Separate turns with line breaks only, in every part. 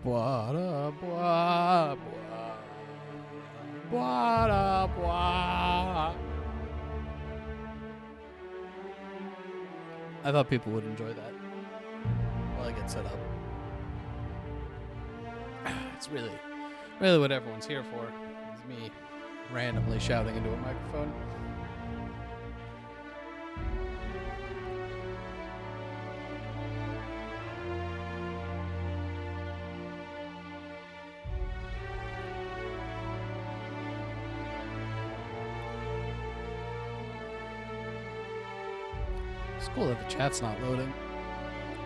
Bwada, bwa, bwa. Bwada, bwa. I thought people would enjoy that while I get set up. It's really what everyone's here for. Is me randomly shouting into a microphone. It's cool that the chat's not loading.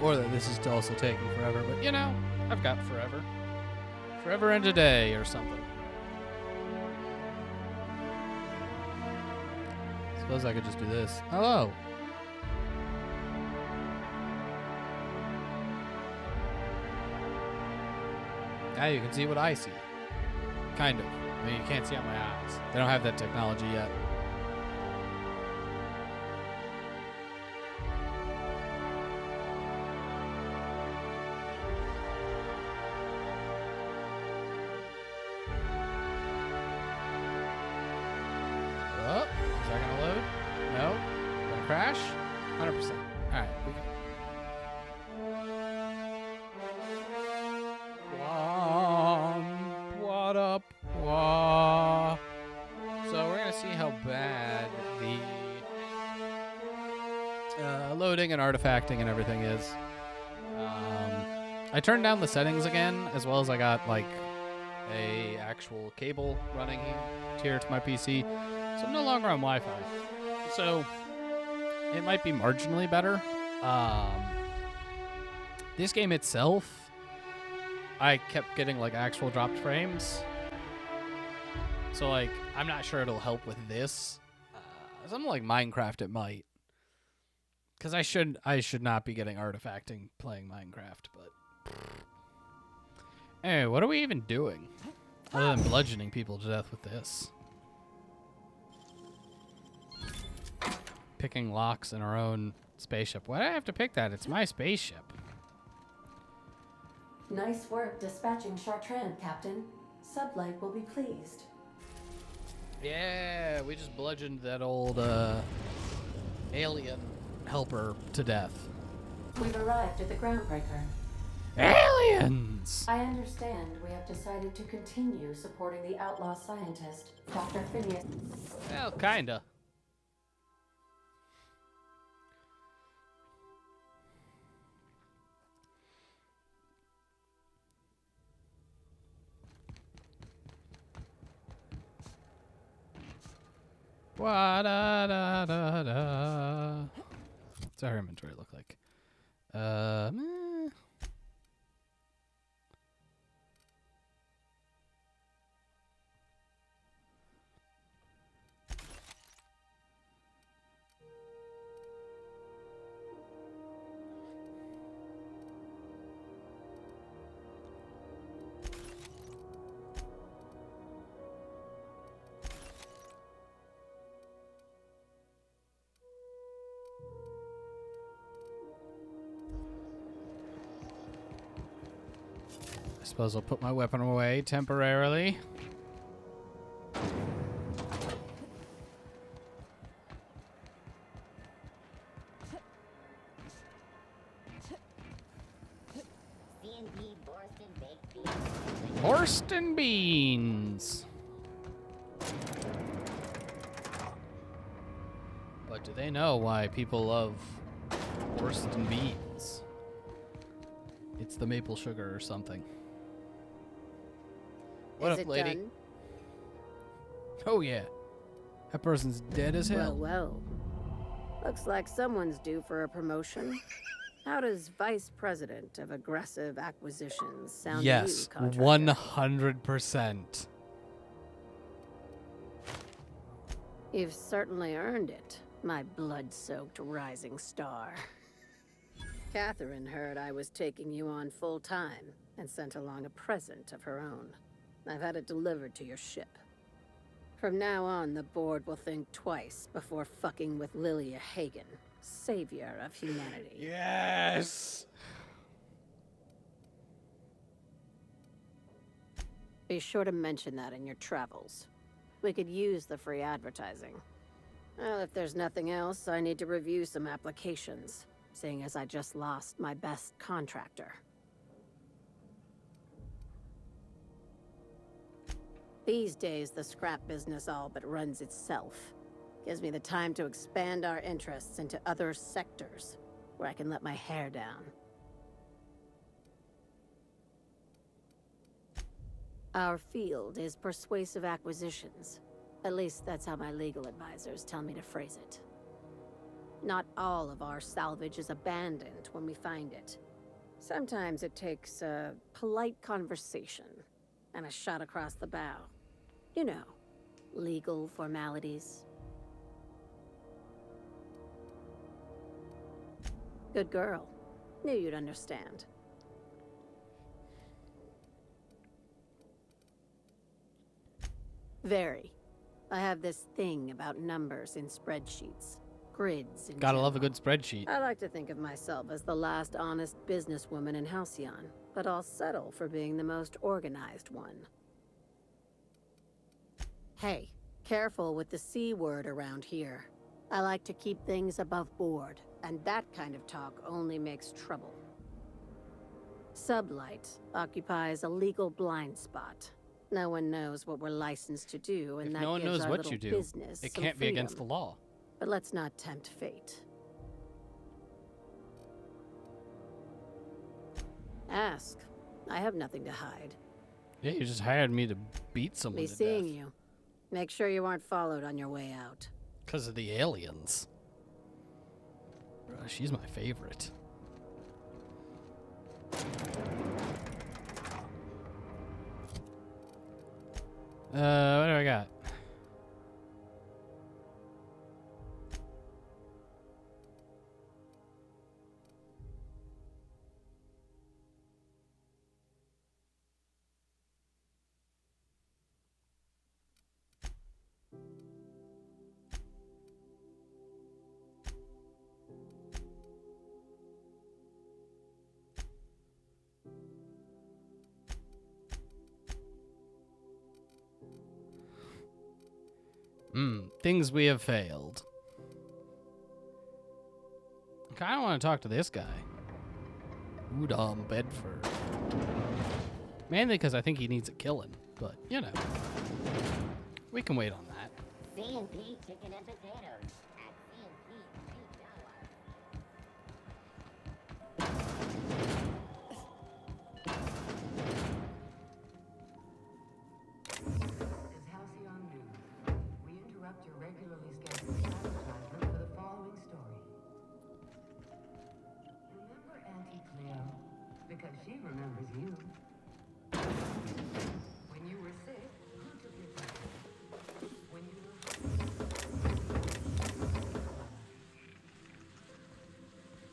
Or that this is also taking forever, but you know, I've got forever. Forever and a day or something. Suppose I could just do this. Hello. Now you can see what I see. Kind of. I mean, you can't see out my eyes. They don't have that technology yet. Crash? 100%. Alright, we go. What up? So we're going to see how bad the loading and artifacting and everything is. I turned down the settings again, as well as I got like a actual cable running here to my PC. So I'm no longer on Wi-Fi. So it might be marginally better. This game itself, I kept getting like actual dropped frames. So like, I'm not sure it'll help with this. Something like Minecraft, it might. Because I should not be getting artifacting playing Minecraft, but anyway, what are we even doing other than bludgeoning people to death with this? Picking locks in our own spaceship. Why do I have to pick that? It's my spaceship.
Nice work dispatching Chartrand, Captain. Sublight will be pleased.
Yeah, we just bludgeoned that old alien helper to death.
We've arrived at the groundbreaker.
Aliens!
I understand we have decided to continue supporting the outlaw scientist, Dr. Phineas.
Well, kinda. Wa-da-da-da-da. What's our inventory look like? Meh. I suppose I'll put my weapon away temporarily. Borscht beans. But do they know why people love Borscht beans? It's the maple sugar or something. What up, lady?
Done?
Oh, yeah. That person's dead as hell.
Well. Looks like someone's due for a promotion. How does Vice President of Aggressive Acquisitions sound
yes,
to you,
100%.
You've certainly earned it, my blood-soaked rising star. Catherine heard I was taking you on full-time and sent along a present of her own. I've had it delivered to your ship. From now on, the board will think twice before fucking with Lilia Hagen, savior of humanity.
Yes!
Be sure to mention that in your travels. We could use the free advertising. Well, if there's nothing else, I need to review some applications, seeing as I just lost my best contractor. These days, the scrap business all but runs itself. Gives me the time to expand our interests into other sectors, where I can let my hair down. Our field is persuasive acquisitions. At least that's how my legal advisors tell me to phrase it. Not all of our salvage is abandoned when we find it. Sometimes it takes a polite conversation and a shot across the bow. You know, legal formalities. Good girl. Knew you'd understand. Very. I have this thing about numbers in spreadsheets. Grids in
Gotta love a
general.
good spreadsheet.
I like to think of myself as the last honest businesswoman in Halcyon, but I'll settle for being the most organized one. Hey, careful with the C word around here. I like to keep things above board, and that kind of talk only makes trouble. Sublight occupies a legal blind spot. No one knows what we're licensed to do, and
If
that
no one
gives
knows
our
what
little
you do,
business
it
some
can't be against the
freedom.
law.
But let's not tempt fate. Ask. I have nothing to hide.
Yeah, you just hired me to beat someone
Be
to
seeing
death.
you. Make sure you aren't followed on your way out.
Because of the aliens. She's my favorite. What do I got? Things we have failed. I kind of want to talk to this guy. Udom Bedford. Mainly because I think he needs a killing, but, you know. We can wait on that.
C&P chicken and potatoes at C&P
Is Halcyon News. We interrupt your regularly scheduled advertisement for the following story. Remember Auntie Cleo? Because she remembers you. When you were sick, who took your place? When you were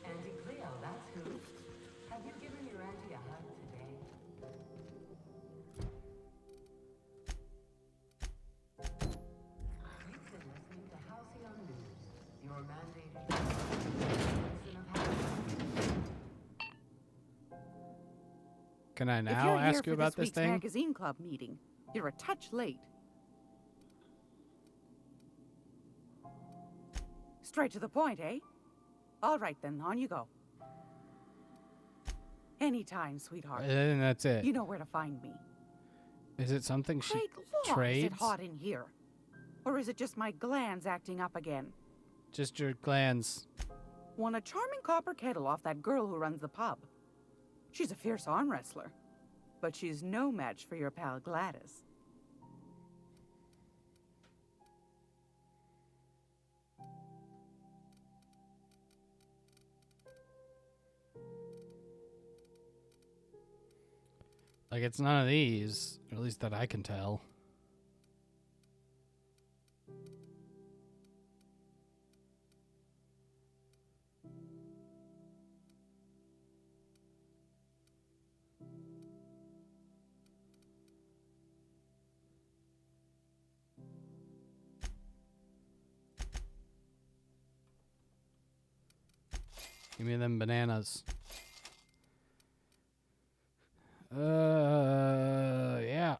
Auntie Cleo, that's who. Have you given your auntie a hug today? You've been listening to Halcyon News, your mandated citizen of Halcyon.
Can I
If
now
you're here
ask you
for
about
this
this
week's
thing?
magazine club meeting, you're a touch late. Straight to the point, eh? All right then, on you go. Anytime, sweetheart.
And that's it.
You know where to find me.
Is it something she
Great Lord,
trades?
is it hot in here? Or is it just my glands acting up again?
Just your glands.
Won a charming copper kettle off that girl who runs the pub. She's a fierce arm wrestler, but she's no match for your pal Gladys.
Like, it's none of these, or at least that I can tell. Give me them bananas. Yeah.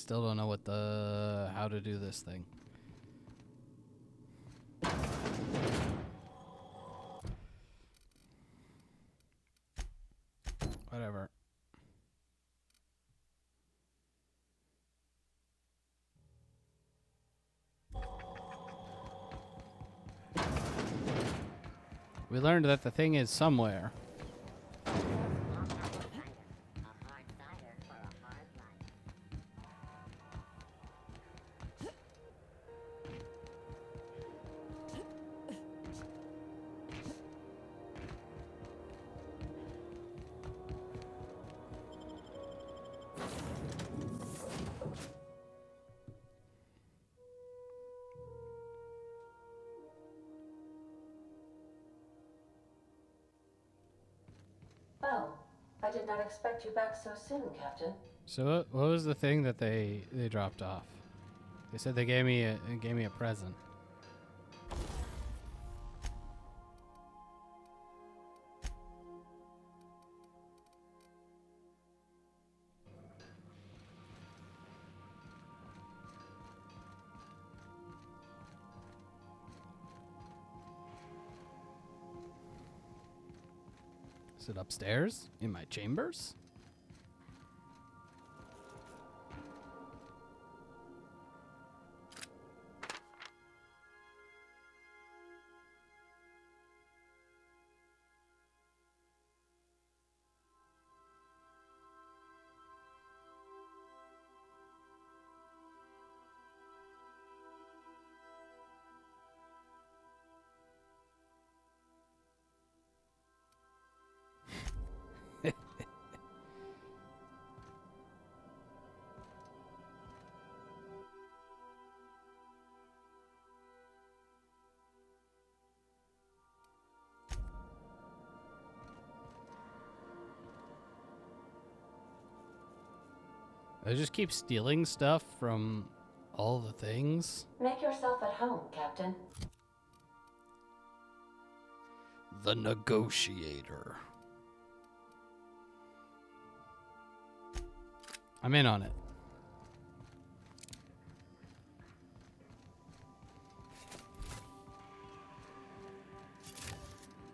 still don't know how to do this thing. Whatever. We learned that the thing is somewhere.
A hard cider for a hard life.
Oh, I did not expect you back so soon, Captain.
So what was the thing that they dropped off? They said they gave me a present. Is it upstairs in my chambers? I just keep stealing stuff from all the things.
Make yourself at home, Captain.
The negotiator. I'm in on it.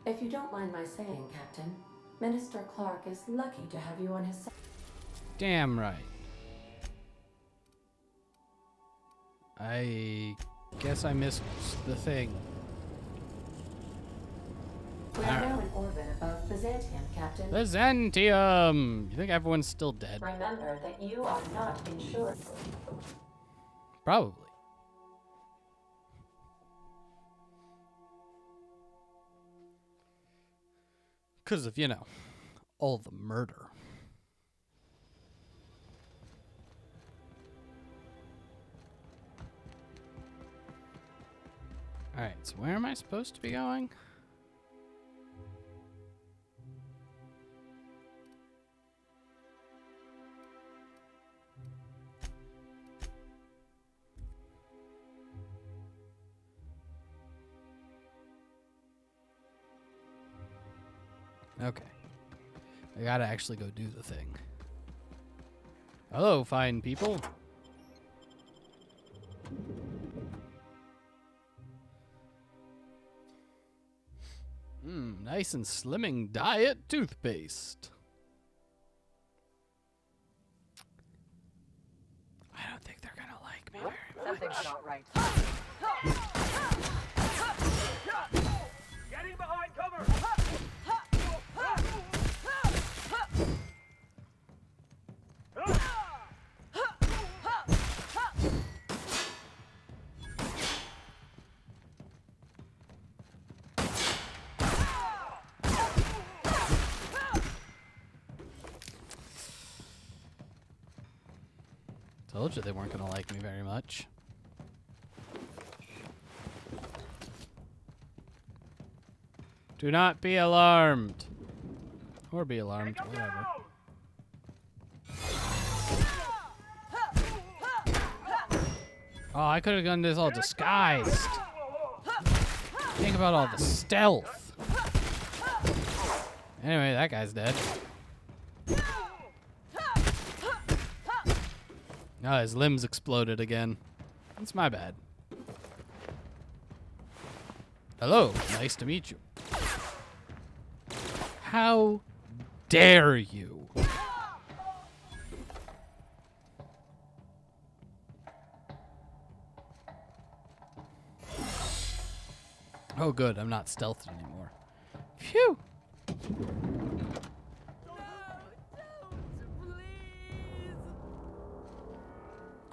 If you don't mind my saying, Captain, Minister Clark is lucky to have you on his side.
Damn right. I guess I missed the thing.
We are now in orbit above Byzantium, Captain.
Byzantium! You think everyone's still dead?
Remember that you are not insured.
Probably. Because of, all the murder. Alright, so where am I supposed to be going? Okay. I gotta actually go do the thing. Hello, fine people. Nice and slimming diet toothpaste. I don't think they're gonna like me very much.
Something's not right.
Getting behind cover!
Told you they weren't gonna like me very much. Do not be alarmed. Or be alarmed, whatever. Oh, I could have done this all disguised. Think about all the stealth. Anyway, that guy's dead. Ah, his limbs exploded again. That's my bad. Hello, nice to meet you. How dare you? Oh good, I'm not stealthed anymore. Phew!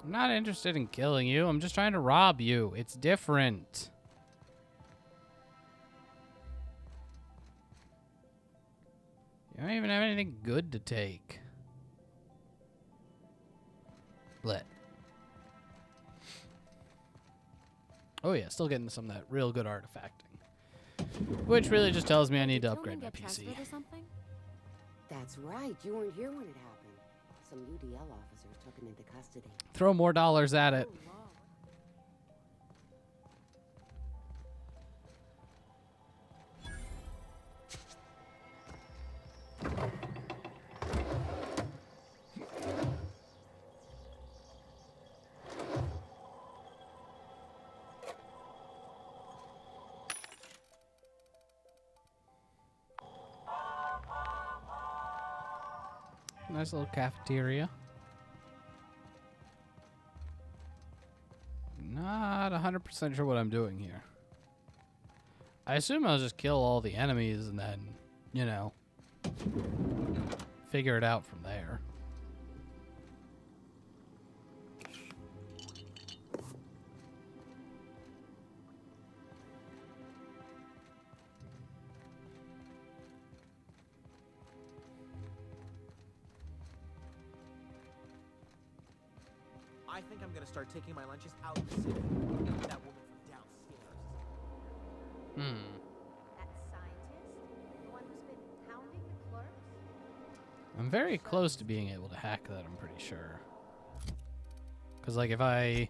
I'm not interested in killing you. I'm just trying to rob you. It's different. You don't even have anything good to take. Let. Oh yeah, still getting some of that real good artifacting. Which really just tells me I need to upgrade my PC.
That's right. You weren't here when it happened. Some UDL officers took him into custody.
Throw more dollars at it. Nice little cafeteria. Not 100% sure what I'm doing here. I assume I'll just kill all the enemies and then, you know, figure it out from there.
I think I'm gonna start taking my lunches out in the city. That woman from downstairs.
That scientist? The one who's been hounding the clerks?
I'm very close to being able to hack that, I'm pretty sure. Because, like, if I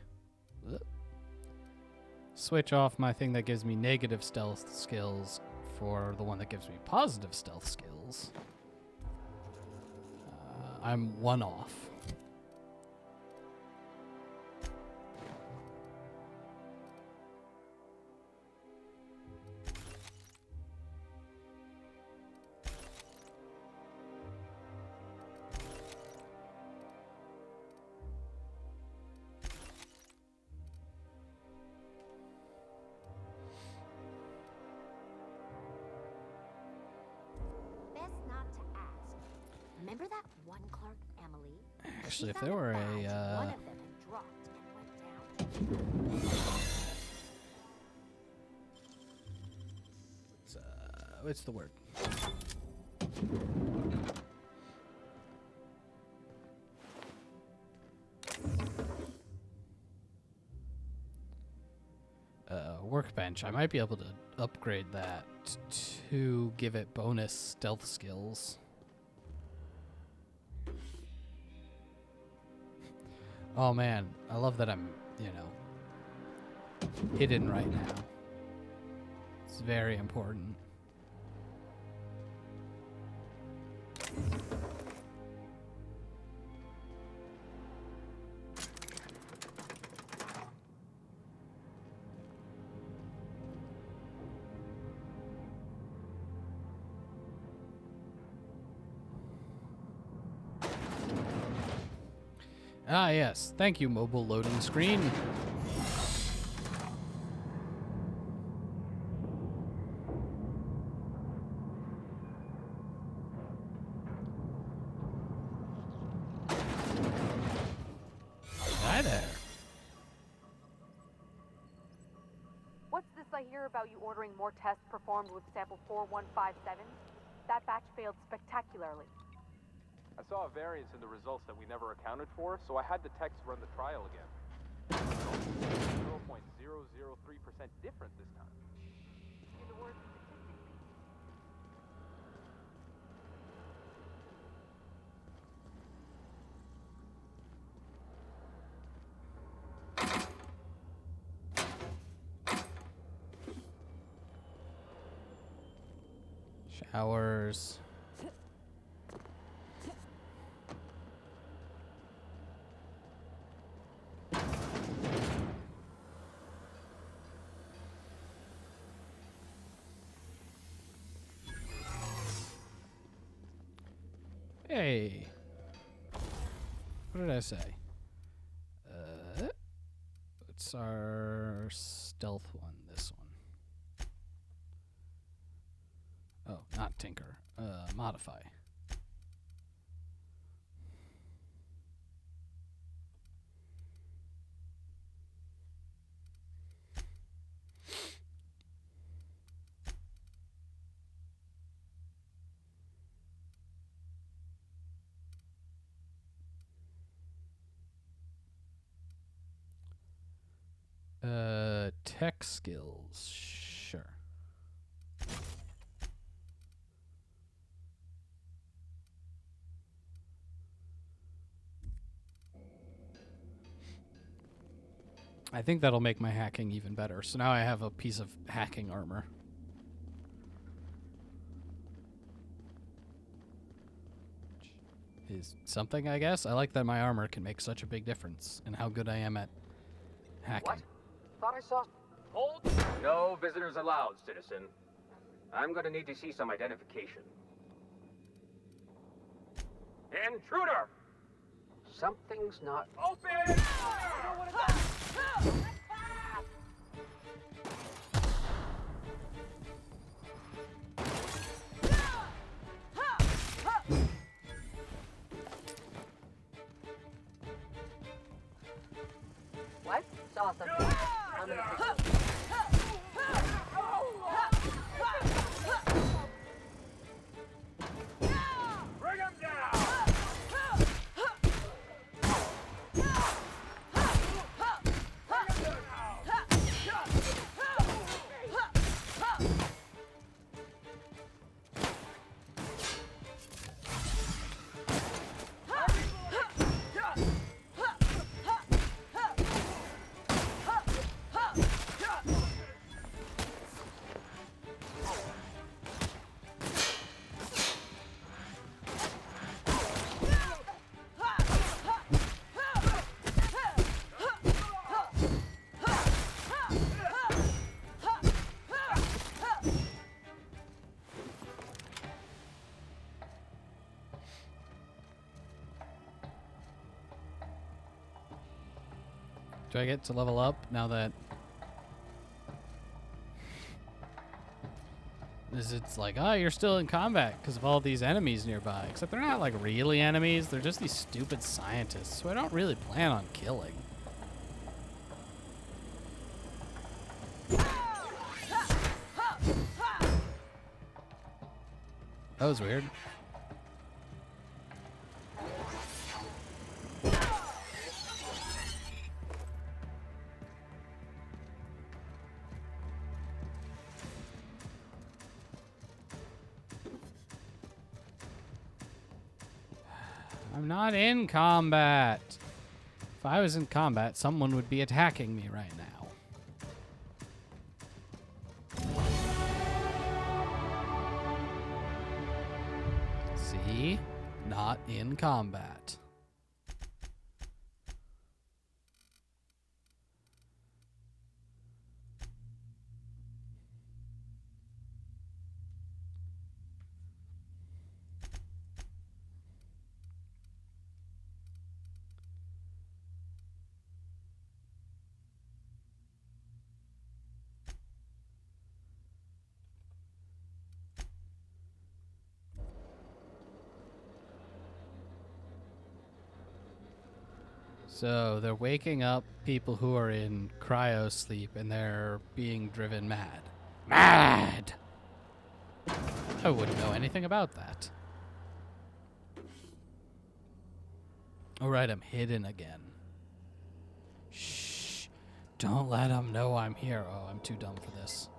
switch off my thing that gives me negative stealth skills for the one that gives me positive stealth skills, I'm one off.
Best not to ask. Remember that one Clark, Emily?
Actually,
She
if
found
there
a
were
badge
a,
one of them had dropped and went down.
what's the word? Workbench. I might be able to upgrade that to give it bonus stealth skills. Oh man, I love that I'm, you know, hidden right now. It's very important. Ah, yes. Thank you, mobile loading screen. Hi there.
What's this I hear about you ordering more tests performed with sample 4157? That batch failed spectacularly.
I saw a variance in the results that we never accounted for, so I had the techs run the trial again. 0.003% different this time.
In the words statistically.
Showers. Hey. What did I say? What's our stealth one? This one. Oh, not tinker. Modify. Tech skills. Sure. I think that'll make my hacking even better. So now I have a piece of hacking armor. Is something, I guess. I like that my armor can make such a big difference in how good I am at hacking.
What? Thought I saw... Hold! No visitors allowed, citizen. I'm gonna need to see some identification. Intruder! Something's not... Open!
What? Saw something. I'm gonna take a look.
Bring him down!
Do I get to level up now that... It's like, oh, you're still in combat because of all these enemies nearby. Except they're not like really enemies. They're just these stupid scientists who I don't really plan on killing. That was weird. I'm not in combat. If I was in combat, someone would be attacking me right now. See? Not in combat. So they're waking up people who are in cryo sleep and they're being driven mad. Mad! I wouldn't know anything about that. Alright, I'm hidden again. Shh. Don't let them know I'm here. Oh, I'm too dumb for this.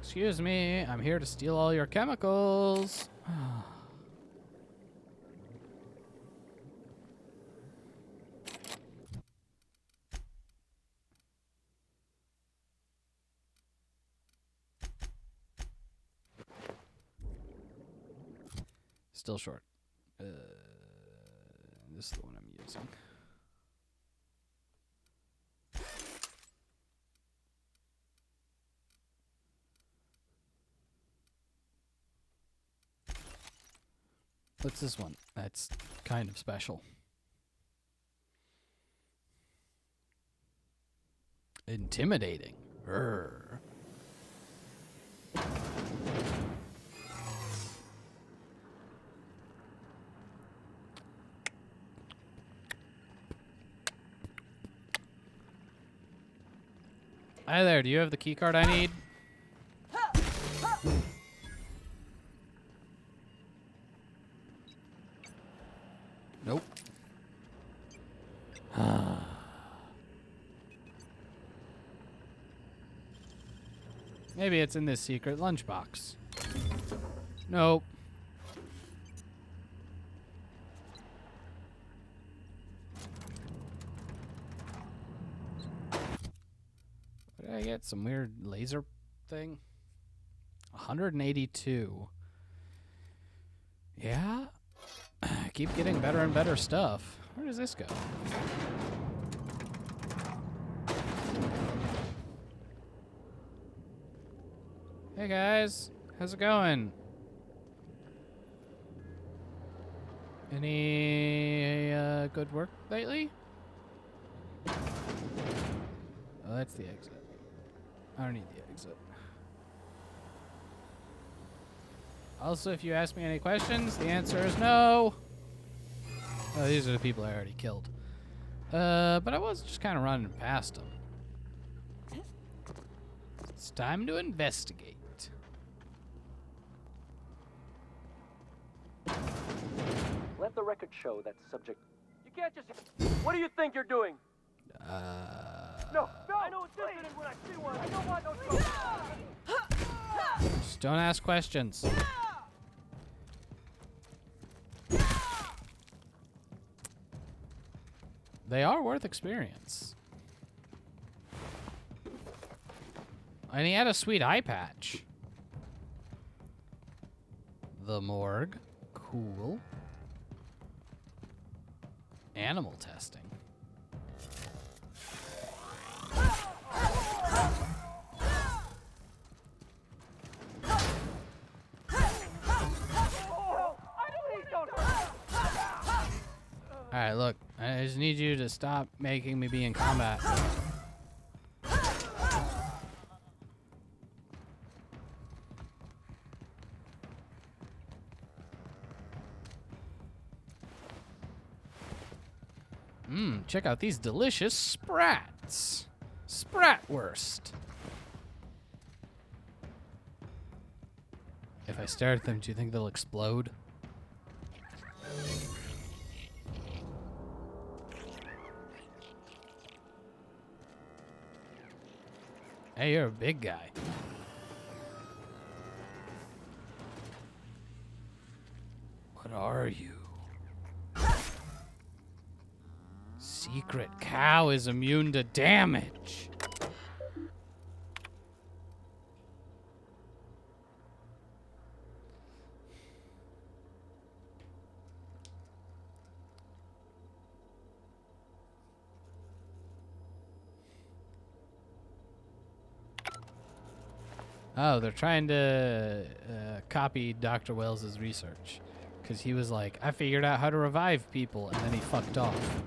Excuse me, I'm here to steal all your chemicals. Still short. This is the one I'm using. What's this one? That's kind of special. Intimidating. Urgh. Hi there, do you have the key card I need? Nope. Maybe it's in this secret lunchbox. Nope. What did I get? Some weird laser thing? 182. Yeah? I keep getting better and better stuff. Where does this go? Hey guys, how's it going? Any good work lately? Oh, that's the exit. I don't need the exit. Also, if you ask me any questions, the answer is no. Oh, these are the people I already killed. But I was just kind of running past them. It's time to investigate.
Let the record show that the subject... You can't just... What do you think you're doing?
No, I know it's incident when I see one. I don't want no trouble.
Just don't ask questions. They are worth experience. And he had a sweet eye patch. The morgue. Cool. Animal testing. Alright, look. I just need you to stop making me be in combat. Check out these delicious sprats. Spratwurst. If I stare at them, do you think they'll explode? Hey, you're a big guy. What are you? Secret cow is immune to damage. Oh, they're trying to copy Dr. Wells's research. Because he was like, I figured out how to revive people, and then he fucked off.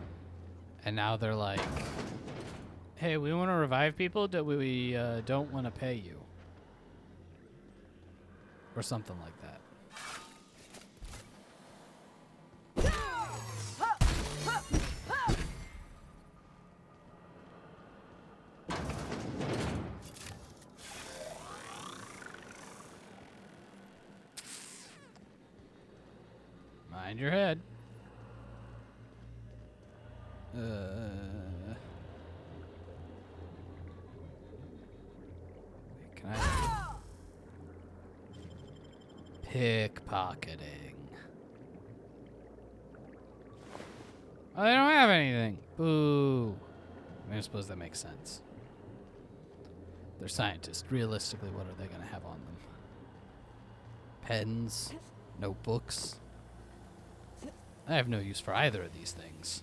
And now they're like, hey, we want to revive people, but we don't want to pay you. Or something like that. Mind your head. Can I? Pickpocketing. Oh, they don't have anything. Boo. I suppose that makes sense. They're scientists. Realistically, what are they going to have on them? Pens? Notebooks? I have no use for either of these things.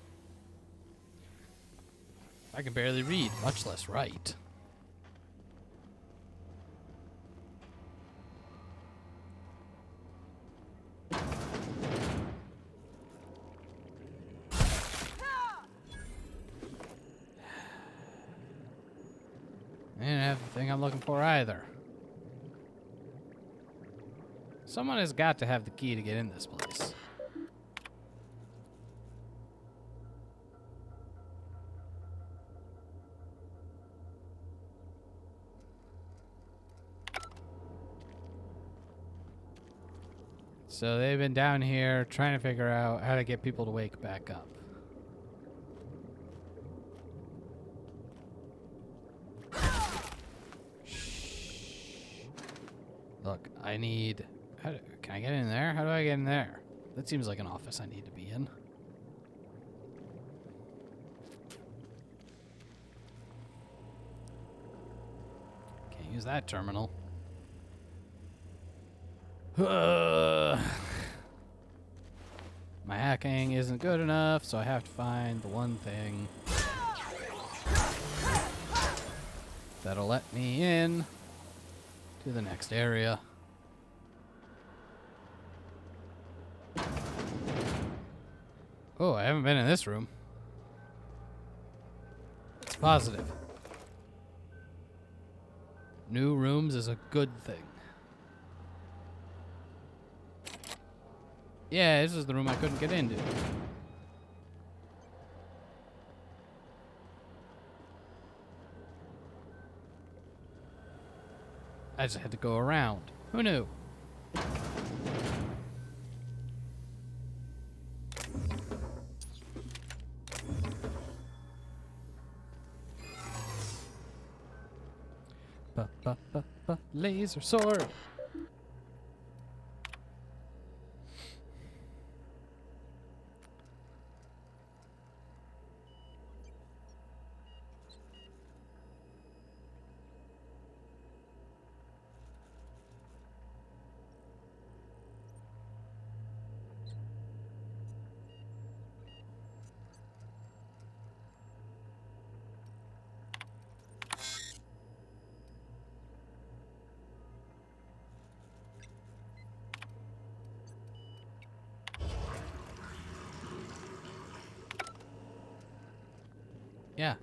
I can barely read, much less write. thing I'm looking for either. Someone has got to have the key to get in this place. So they've been down here trying to figure out how to get people to wake back up. Look, I need... can I get in there? How do I get in there? That seems like an office I need to be in. Can't use that terminal. My hacking isn't good enough, so I have to find the one thing that'll let me in to the next area. Oh, I haven't been in this room. It's positive. New rooms is a good thing. Yeah, this is the room I couldn't get into. I just had to go around. Who knew? Laser sword. Yeah,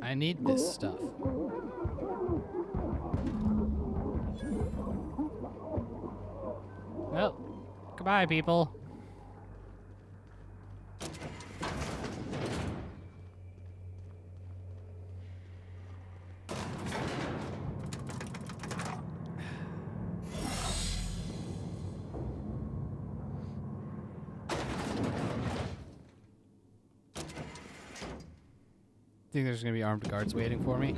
I need this stuff. Well, goodbye, people. Think there's gonna be armed guards waiting for me?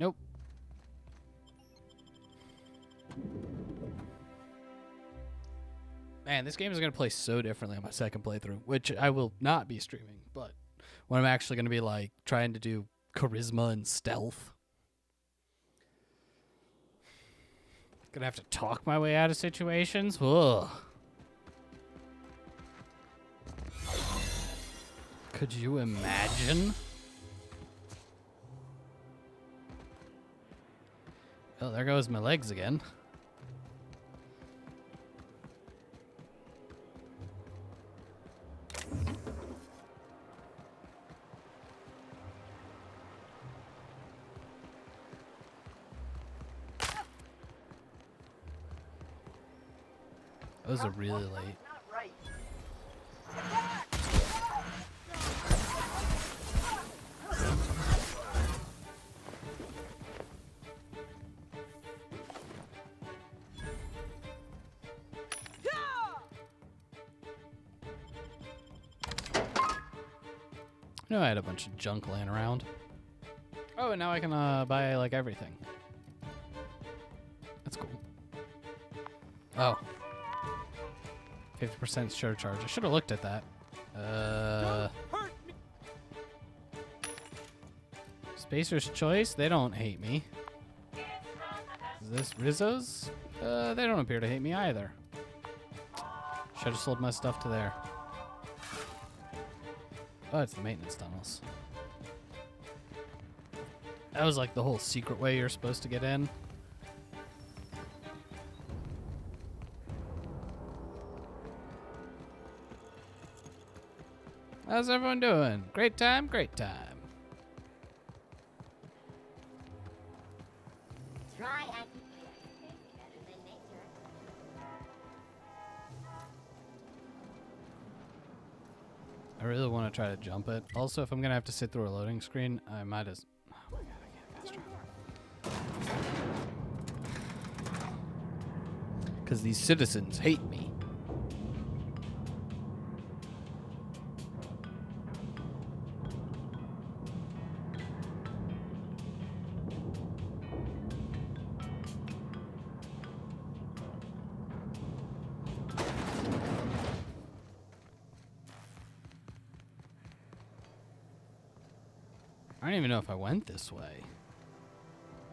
Nope. Man, this game is gonna play so differently on my second playthrough, which I will not be streaming, but when I'm actually gonna be like trying to do charisma and stealth. Gonna have to talk my way out of situations? Ugh. Could you imagine? Oh, there goes my legs again. Those are really late. I know I had a bunch of junk laying around. Oh, and now I can buy like everything. That's cool. Oh. 50% surcharge. I should have looked at that. Spacer's Choice? They don't hate me. Is this Rizzo's? They don't appear to hate me either. Should have sold my stuff to there. Oh, it's the maintenance tunnels. That was like the whole secret way you're supposed to get in. How's everyone doing? Great time? Great time. really want to try to jump it. Also, if I'm gonna have to sit through a loading screen, I might as. Oh my god, I can't fast travel. Because these citizens hate me. I don't even know if I went this way.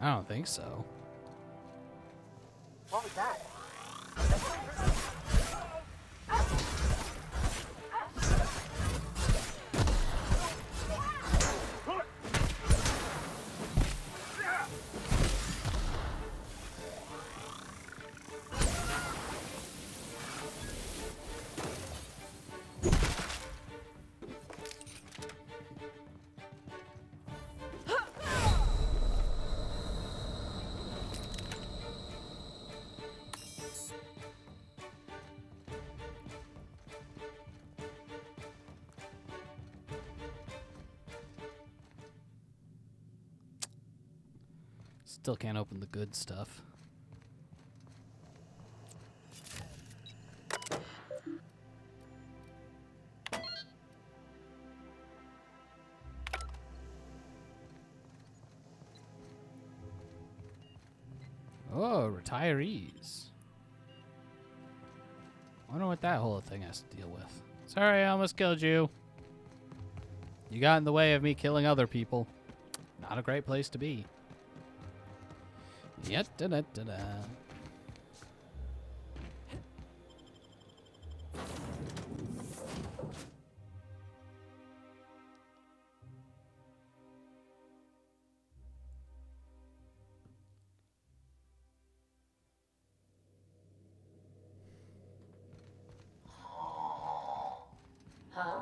I don't think so.
What was that?
Still can't open the good stuff. Oh, retirees. I wonder what that whole thing has to deal with. Sorry, I almost killed you. You got in the way of me killing other people. Not a great place to be. Yet, da-da-da-da.
Huh?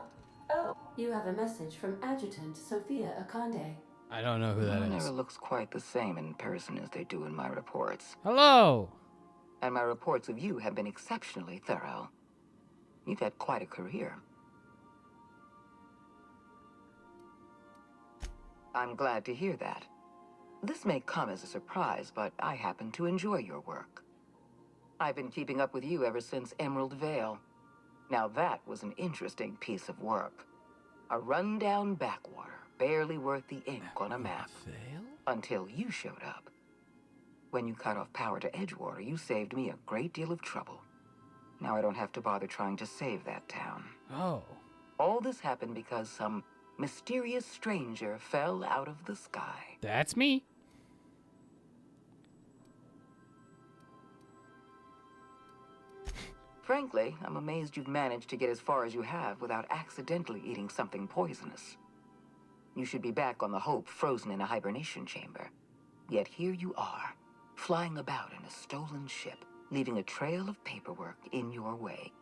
Oh, you have a message from Adjutant Sophia Akande.
I don't know who that
It
is.
never looks quite the same in person as they do in my reports.
Hello!
And my reports of you have been exceptionally thorough. You've had quite a career. I'm glad to hear that. This may come as a surprise, but I happen to enjoy your work. I've been keeping up with you ever since Emerald Vale. Now that was an interesting piece of work. A rundown backwater, barely worth the ink on a map. Until you showed up. When you cut off power to Edgewater, you saved me a great deal of trouble. Now I don't have to bother trying to save that town.
Oh.
All this happened because some mysterious stranger fell out of the sky.
That's me.
Frankly, I'm amazed you've managed to get as far as you have without accidentally eating something poisonous. You should be back on the Hope, frozen in a hibernation chamber. Yet here you are, flying about in a stolen ship, leaving a trail of paperwork in your wake.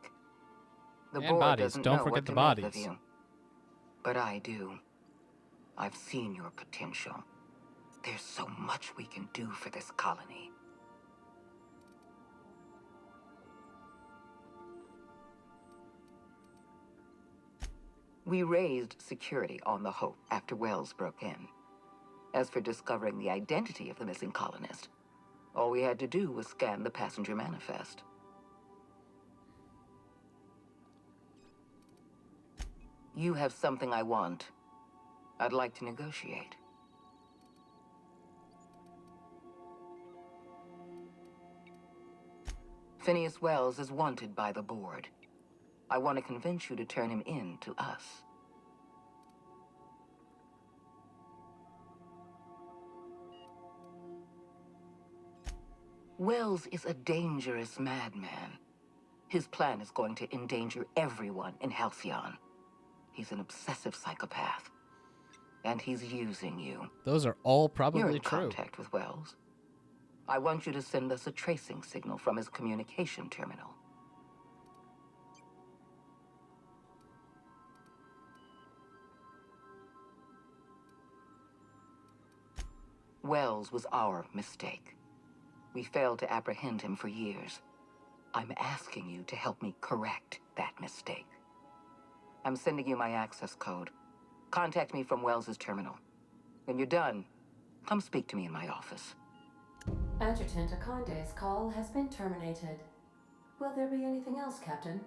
The
And
board
bodies.
doesn't
Don't
know
forget
what
the
to make of
bodies.
you. But I do. I've seen your potential. There's so much we can do for this colony. We raised security on the Hope after Wells broke in. As for discovering the identity of the missing colonist, all we had to do was scan the passenger manifest. You have something I want. I'd like to negotiate. Phineas Wells is wanted by the board. I want to convince you to turn him in to us. Wells is a dangerous madman. His plan is going to endanger everyone in Halcyon. He's an obsessive psychopath. And he's using you.
Those are all
You're
probably
in
true.
contact with Wells. I want you to send us a tracing signal from his communication terminal. Wells was our mistake. We failed to apprehend him for years. I'm asking you to help me correct that mistake. I'm sending you my access code. Contact me from Wells's terminal. When you're done, come speak to me in my office.
Adjutant Akonde's call has been terminated. Will there be anything else, Captain?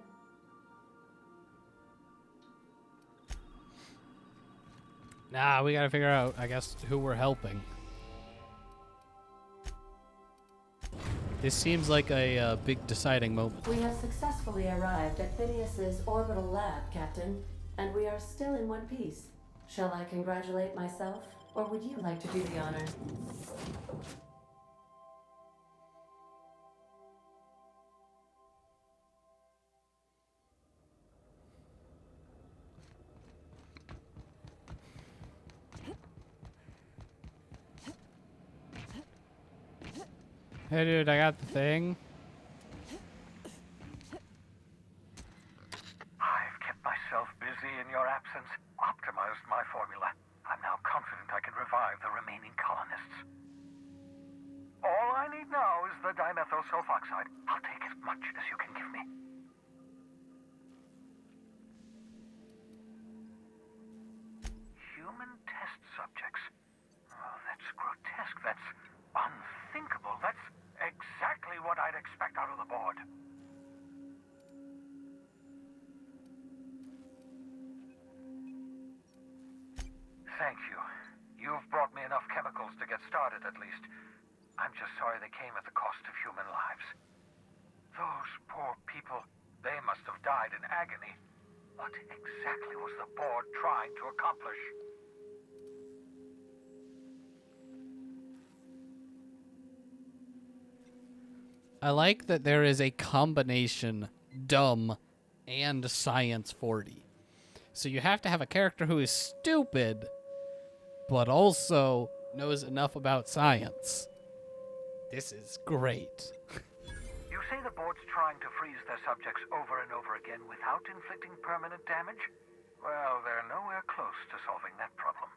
Nah, we gotta figure out, I guess, who we're helping. This seems like a big deciding moment.
We have successfully arrived at Phineas's orbital lab, Captain, and we are still in one piece. Shall I congratulate myself, or would you like to do the honor?
Hey dude, I got the thing.
I've kept myself busy in your absence, optimized my formula. I'm now confident I can revive the remaining colonists. All I need now is the dimethyl sulfoxide. I'll take as much as you can give me. Human test subjects. Oh, that's grotesque. That's unthinkable. That's exactly what I'd expect out of the board. Thank you. You've brought me enough chemicals to get started, at least. I'm just sorry they came at the cost of human lives. Those poor people, they must have died in agony. What exactly was the board trying to accomplish?
I like that there is a combination dumb and science 40. So you have to have a character who is stupid, but also knows enough about science. This is great.
You say the board's trying to freeze their subjects over and over again without inflicting permanent damage? Well, they're nowhere close to solving that problem.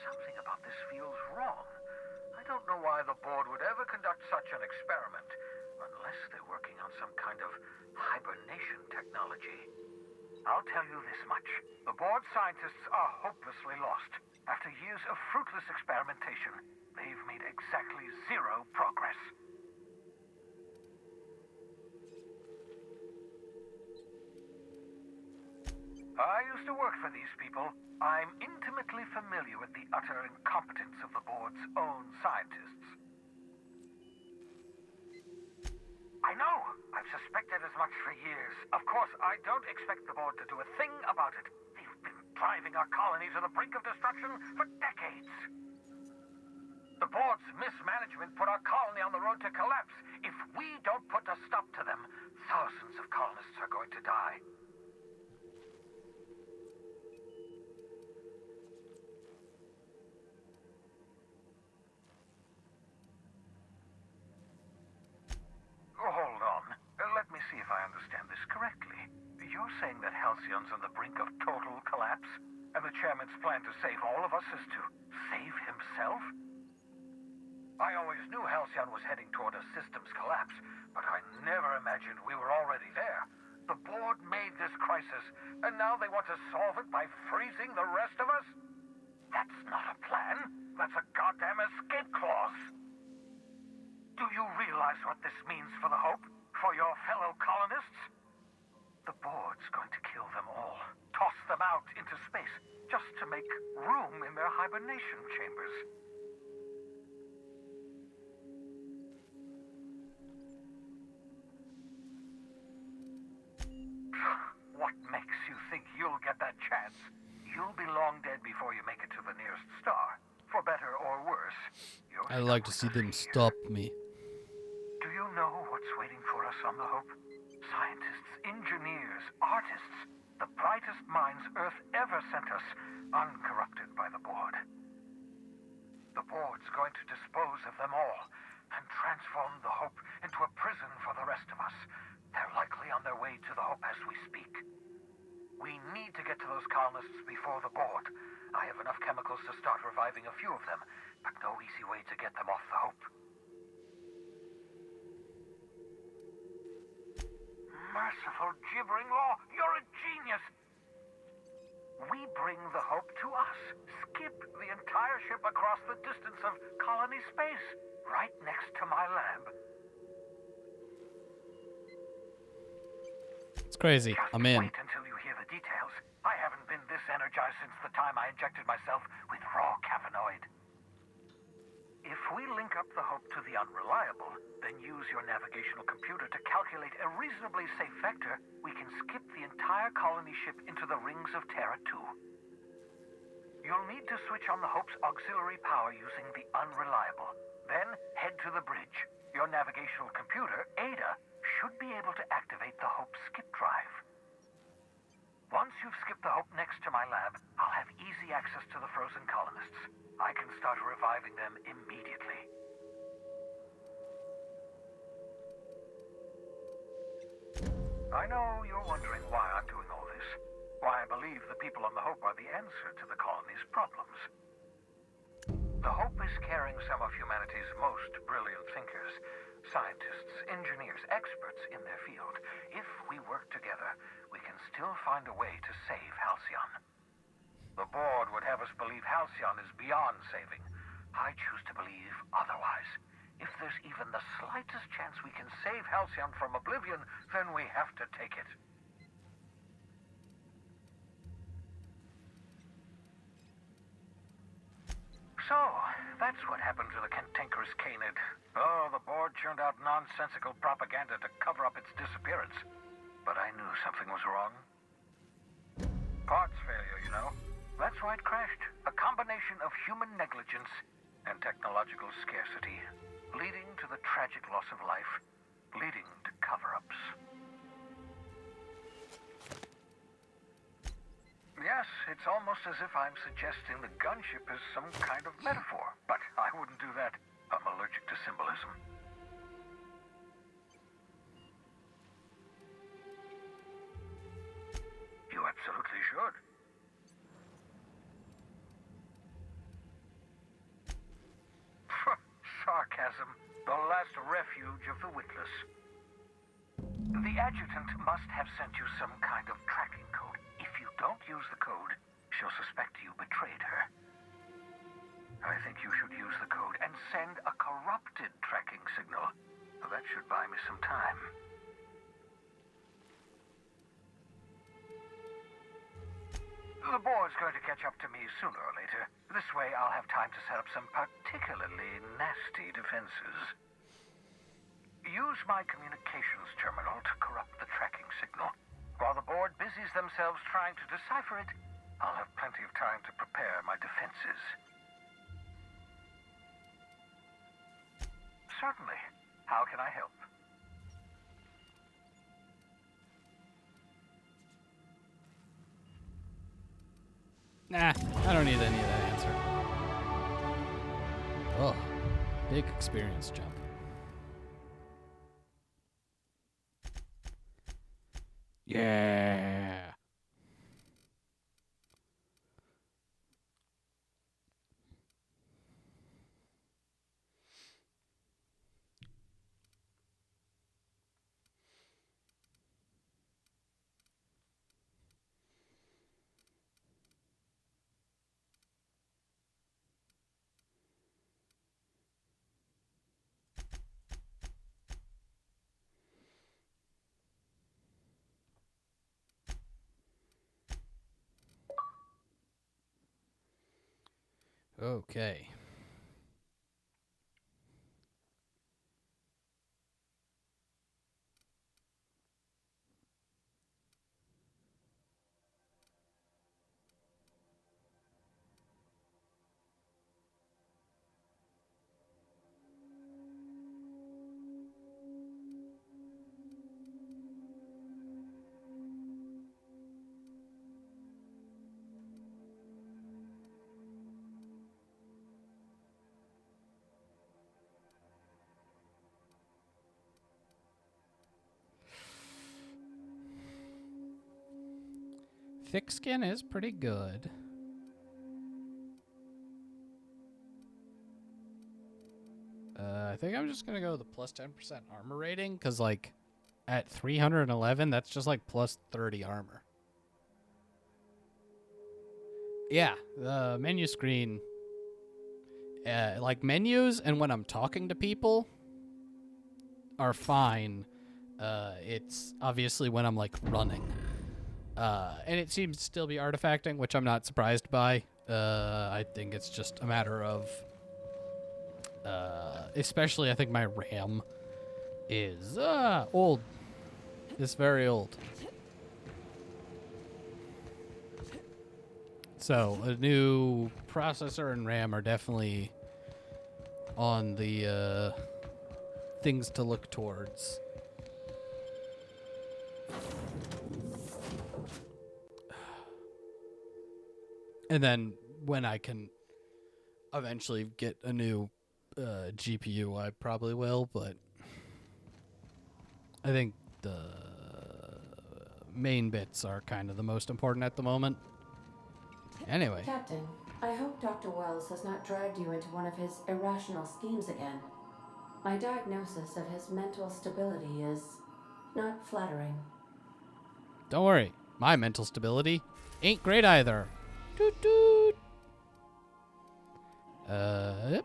Something about this feels wrong. I don't know why the board would ever conduct such an experiment, unless they're working on some kind of hibernation technology. I'll tell you this much. The board scientists are hopelessly lost. After years of fruitless experimentation, they've made exactly zero progress. I used to work for these people. I'm intimately familiar with the utter incompetence of the board's own scientists. I know! I've suspected as much for years. Of course, I don't expect the board to do a thing about it. They've been driving our colony to the brink of destruction for decades. The board's mismanagement put our colony on the road to collapse. If we don't put a stop to them, thousands of colonists are going to die. Hold on. Let me see if I understand this correctly. You're saying that Halcyon's on the brink of total collapse, and the chairman's plan to save all of us is to save himself? I always knew Halcyon was heading toward a systems collapse, but I never imagined we were already there. The board made this crisis, and now they want to solve it by freezing the rest of us? That's not a plan. That's a goddamn escape clause. Do you realize what this means for the Hope? For your fellow colonists? The board's going to kill them all. Toss them out into space, just to make room in their hibernation chambers. What makes you think you'll get that chance? You'll be long dead before you make it to the nearest star. For better or worse.
I'd like to see them stop me.
Do you know what's waiting for us on the Hope? Scientists, engineers, artists, the brightest minds Earth ever sent us, uncorrupted by the board. The board's going to dispose of them all and transform the Hope into a prison for the rest of us. They're likely on their way to the Hope as we speak. We need to get to those colonists before the board. I have enough chemicals to start reviving a few of them, but no easy way to get them off the Hope. merciful gibbering law! You're a genius! We bring the Hope to us. Skip the entire ship across the distance of colony space, right next to my lab.
It's crazy.
Just
I'm in.
wait until you hear the details. I haven't been this energized since the time I injected myself with raw caffeinoid. If we link up the Hope to the Unreliable, then use your navigational computer to calculate a reasonably safe vector, we can skip the entire colony ship into the rings of Terra 2. You'll need to switch on the Hope's auxiliary power using the Unreliable. Then head to the bridge. Your navigational computer, Ada, should be able to activate the Hope's skip drive. Once you've skipped the Hope next to my lab, I'll have easy access to the frozen colonists. I can start reviving them immediately. I know you're wondering why I'm doing all this. Why I believe the people on the Hope are the answer to the colony's problems. The Hope is carrying some of humanity's most brilliant thinkers, scientists, engineers, experts in their field. If we work together, we can still find a way to save Halcyon. The board would have us believe Halcyon is beyond saving. I choose to believe otherwise. If there's even the slightest chance we can save Halcyon from oblivion, then we have to take it. So, that's what happened to the cantankerous Canid. Oh, the board churned out nonsensical propaganda to cover up its disappearance. But I knew something was wrong. Parts failure, you know. That's why it crashed. A combination of human negligence and technological scarcity, leading to the tragic loss of life, leading to cover-ups. Yes, it's almost as if I'm suggesting the gunship is some kind of metaphor, but I wouldn't do that. I'm allergic to symbolism. You absolutely should. Sarcasm, the last refuge of the witless. The adjutant must have sent you some kind of tracking code. If you don't use the code, she'll suspect you betrayed her. I think you should use the code and send a corrupted tracking signal. That should buy me some time. The board's going to catch up to me sooner or later. This way I'll have time to set up some particularly nasty defenses. Use my communications terminal to corrupt the tracking signal. While the board busies themselves trying to decipher it, I'll have plenty of time to prepare my defenses. Certainly. How can I help?
Nah, I don't need any of that answer. Oh, big experience jump. Yeah. Okay. Thick skin is pretty good. I think I'm just gonna go with the plus 10% armor rating, because, like, At 311, that's just like plus 30 armor. Yeah, the menu screen, like menus and when I'm talking to people are fine. It's obviously when I'm like running. And it seems to still be artifacting, which I'm not surprised by. I think it's just a matter of, especially I think my RAM is old. It's very old. So a new processor and RAM are definitely on the things to look towards. And then when I can eventually get a new GPU, I probably will, but I think the main bits are kind of the most important at the moment. Anyway.
Captain, I hope Dr. Wells has not dragged you into one of his irrational schemes again. My diagnosis of his mental stability is not flattering.
Don't worry, my mental stability ain't great either. Toot toot. Yep.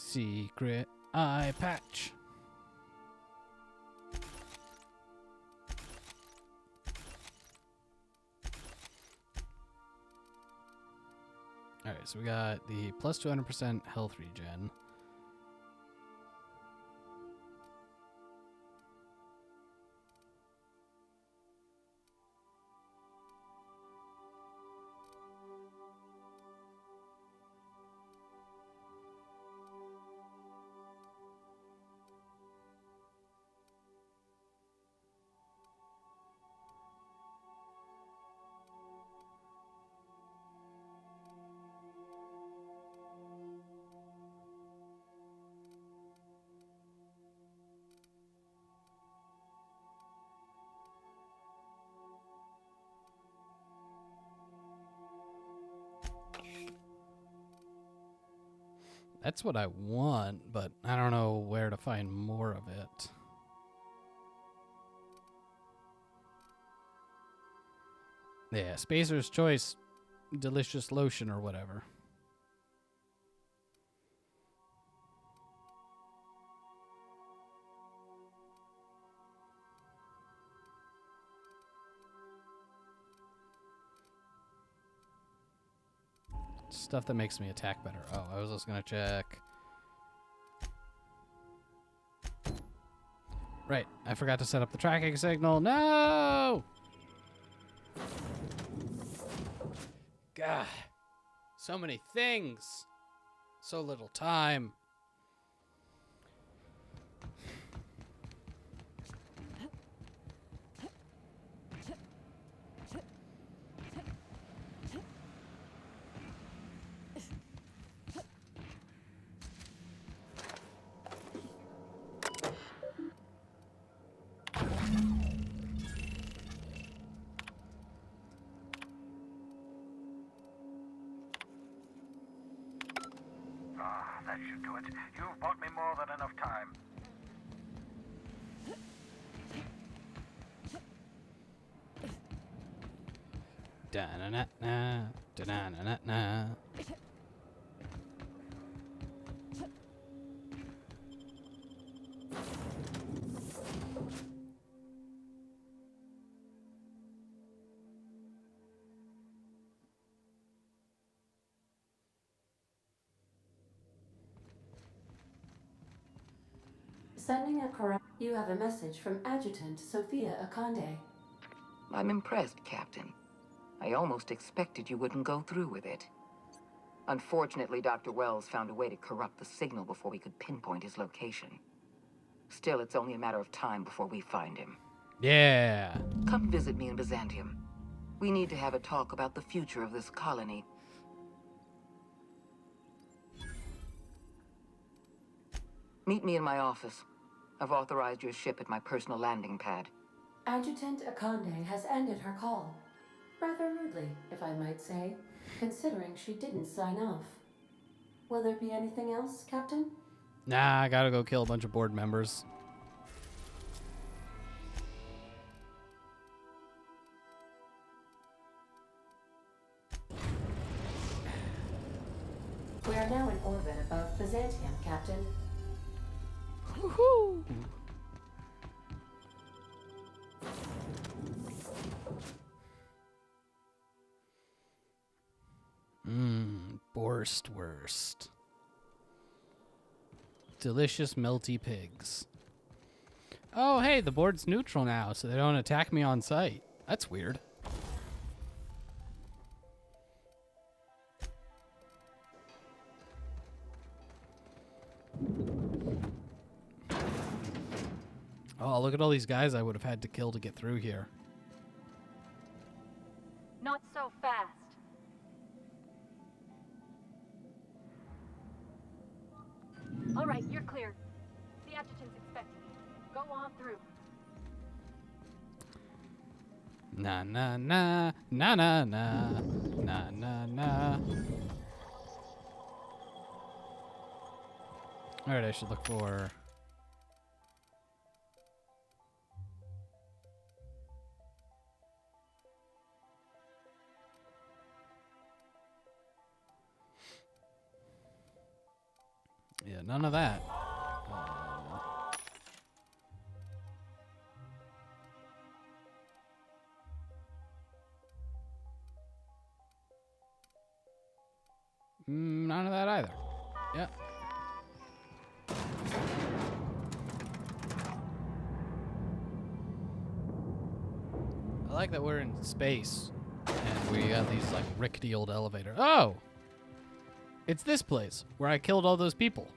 Secret eye patch. Alright, so we got the plus 200% health regen. That's what I want, but I don't know where to find more of it. Yeah, Spacer's Choice Delicious Lotion or whatever. Stuff that makes me attack better. Oh, I was just gonna check. Right, I forgot to set up the tracking signal. No! God, so many things. So little time.
That should do it. You've bought me more than enough time.
Da-na-na-na, da-na-na-na-na.
Sending a correct. You have a message from Adjutant Sophia Akande.
I'm impressed, Captain. I almost expected you wouldn't go through with it. Unfortunately, Dr. Wells found a way to corrupt the signal before we could pinpoint his location. Still, it's only a matter of time before we find him.
Yeah.
Come visit me in Byzantium. We need to have a talk about the future of this colony. Meet me in my office. I've authorized your ship at my personal landing pad.
Adjutant Akande has ended her call. Rather rudely, if I might say, considering she didn't sign off. Will there be anything else, Captain?
Nah, I gotta go kill a bunch of board members.
We are now in orbit above Byzantium, Captain.
Woohoo! Worst. Delicious melty pigs. Oh, hey, the board's neutral now, so they don't attack me on sight. That's weird. Oh, look at all these guys I would have had to kill to get through here.
Not so fast. All right, you're clear. The adjutant's expecting you. Go on through.
Na na na na na na na na na. All right, I should look for. Yeah, none of that. None of that either. Yeah. I like that we're in space and we got these like rickety old elevators. Oh! It's this place where I killed all those people.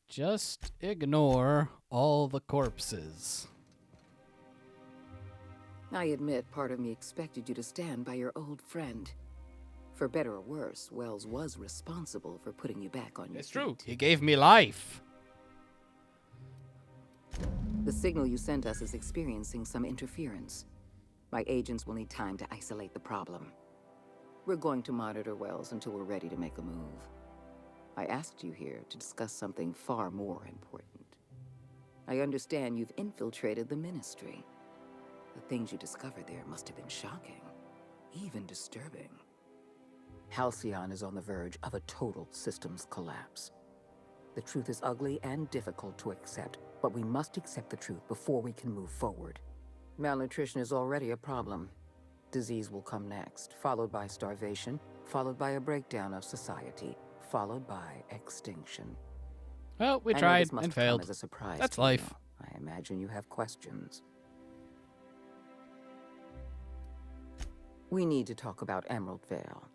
Just ignore all the corpses.
I admit part of me expected you to stand by your old friend. For better or worse, Wells was responsible for putting you back on your feet.
It's true. He gave me life.
The signal you sent us is experiencing some interference. My agents will need time to isolate the problem. We're going to monitor Wells until we're ready to make a move. I asked you here to discuss something far more important. I understand you've infiltrated the Ministry. The things you discovered there must have been shocking, even disturbing. Halcyon is on the verge of a total systems collapse. The truth is ugly and difficult to accept, but we must accept the truth before we can move forward. Malnutrition is already a problem. Disease will come next, followed by starvation, followed by a breakdown of society, followed by extinction.
Well, we
I know
tried
this must
and
come
failed.
as a surprise
That's
to
life.
you. I imagine you have questions. We need to talk about Emerald Vale.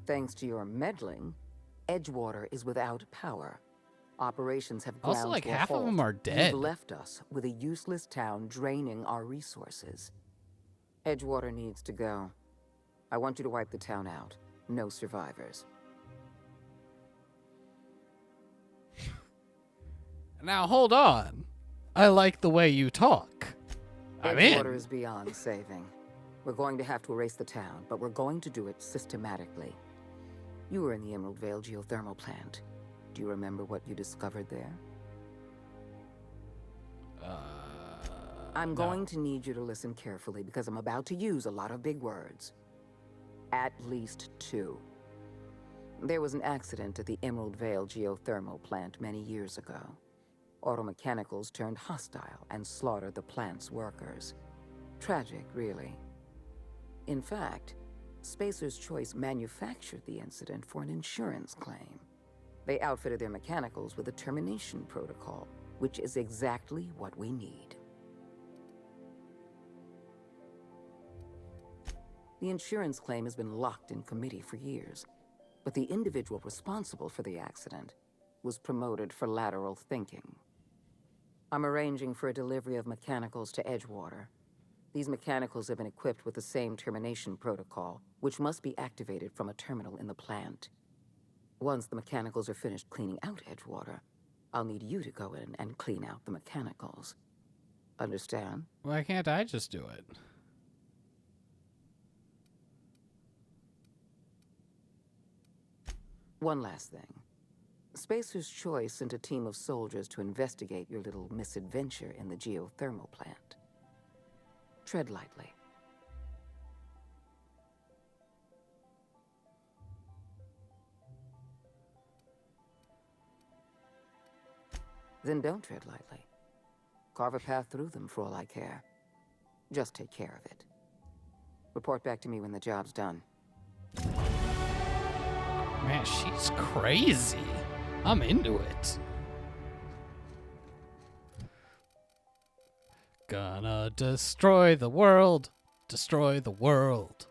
Thanks to your meddling, Edgewater is without power. Operations have ground
Also, like
to a
half of
halt.
them are dead.
You've left us with a useless town draining our resources. Edgewater needs to go. I want you to wipe the town out. No survivors.
Now, hold on. I like the way you talk. I'm
Edgewater
in.
is beyond saving. We're going to have to erase the town, but we're going to do it systematically. You were in the Emerald Vale geothermal plant. Do you remember what you discovered there? I'm going to need you to listen carefully because I'm about to use a lot of big words. At least 2. There was an accident at the Emerald Vale geothermal plant many years ago. Automechanicals turned hostile and slaughtered the plant's workers. Tragic, really. In fact, Spacer's Choice manufactured the incident for an insurance claim. They outfitted their mechanicals with a termination protocol, which is exactly what we need. The insurance claim has been locked in committee for years, but the individual responsible for the accident was promoted for lateral thinking. I'm arranging for a delivery of mechanicals to Edgewater. These mechanicals have been equipped with the same termination protocol, which must be activated from a terminal in the plant. Once the mechanicals are finished cleaning out Edgewater, I'll need you to go in and clean out the mechanicals. Understand?
Why can't I just do it?
One last thing. Spacer's Choice sent a team of soldiers to investigate your little misadventure in the geothermal plant. Tread lightly. Then don't tread lightly. Carve a path through them for all I care. Just take care of it. Report back to me when the job's done.
Man, she's crazy. I'm into it. Gonna destroy the world. Destroy the world.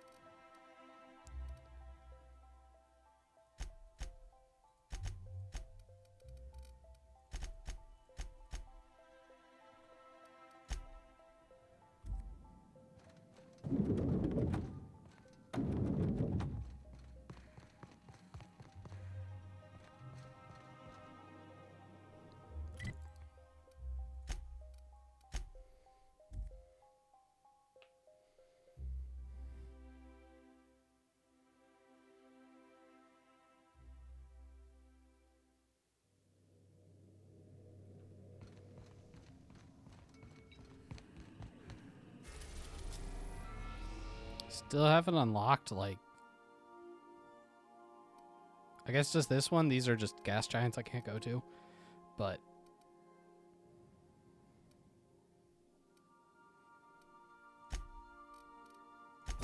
Still haven't unlocked, like... I guess just this one. These are just gas giants I can't go to. But...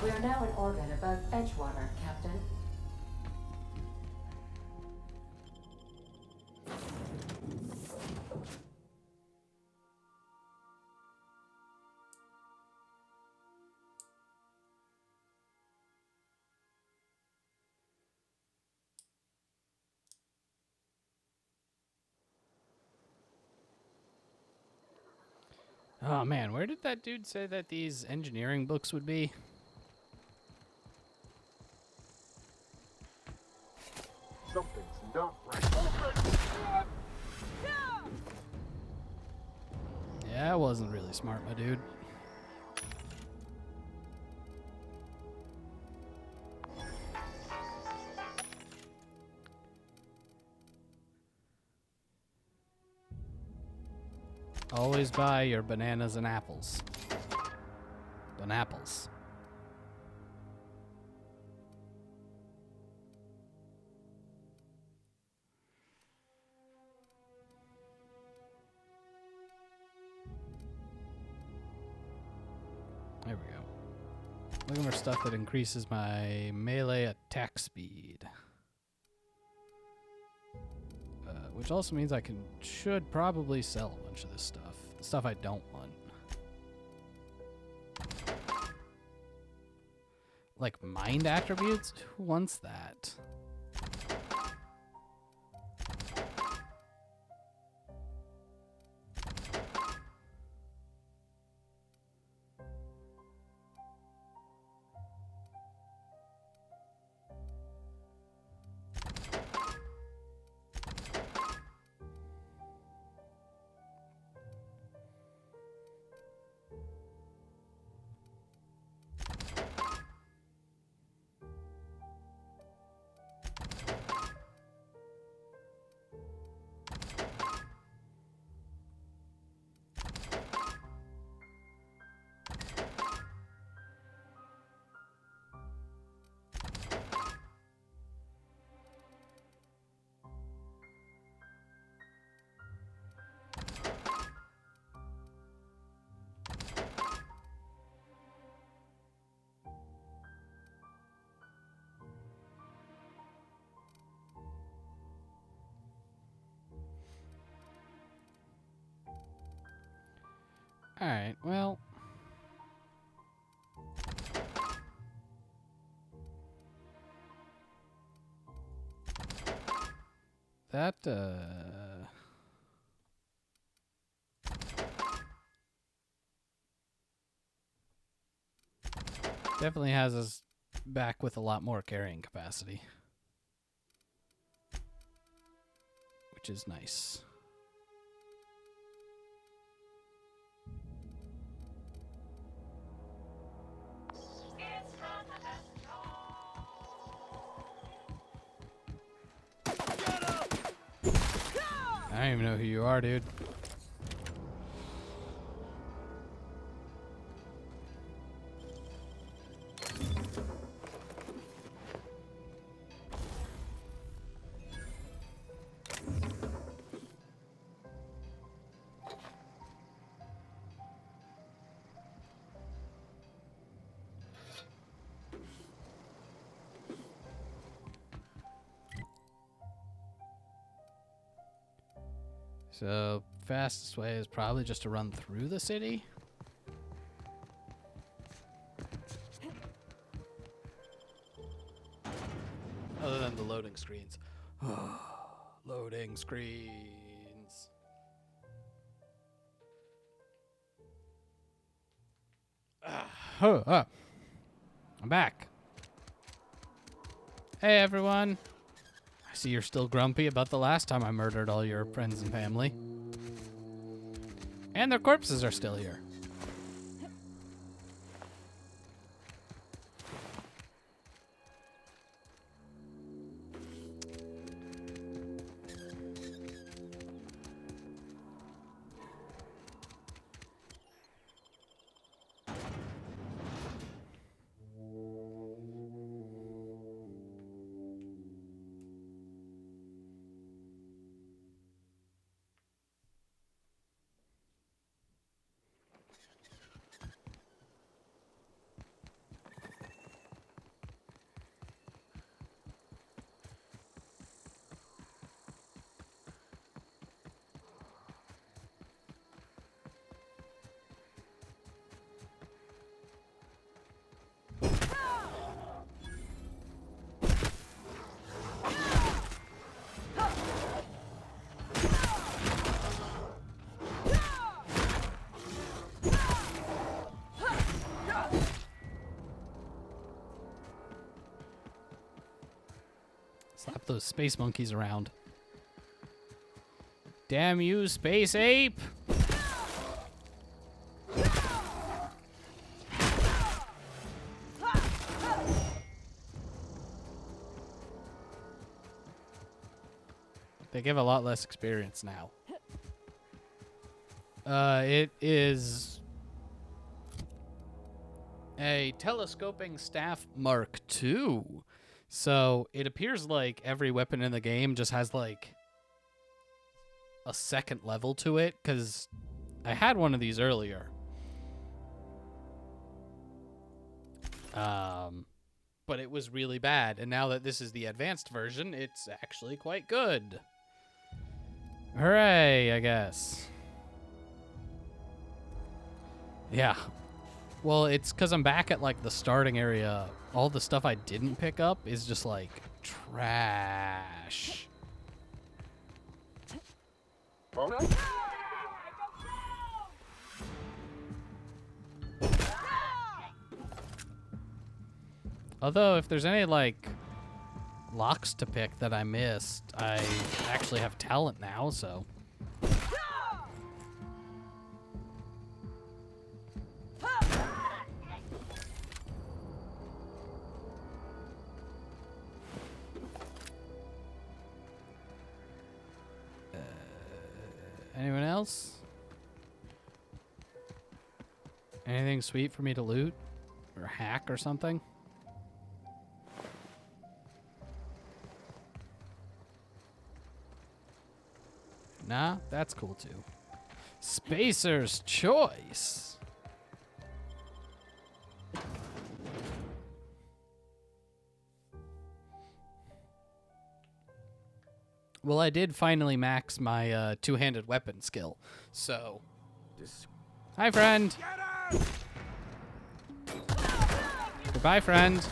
We are now in orbit above Edgewater, Captain.
Oh man, where did that dude say that these engineering books would be?
Something's not right.
Yeah, that wasn't really smart, my dude. Always buy your bananas and apples. Banapples. There we go. Looking for stuff that increases my melee attack speed. Which also means I should probably sell a bunch of this stuff. The stuff I don't want. Like mind attributes? Who wants that? Alright, well. That, definitely has us back with a lot more carrying capacity. Which is nice. I don't even know who you are, dude. So, fastest way is probably just to run through the city. Other than the loading screens. Loading screens. I'm back. Hey, everyone. I see you're still grumpy about the last time I murdered all your friends and family. And their corpses are still here. Slap those space monkeys around. Damn you, space ape! They give a lot less experience now. It is a telescoping staff Mark II. So it appears like every weapon in the game just has like a second level to it, because I had one of these earlier. But it was really bad, and now that this is the advanced version, it's actually quite good. Hooray, I guess. Yeah. Well, it's because I'm back at like the starting area. All the stuff I didn't pick up is just like trash. Although, if there's any like locks to pick that I missed, I actually have talent now, so. Anyone else? Anything sweet for me to loot? Or hack or something? Nah, that's cool too. Spacer's Choice. Well, I did finally max my two-handed weapon skill, so Hi, friend. Goodbye, friend.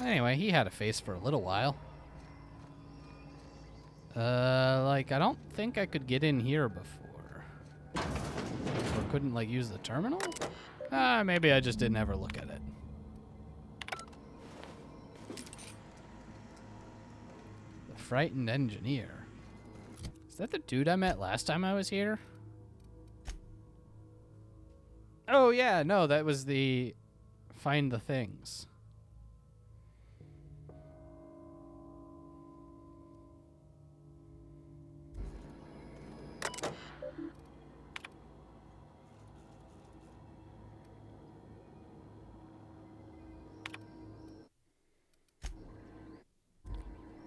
Anyway, he had a face for a little while. Like, I don't think I could get in here before. Or couldn't, like, use the terminal? Maybe I just didn't ever look at it. The frightened engineer. Is that the dude I met last time I was here? Oh, yeah, no, that was the find the things.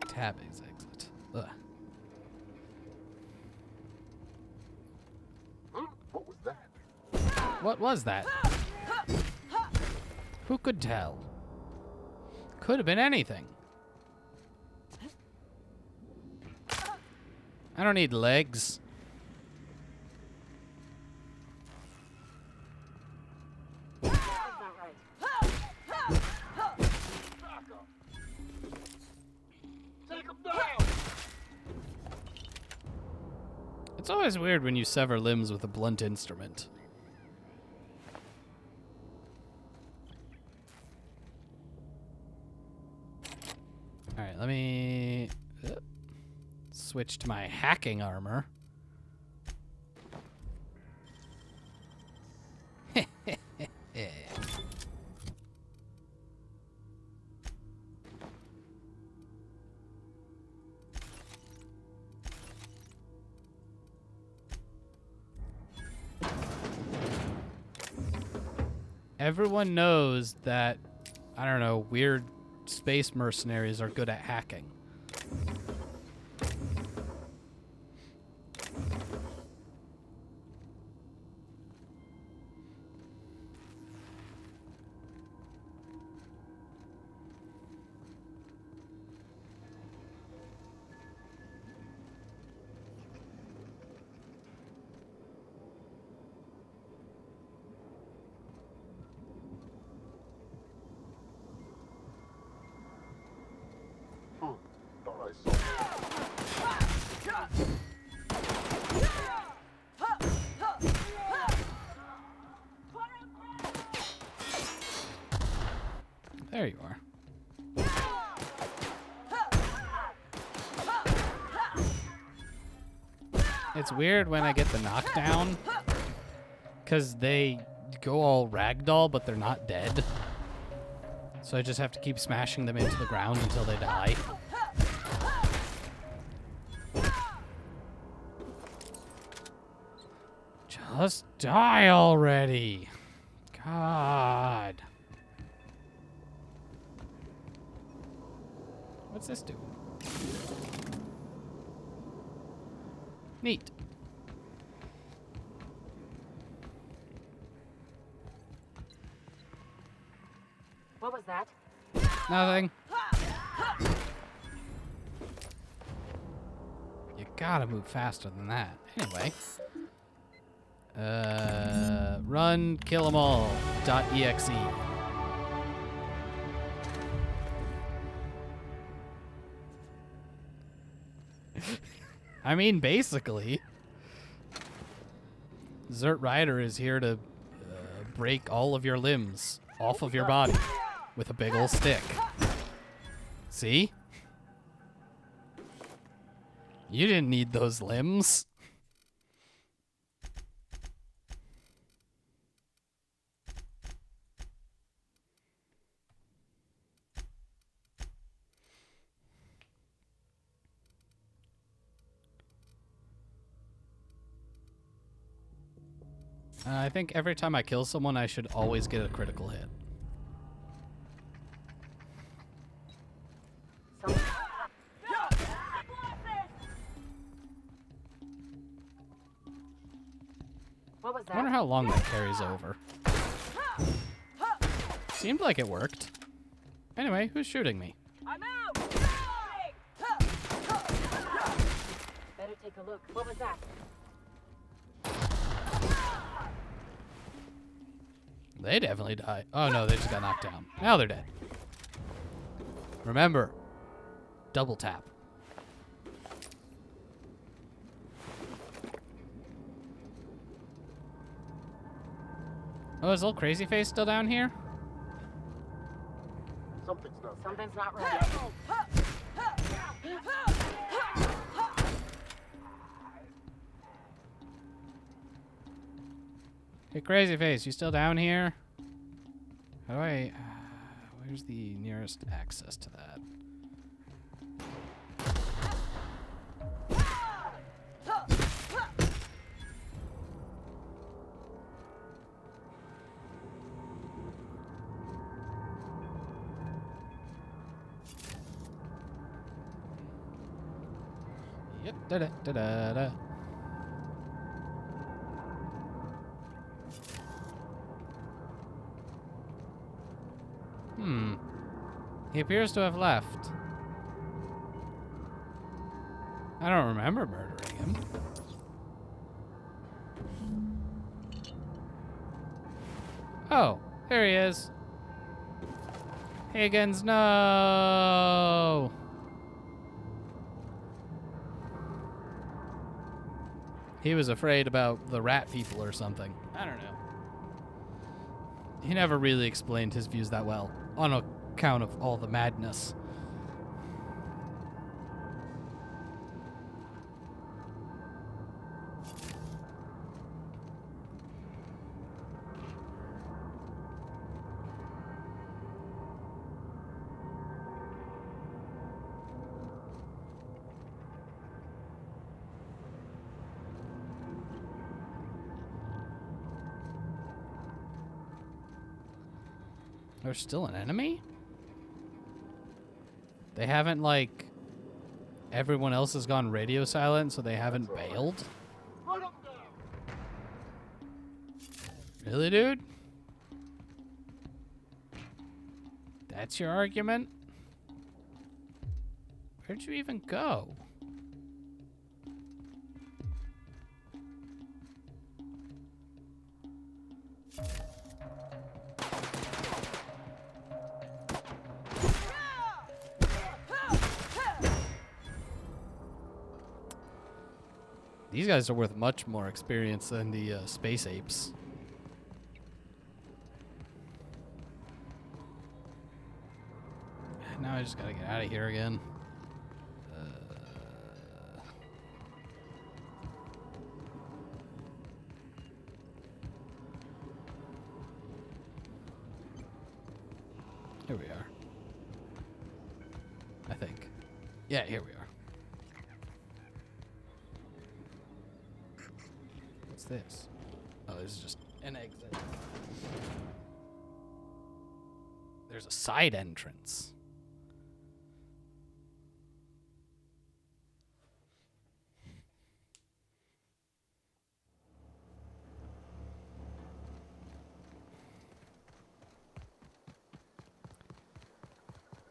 Tab exit. Ugh.
What was that?
What was that? Who could tell? Could have been anything. I don't need legs. It's always weird when you sever limbs with a blunt instrument. Alright, let me switch to my hacking armor. Everyone knows that, I don't know, weird space mercenaries are good at hacking. There you are. It's weird when I get the knockdown, because they go all ragdoll, but they're not dead. So I just have to keep smashing them into the ground until they die. Just die already. God. What's this do? Neat.
What was that?
Nothing. You gotta move faster than that. Anyway. Run, kill 'em all. .exe. I mean, basically. Zert Rider is here to break all of your limbs off of your body with a big ol' stick. See? You didn't need those limbs. I think every time I kill someone, I should always get a critical hit.
What was that?
I wonder how long that carries over. Seemed like it worked. Anyway, who's shooting me?
I'm out! Better take a look. What was that?
They definitely died. Oh no, they just got knocked down. Now they're dead. Remember, double tap. Oh, is little crazy face still down here?
Something's not right.
Hey, crazy face, you still down here? How do I? Where's the nearest access to that? Yep. Da da da da da. He appears to have left. I don't remember murdering him. Oh, there he is. Higgins, no! He was afraid about the rat people or something. I don't know. He never really explained his views that well, on account of all the madness. There's still an enemy? They haven't, like... Everyone else has gone radio silent, so they haven't bailed? Really, dude? That's your argument? Where'd you even go? These guys are worth much more experience than the space apes. Now I just gotta get out of here again. Here we are. I think. Yeah, here we are. What's this? Oh, this is just an exit. There's a side entrance.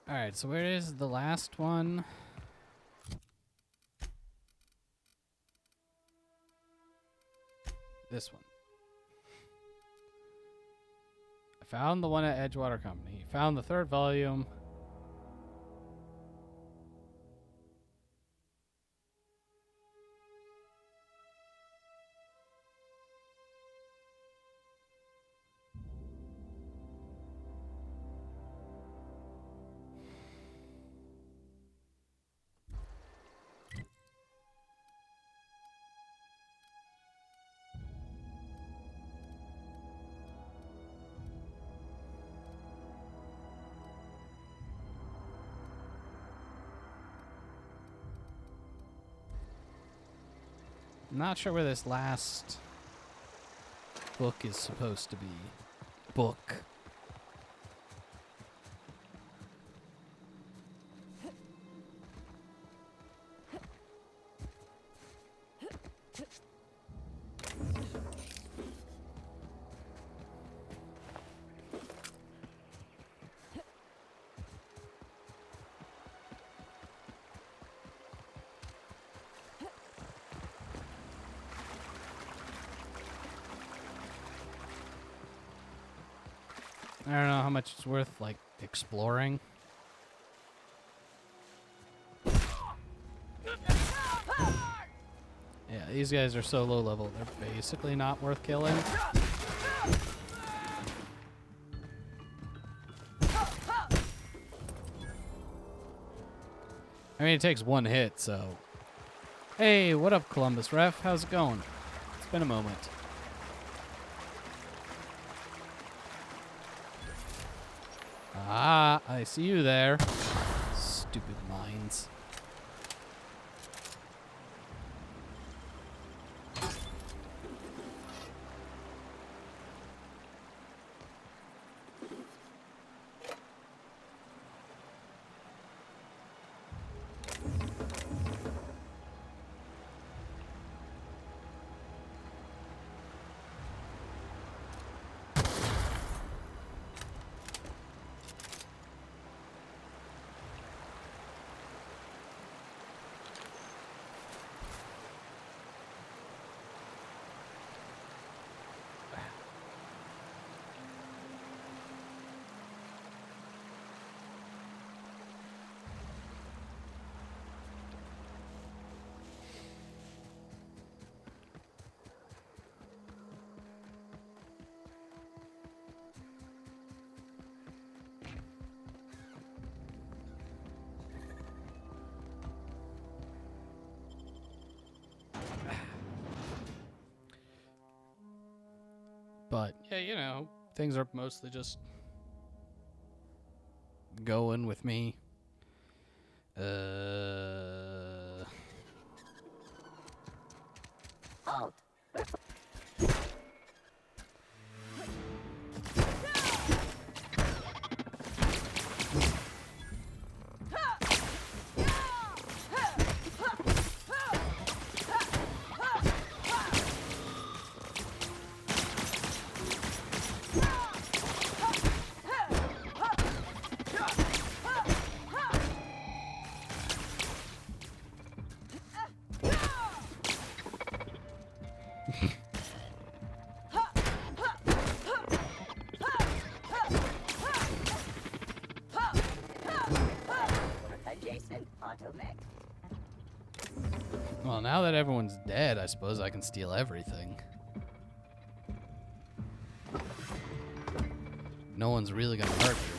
Alright, so where is the last one? This one. I found the one at Edgewater Company. Found the third volume. I'm not sure where this last book is supposed to be. Book. I don't know how much it's worth, like, exploring. Yeah, these guys are so low level, they're basically not worth killing. I mean, it takes one hit, so... Hey, what up, Columbus Ref? How's it going? It's been a moment. Ah, I see you there. Stupid mines. But, yeah, you know, things are mostly just going with me.
Oh. Adjacent automech.
Well, now that everyone's dead, I suppose I can steal everything. No one's really gonna hurt you.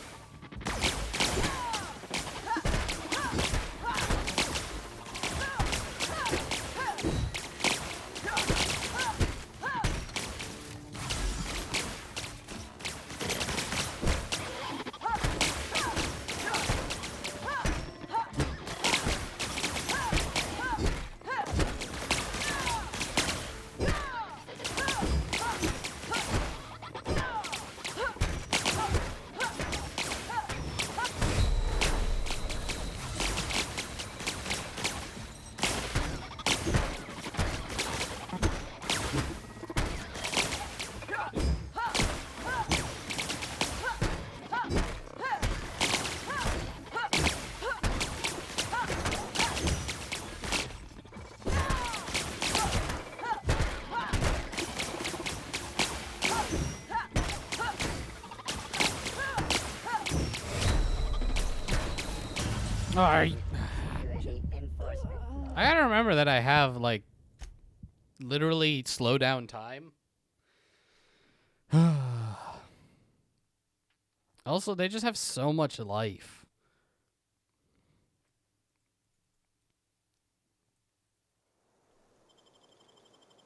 Alright. I gotta remember that I have, like, literally slow down time. Also, they just have so much life.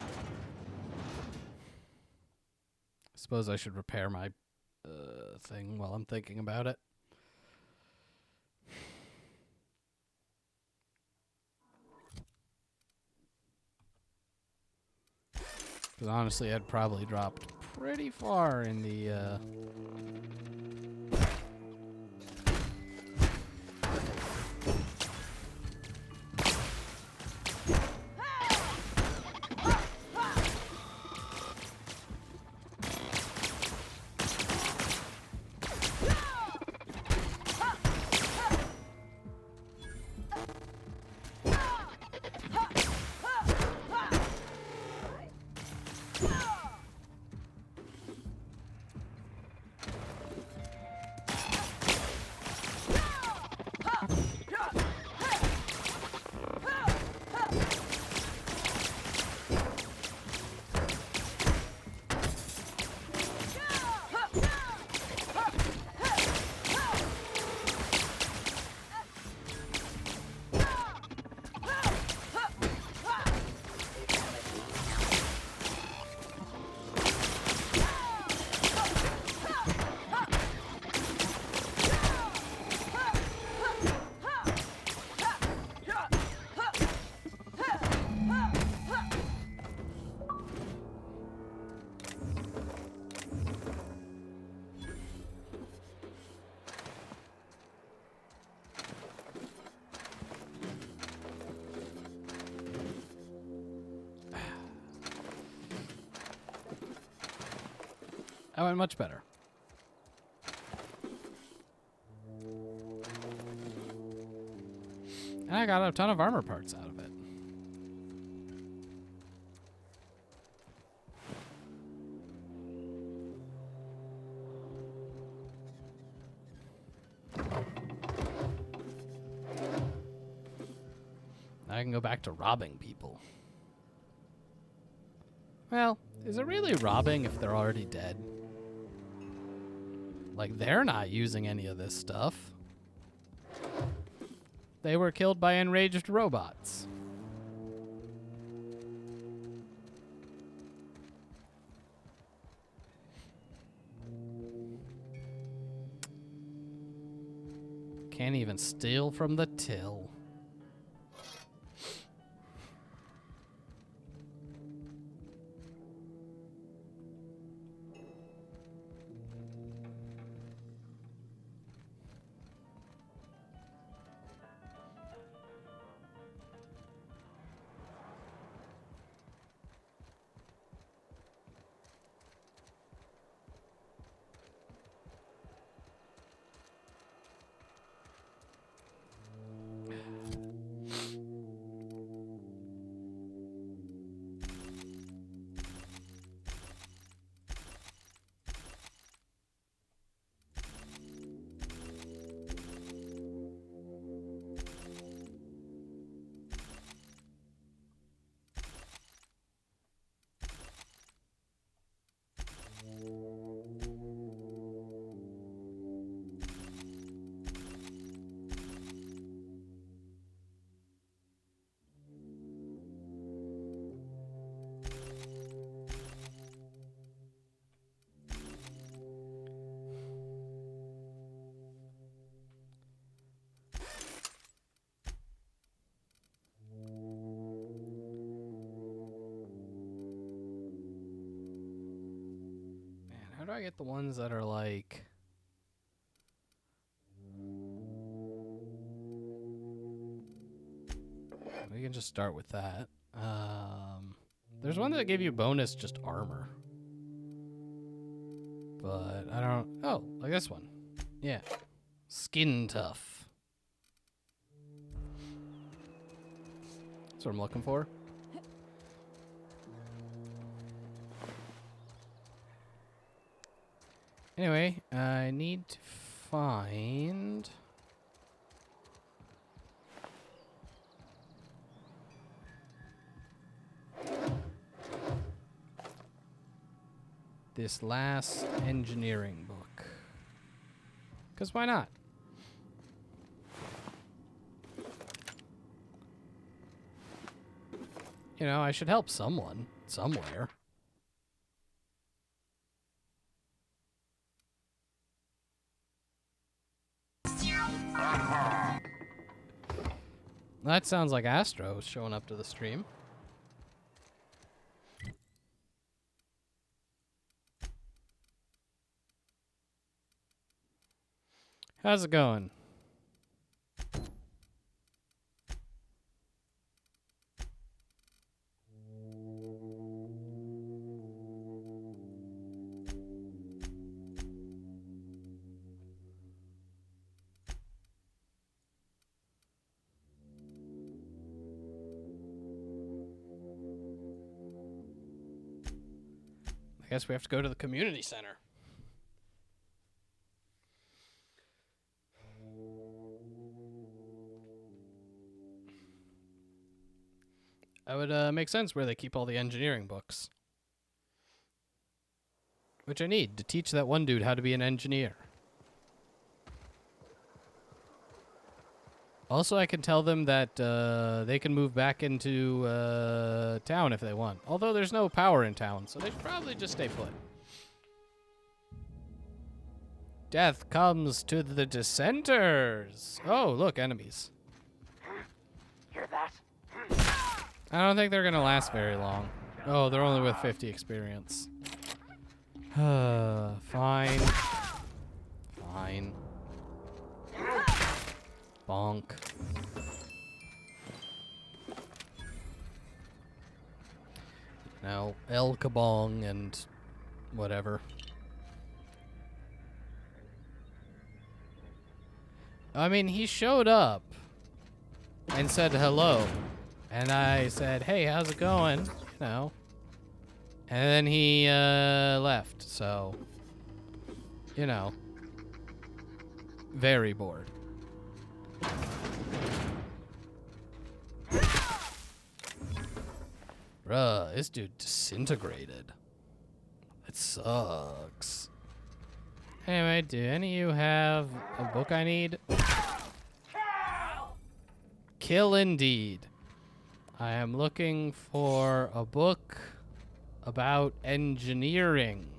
I suppose I should repair my thing while I'm thinking about it. Because honestly, I'd probably dropped pretty far in the... That went much better. And I got a ton of armor parts out of it. I can go back to robbing people. Well, is it really robbing if they're already dead? Like, they're not using any of this stuff. They were killed by enraged robots. Can't even steal from the till. How do I get the ones that are like... We can just start with that. There's one that gave you bonus just armor. But I don't... Oh, like this one. Yeah. Skin tough. That's what I'm looking for. Anyway, I need to find... this last engineering book. 'Cause why not? You know, I should help someone, somewhere. That sounds like Astro showing up to the stream. How's it going? I guess we have to go to the community center. That would make sense where they keep all the engineering books. Which I need to teach that one dude how to be an engineer. Also, I can tell them that they can move back into town if they want. Although there's no power in town, so they should probably just stay put. Death comes to the dissenters. Oh, look, enemies.
Hear that?
I don't think they're going to last very long. Oh, they're only with 50 experience. Fine. Fine. Bonk. Now, El Kabong and whatever. I mean, he showed up and said hello. And I said, hey, how's it going? You know. And then he left, so, you know, very bored. Bruh, this dude disintegrated. It sucks. Anyway, do any of you have a book I need? Kill indeed. I am looking for a book about engineering.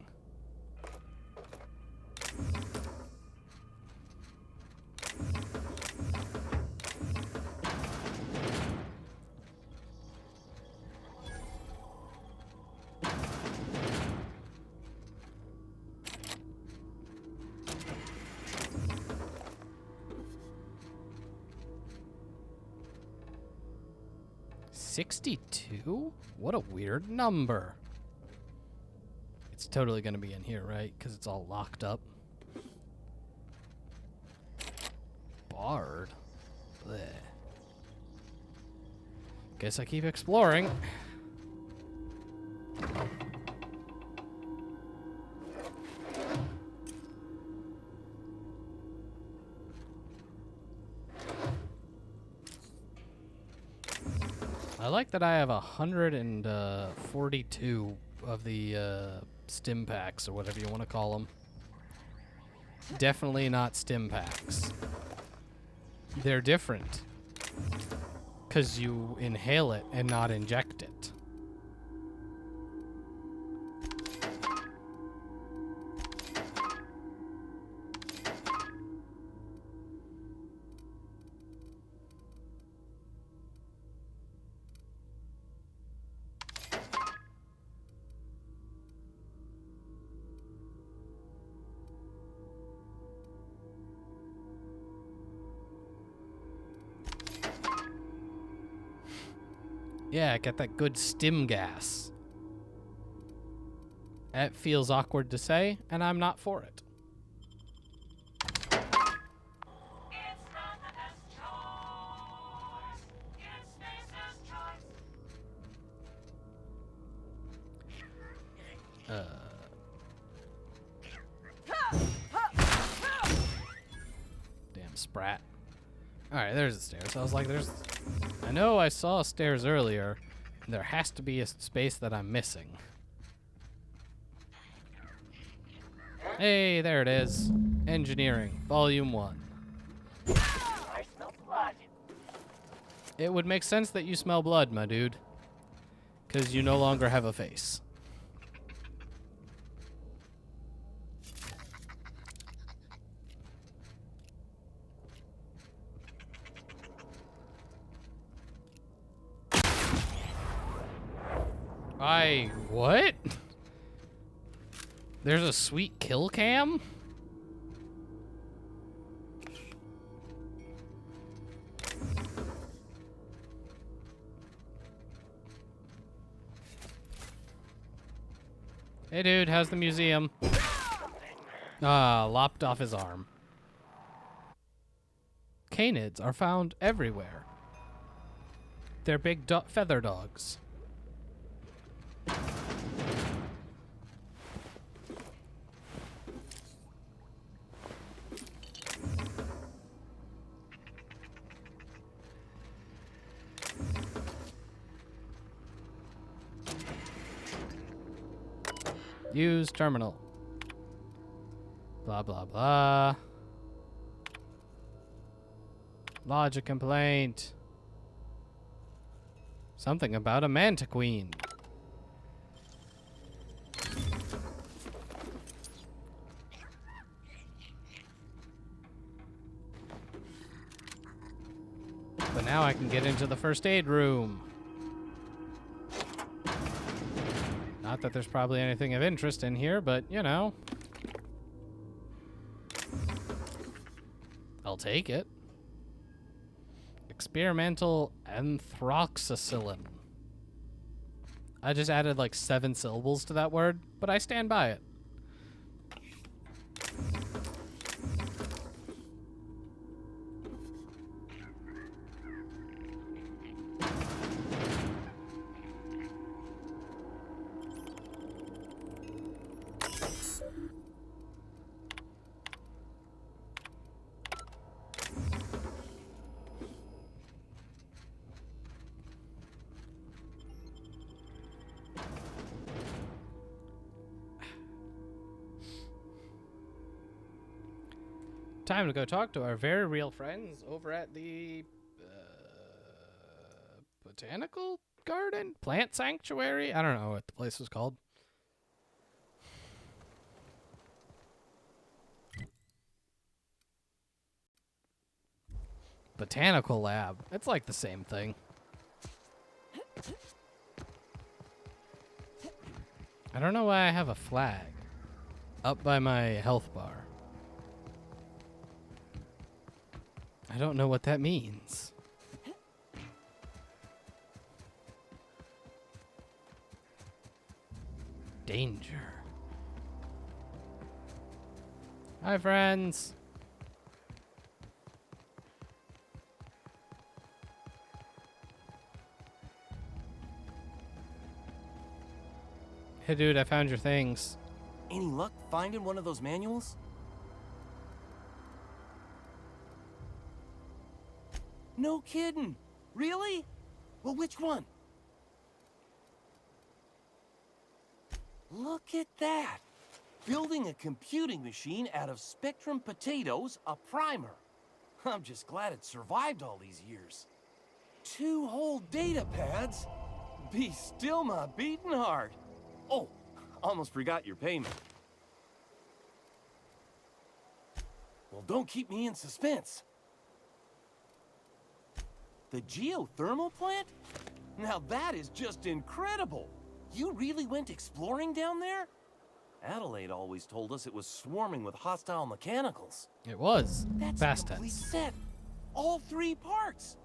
$62? What a weird number. It's totally gonna be in here, right? Because it's all locked up. Bard? Bleh. Guess I keep exploring. I like that I have 142 of the stim packs, or whatever you want to call them. Definitely not stim packs. They're different. Because you inhale it and not inject it. Yeah, get that good stim gas. It feels awkward to say, and I'm not for it. Damn sprat. Alright, there's the stairs. I was like, I know I saw stairs earlier. There has to be a space that I'm missing. Hey, there it is. Engineering, Volume 1.
I smell blood.
It would make sense that you smell blood, my dude. Because you no longer have a face. What? There's a sweet kill cam? Hey dude, how's the museum? Ah, lopped off his arm. Canids are found everywhere. They're big feather dogs. Use terminal. Blah, blah, blah. Lodge a complaint. Something about a manta queen. But now I can get into the first aid room. Not that there's probably anything of interest in here, but, you know. I'll take it. Experimental anthroxycillin. I just added like 7 syllables to that word, but I stand by it. Time to go talk to our very real friends over at the botanical garden? Plant sanctuary? I don't know what the place was called. Botanical lab. It's like the same thing. I don't know why I have a flag up by my health bar. I don't know what that means. Danger. Hi, friends. Hey, dude, I found your things.
Any luck finding one of those manuals? No kidding. Really? Well, which one? Look at that. Building a computing machine out of Spectrum potatoes, a primer. I'm just glad it survived all these years. 2 whole data pads? Be still my beating heart. Oh, almost forgot your payment. Well, don't keep me in suspense. The geothermal plant? Now that is just incredible. You really went exploring down there? Adelaide always told us it was swarming with hostile mechanicals.
It was.
That's
Fast
a complete
tense.
set. All 3 parts.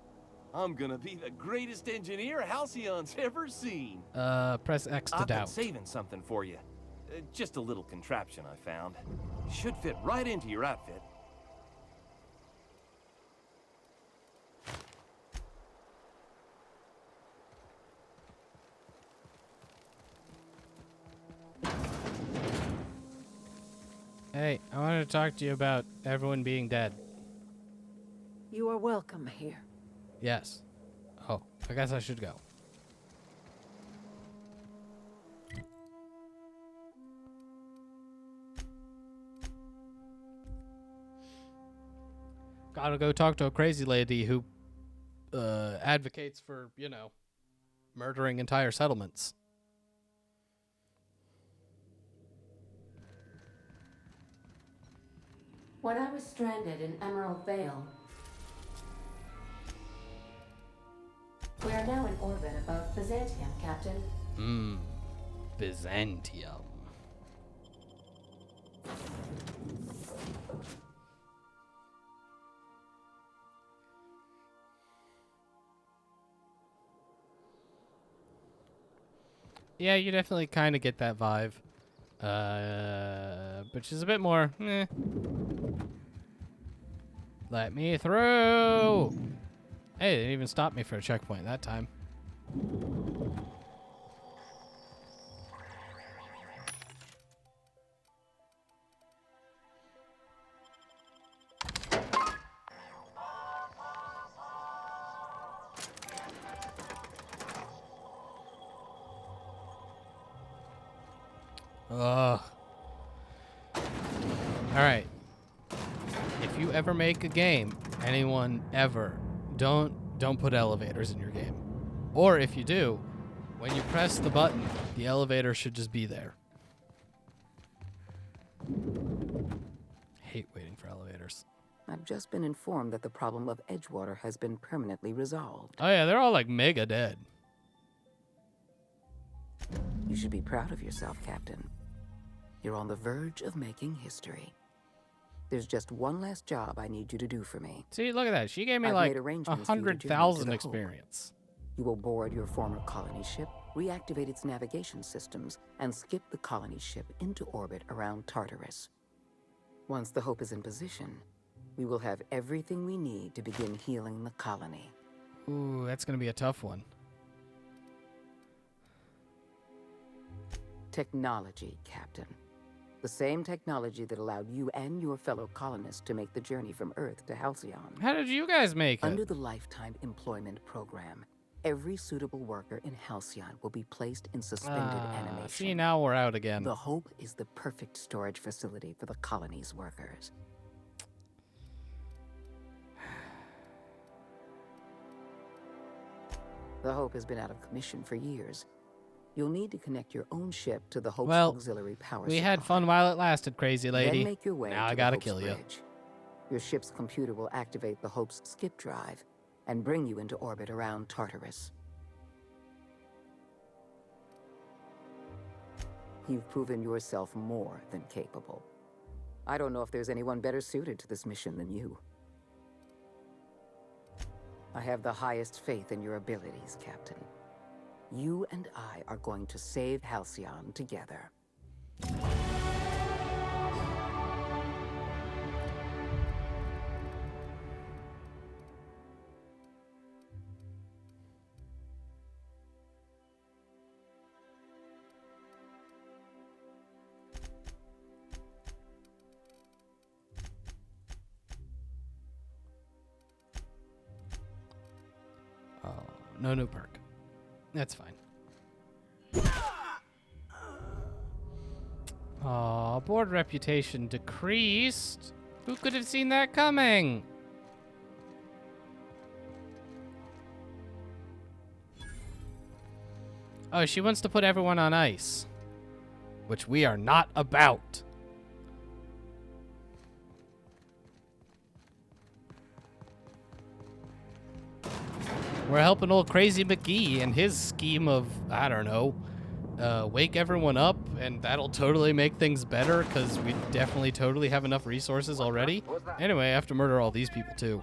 I'm gonna be the greatest engineer Halcyon's ever seen.
Press X to
I've been
doubt.
saving something for you. Just a little contraption I found. Should fit right into your outfit.
Hey, I wanted to talk to you about everyone being dead.
You are welcome here.
Yes. Oh, I guess I should go. Gotta go talk to a crazy lady who advocates for, you know, murdering entire settlements.
When I was stranded in Emerald Vale, we are now in orbit above Byzantium, Captain.
Byzantium. Yeah, you definitely kind of get that vibe. But she's a bit more, eh. Let me through! Hey, they didn't even stop me for a checkpoint that time. Ugh. Alright. If you ever make a game, anyone ever, don't put elevators in your game. Or if you do, when you press the button, the elevator should just be there. Hate waiting for elevators.
I've just been informed that the problem of Edgewater has been permanently resolved.
Oh yeah, they're all like mega dead.
You should be proud of yourself, Captain. You're on the verge of making history. There's just one last job I need you to do for me.
See, look at that. She gave me
I've
like
made arrangements for you to journey to
100,000
the
experience.
You will board your former colony ship, reactivate its navigation systems, and skip the colony ship into orbit around Tartarus. Once the Hope is in position, we will have everything we need to begin healing the colony.
Ooh, that's gonna be a tough one.
Technology, Captain. The same technology that allowed you and your fellow colonists to make the journey from Earth to Halcyon.
How did you guys make it?
Under the Lifetime Employment Program, every suitable worker in Halcyon will be placed in suspended animation.
See, now we're out again.
The Hope is the perfect storage facility for the colony's workers. The Hope has been out of commission for years. You'll need to connect your own ship to the Hope's
Well,
auxiliary power
we
supply.
had fun while it lasted, crazy lady.
Then make your way
now
to
I
the
gotta
Hope's
kill you.
bridge. Your ship's computer will activate the Hope's skip drive and bring you into orbit around Tartarus. You've proven yourself more than capable. I don't know if there's anyone better suited to this mission than you. I have the highest faith in your abilities, Captain. You and I are going to save Halcyon together.
Oh, no new perk. That's fine. Aw, board reputation decreased. Who could have seen that coming? Oh, she wants to put everyone on ice. Which we are not about. We're helping old Crazy McGee and his scheme of, I don't know, wake everyone up, and that'll totally make things better, because we definitely totally have enough resources already. Anyway, I have to murder all these people, too.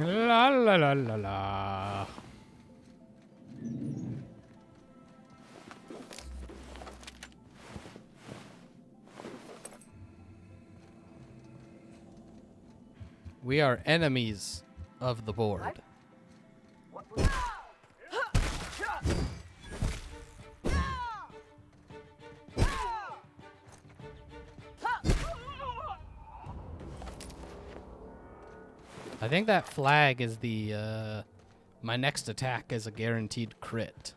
La la la la la. We are enemies of the board. I think that flag is the, my next attack is a guaranteed crit.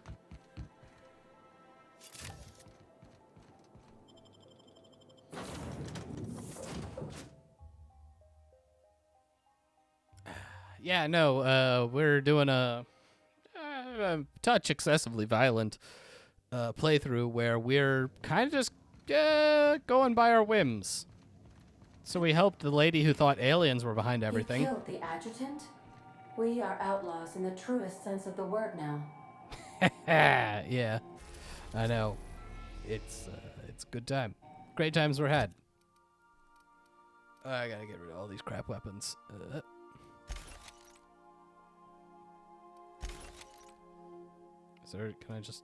Yeah, no, we're doing a touch excessively violent playthrough where we're kind of just going by our whims. So we helped the lady who thought aliens were behind everything.
You killed the adjutant? We are outlaws in the truest sense of the word now.
Yeah, I know. It's a good time. Great times were had. I gotta get rid of all these crap weapons. Is there? Can I just?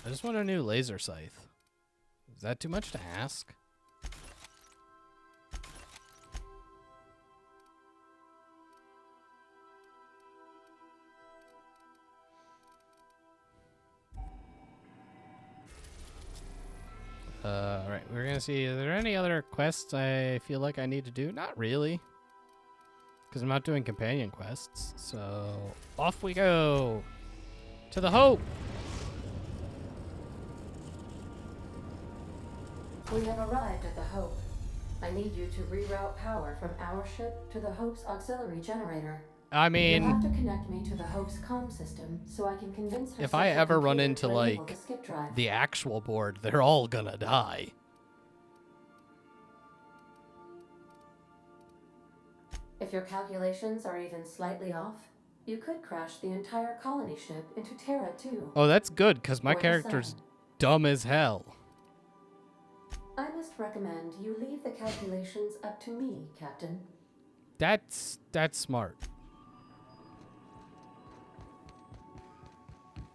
I just want a new laser scythe. Is that too much to ask? Alright, we're gonna see, are there any other quests I feel like I need to do? Not really. Because I'm not doing companion quests. So, off we go! To the Hope!
We have arrived at the Hope. I need you to reroute power from our ship to the Hope's auxiliary generator.
I mean,
you'll have to connect me to the Hope's comm system so I can convince her.
If I ever run into
to
like
the skip drive.
the actual board, they're all gonna die.
If your calculations are even slightly off, you could crash the entire colony ship into Terra too.
Oh, that's good, because my
Or the
character's
sun.
dumb as hell.
I must recommend you leave the calculations up to me, Captain.
That's smart.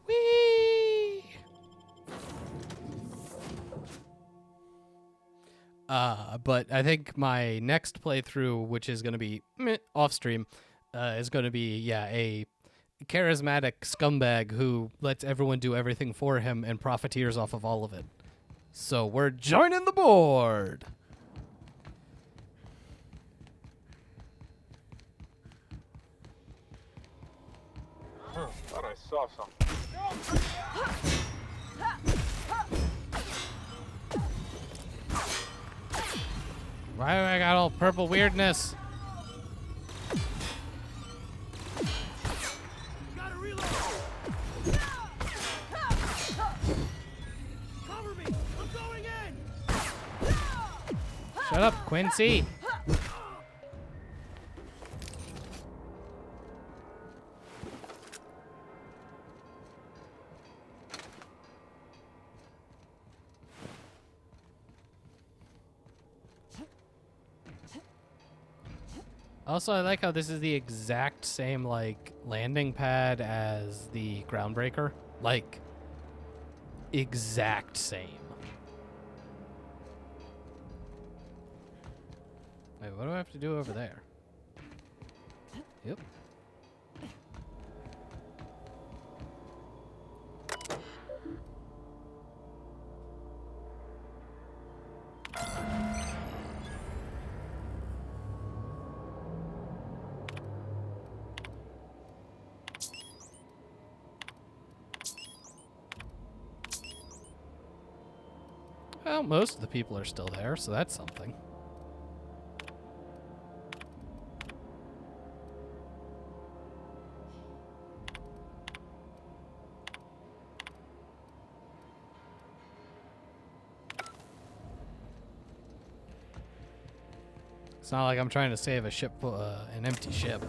Whee! But I think my next playthrough, which is going to be off stream, is going to be, a charismatic scumbag who lets everyone do everything for him and profiteers off of all of it. So we're joining the board.
Huh, thought I saw something.
Why do I got all purple weirdness?
Gotta reload. Cover me. I'm going in.
Shut up, Quincy. Also, I like how this is the exact same, like, landing pad as the Groundbreaker. Like, exact same. Wait, what do I have to do over there? Yep. Well, most of the people are still there, so that's something. It's not like I'm trying to save a ship, an empty ship.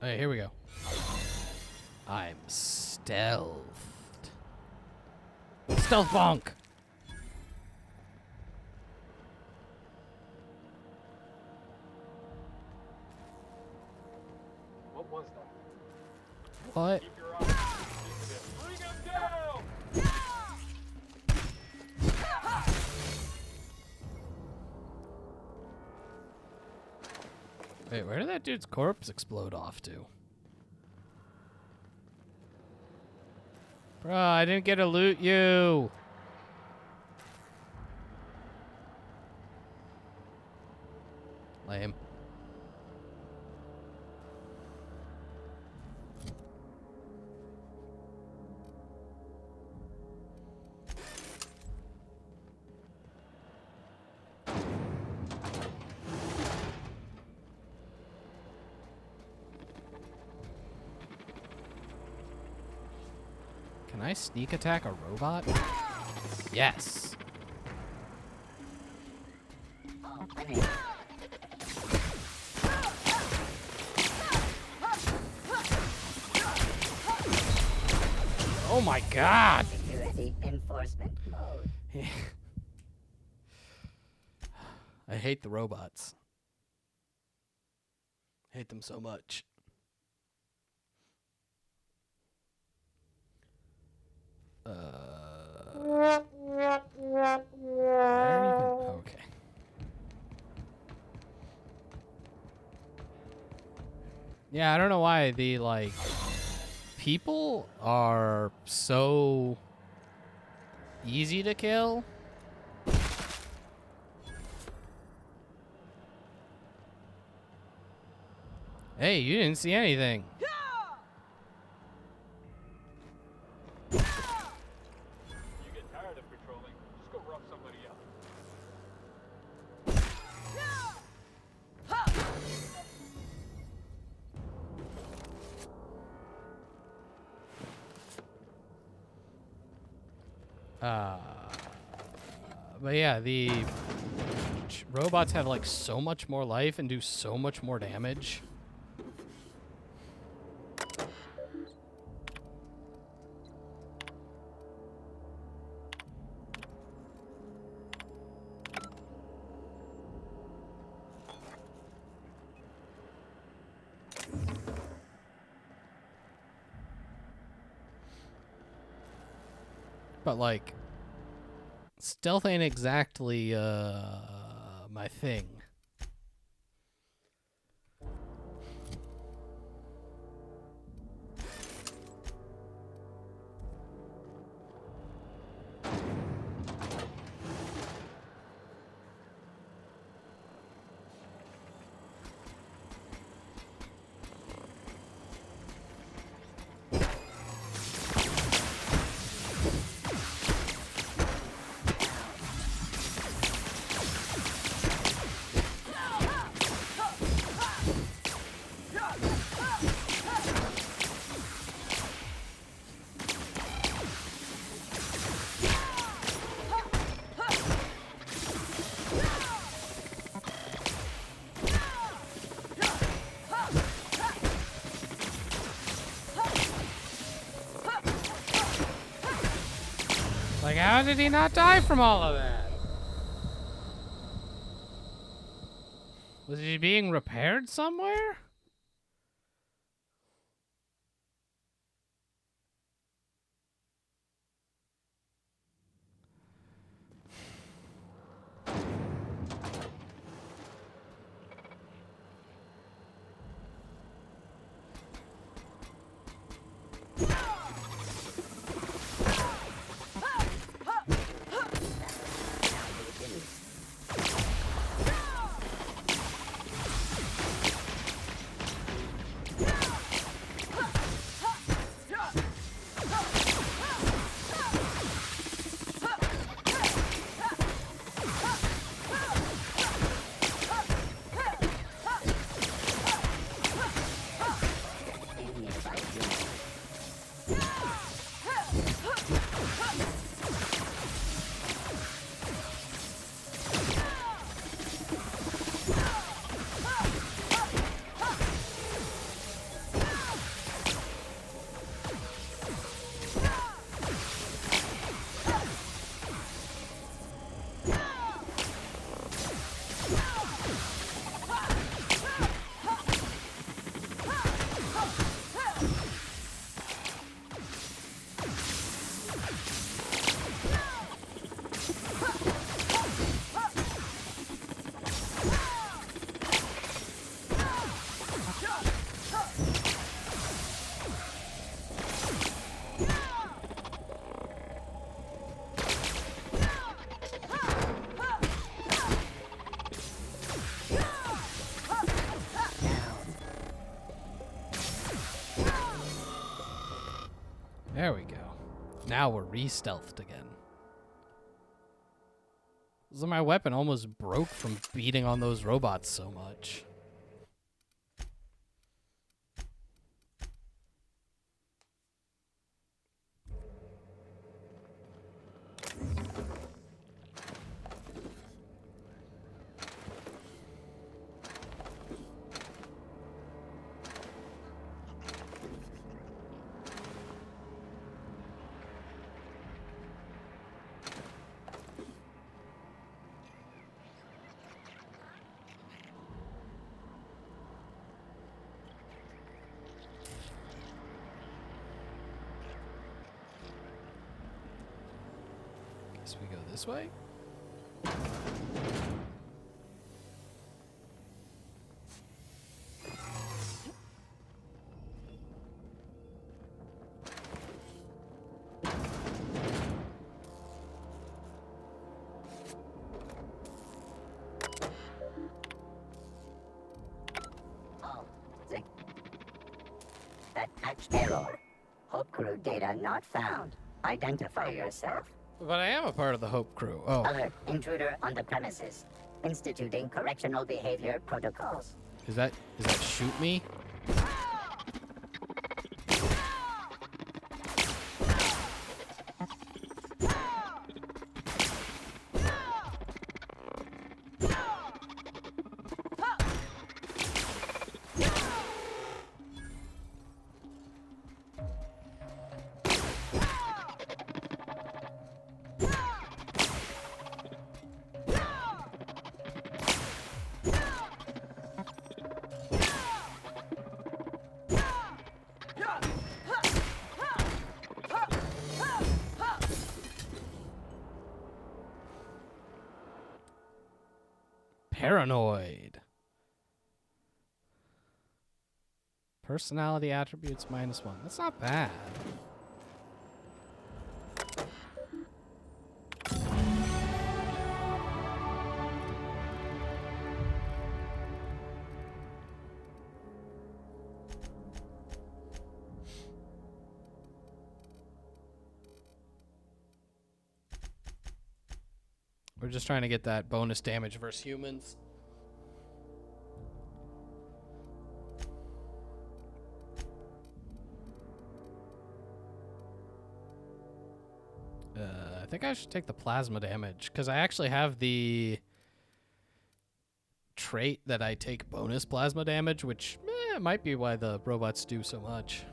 Hey, here we go. I'm stealthed. Stealth bonk!
What was that?
What?
Keep your eyes. Bring him down!
Wait, where did that dude's corpse explode off to? Bro, I didn't get to loot you. Lame. Can I sneak attack a robot? Yes. Oh my god!
Security enforcement mode.
I hate the robots. Hate them so much. Okay. Yeah, I don't know why the, like, people are so easy to kill. Hey, you didn't see anything.
You get tired of patrolling, just go rough somebody up.
But yeah, the robots have like so much more life and do so much more damage. But like, stealth ain't exactly my thing. Like, how did he not die from all of that? Was he being repaired somewhere? There we go. Now we're re-stealthed again. So my weapon almost broke from beating on those robots so much. Guess we go this way?
Oh, that patched error. Hope crew data not found. Identify yourself.
But I am a part of the Hope crew. Oh.
Alert, intruder on the premises. Instituting correctional behavior protocols.
Is that shoot me? Paranoid. Personality attributes -1. That's not bad. We're just trying to get that bonus damage versus humans. I think I should take the plasma damage because I actually have the trait that I take bonus plasma damage, which might be why the robots do so much.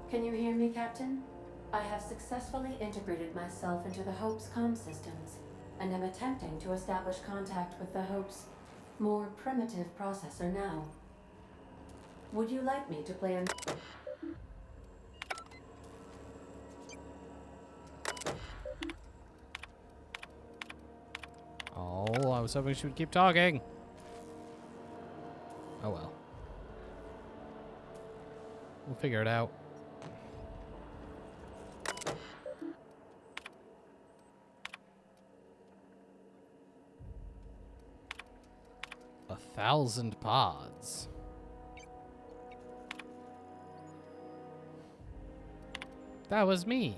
Can you hear me, Captain? I have successfully integrated myself into the Hope's comm systems, and am attempting to establish contact with the Hope's more primitive processor now. Would you like me to play a...
Oh, I was hoping she would keep talking. Oh well. We'll figure it out. A 1,000 pods. That was me.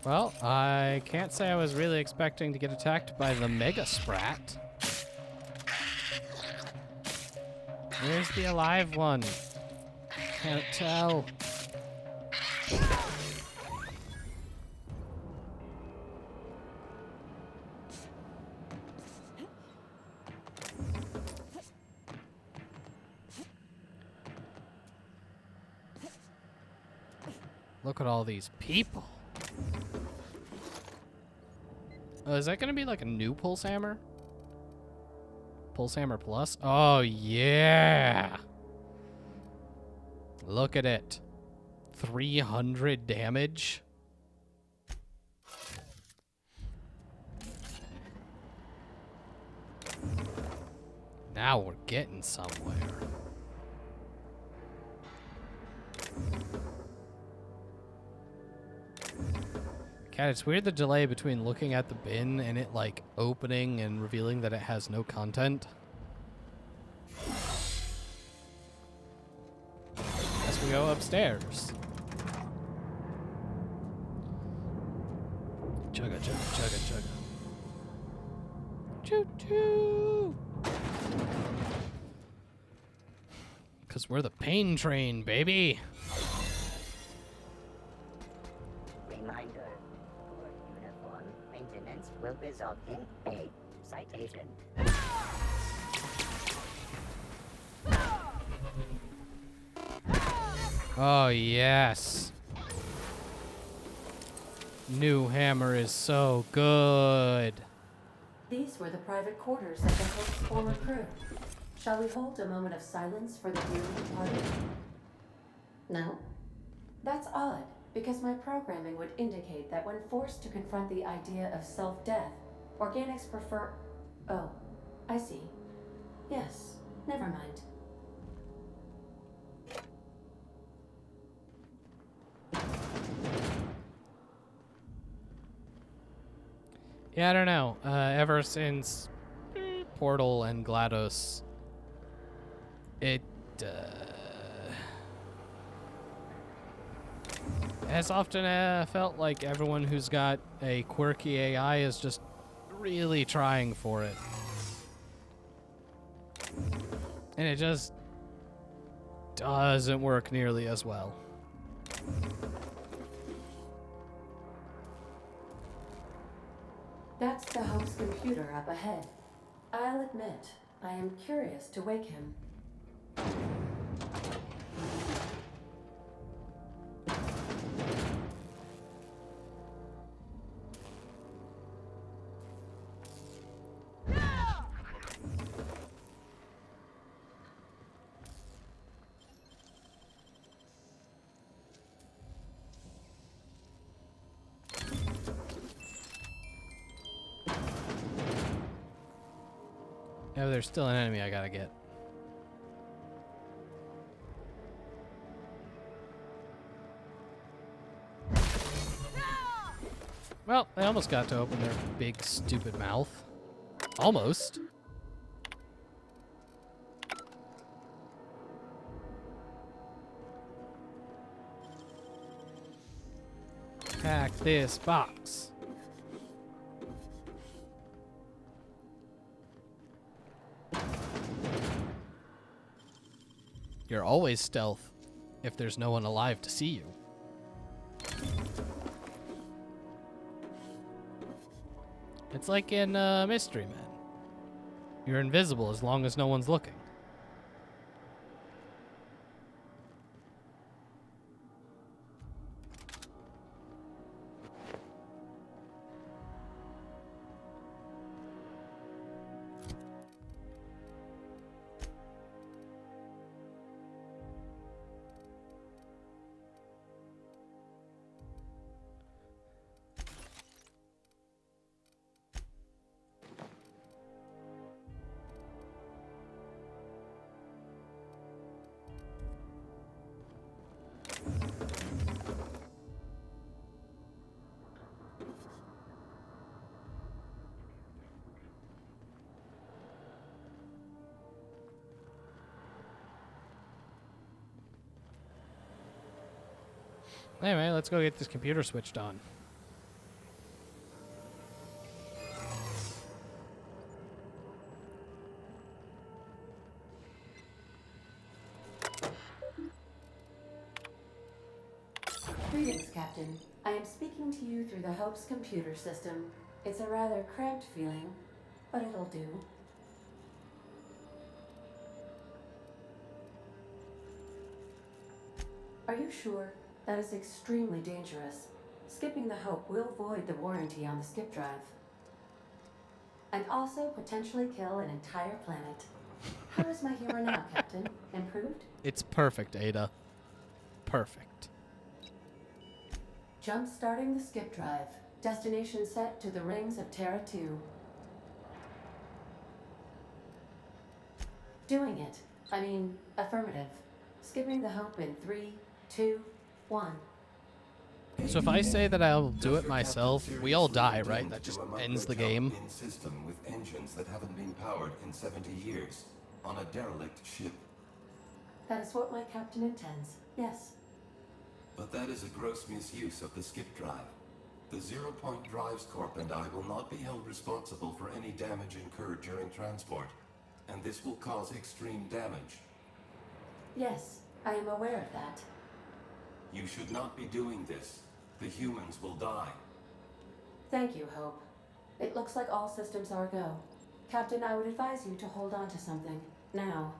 Well, I can't say I was really expecting to get attacked by the Mega Sprat. Where's the alive one? Can't tell. Look at all these people. Oh, is that going to be like a new Pulse Hammer? Pulse Hammer Plus? Oh, yeah. Look at it. 300 damage. Now we're getting somewhere. God, it's weird the delay between looking at the bin and it like opening and revealing that it has no content. As we go upstairs. Chugga, chugga, chugga, chugga. Choo choo! Because we're the pain train, baby.
Reminder, poor uniform maintenance will result in a citation.
Oh, yes. New hammer is so good.
These were the private quarters of the Hope's former crew. Shall we hold a moment of silence for the dearly departed? No? That's odd, because my programming would indicate that when forced to confront the idea of self-death, organics prefer... Oh, I see. Yes, never mind.
Yeah, I don't know. Ever since Portal and GLaDOS, it has often felt like everyone who's got a quirky AI is just really trying for it. And it just doesn't work nearly as well.
That's the Hope's computer up ahead. I'll admit, I am curious to wake him.
Oh, there's still an enemy I gotta get. Well, I almost got to open their big, stupid mouth. Almost. Pack this box. You're always stealth if there's no one alive to see you. It's like in Mystery Men. You're invisible as long as no one's looking. Anyway, let's go get this computer switched on.
Greetings, Captain. I am speaking to you through the Hope's computer system. It's a rather cramped feeling, but it'll do. Are you sure? That is extremely dangerous. Skipping the Hope will void the warranty on the skip drive. And also potentially kill an entire planet. How is my humor now, Captain? Improved?
It's perfect, Ada. Perfect.
Jump starting the skip drive. Destination set to the rings of Terra 2. Doing it. I mean, affirmative. Skipping the Hope in 3, 2, 1.
So if I say that I'll do it myself, we all die, right? That just ends the game.
In system with engines that haven't been powered in 70 years on a derelict ship.
That is what my captain intends. Yes.
But that is a gross misuse of the skip drive. The Zero Point Drives Corp and I will not be held responsible for any damage incurred during transport, and this will cause extreme damage.
Yes, I am aware of that.
You should not be doing this. The humans will die.
Thank you, Hope. It looks like all systems are go. Captain, I would advise you to hold on to something. Now.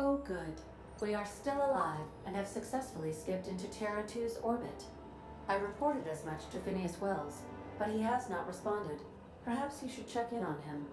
Oh, good. We are still alive and have successfully skipped into Terra 2's orbit. I reported as much to Phineas Wells, but he has not responded. Perhaps you should check in on him.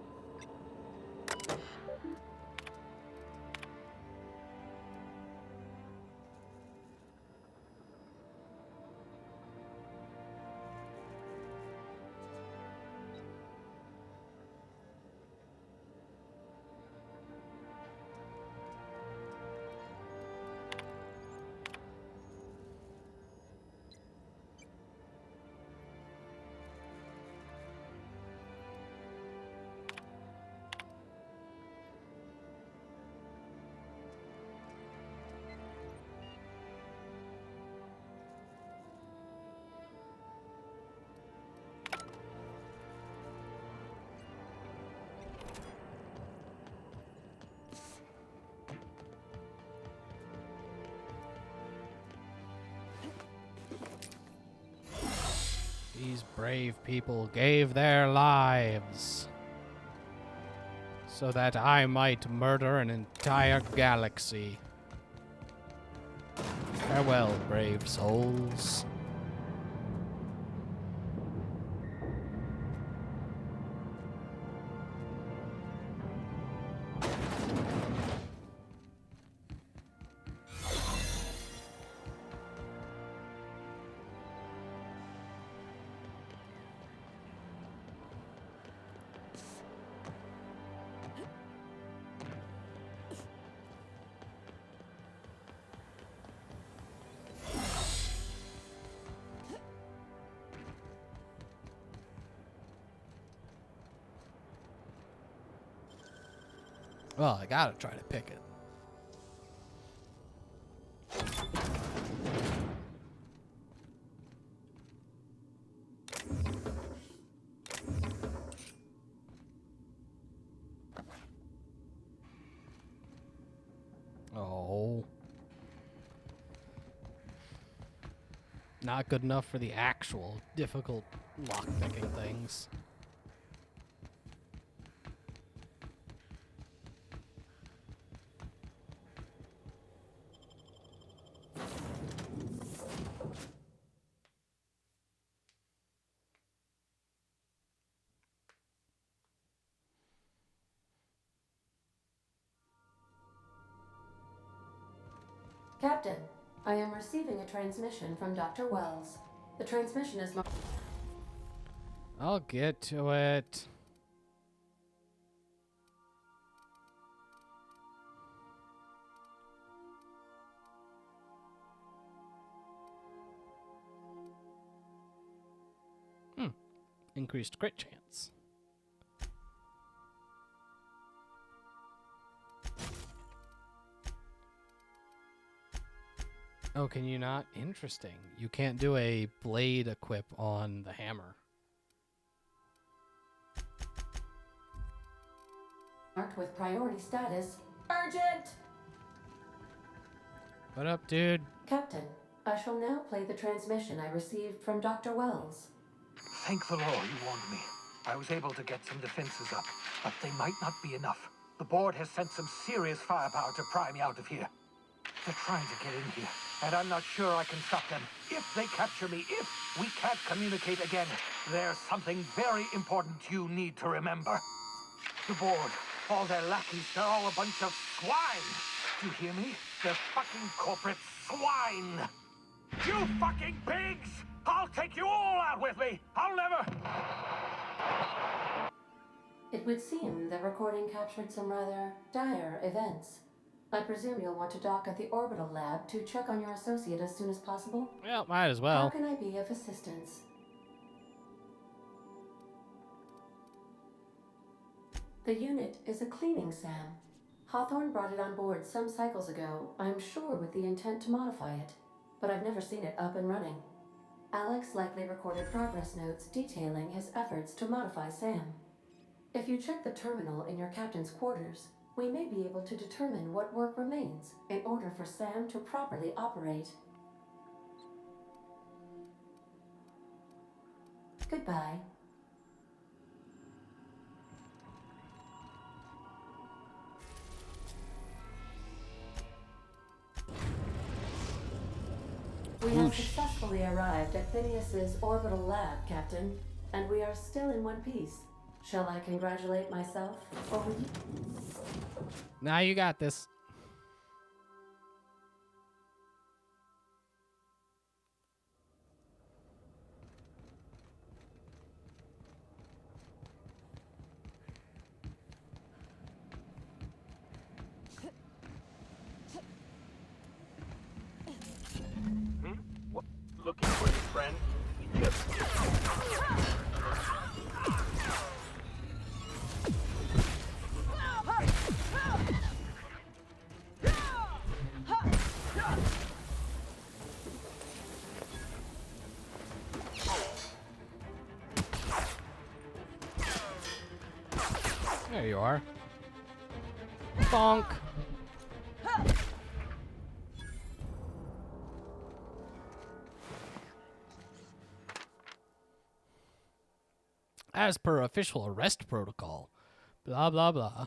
These brave people gave their lives so that I might murder an entire galaxy. Farewell, brave souls. Well, I gotta try to pick it. Oh. Not good enough for the actual difficult lock-picking things.
Captain, I am receiving a transmission from Dr. Wells. The transmission is
I'll get to it. Increased crit chance. Oh, can you not? Interesting. You can't do a blade equip on the hammer.
marked with priority status. Urgent!
What up, dude?
Captain, I shall now play the transmission I received from Dr. Wells.
Thank the law you warned me. I was able to get some defenses up, but they might not be enough. The board has sent some serious firepower to pry me out of here. They're trying to get in here, and I'm not sure I can stop them. If they capture me, if we can't communicate again, there's something very important you need to remember. The board, all their lackeys, they're all a bunch of swine. Do you hear me? They're fucking corporate swine. You fucking pigs! I'll take you all out with me! I'll never...
It would seem the recording captured some rather dire events. I presume you'll want to dock at the orbital lab to check on your associate as soon as possible?
Well, might as well.
How can I be of assistance? The unit is a cleaning SAM. Hawthorne brought it on board some cycles ago, I'm sure with the intent to modify it. But I've never seen it up and running. Alex likely recorded progress notes detailing his efforts to modify SAM. If you check the terminal in your captain's quarters, we may be able to determine what work remains in order for SAM to properly operate. Goodbye. We have successfully arrived at Phineas's orbital lab, Captain, and we are still in one piece. Shall I congratulate myself, or will you?
Now you got this.
What? Looking for your friend?
There you are. Bonk. As per official arrest protocol. Blah, blah, blah.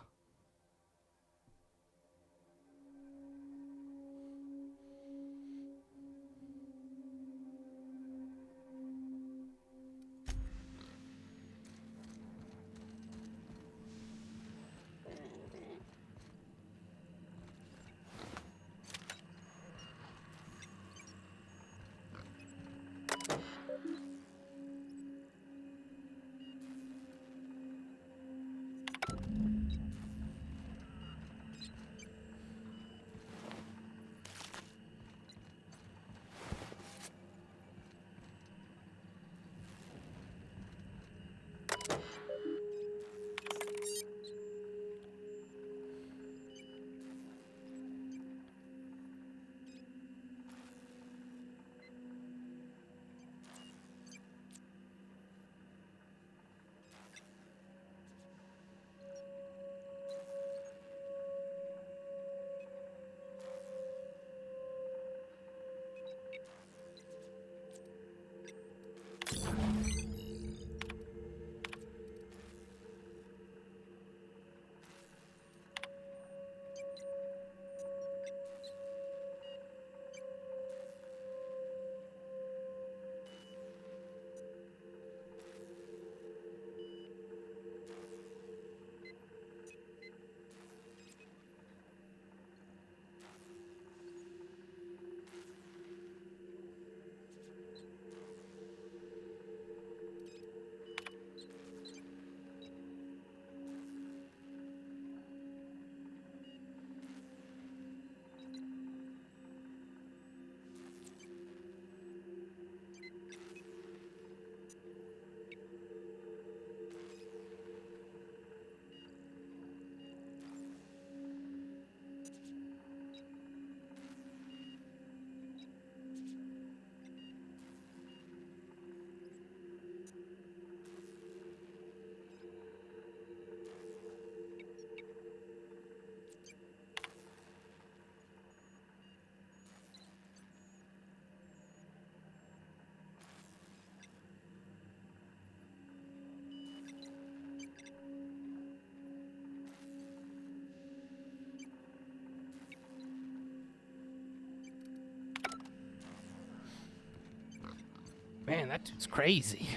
Man, that dude's crazy.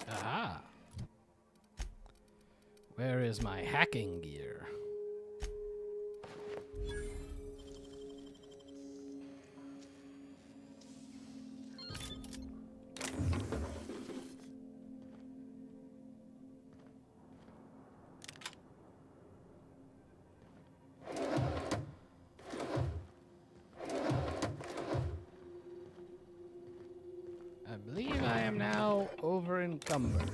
Aha. Where is my hacking gear? I believe I am now over encumbered.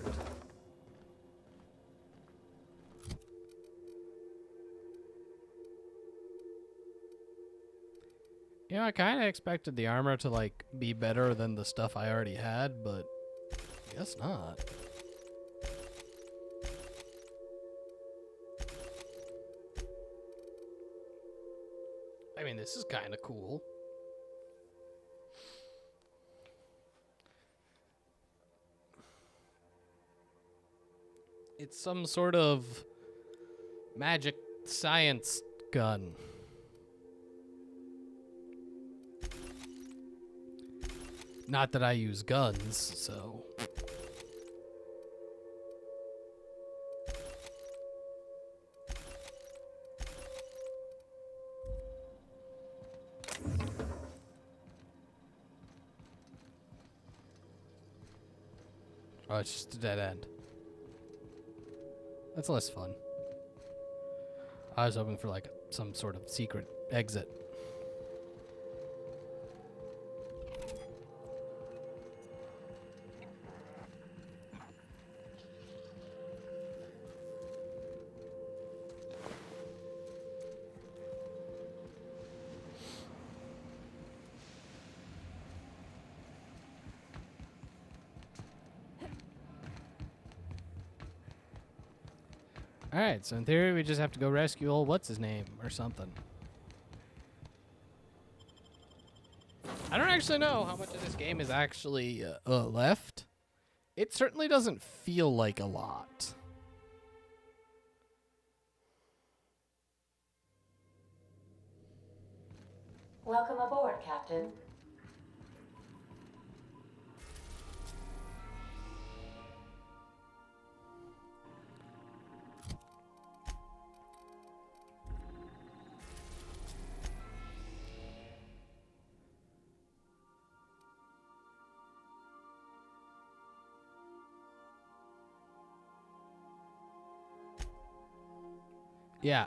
You know, I kind of expected the armor to, like, be better than the stuff I already had, but I guess not. I mean, this is kind of cool. It's some sort of magic science gun. Not that I use guns, so... Oh, it's just a dead end. That's less fun. I was hoping for, like, some sort of secret exit. Alright, so in theory, we just have to go rescue old what's-his-name or something. I don't actually know how much of this game is actually left. It certainly doesn't feel like a lot.
Welcome aboard, Captain.
Yeah.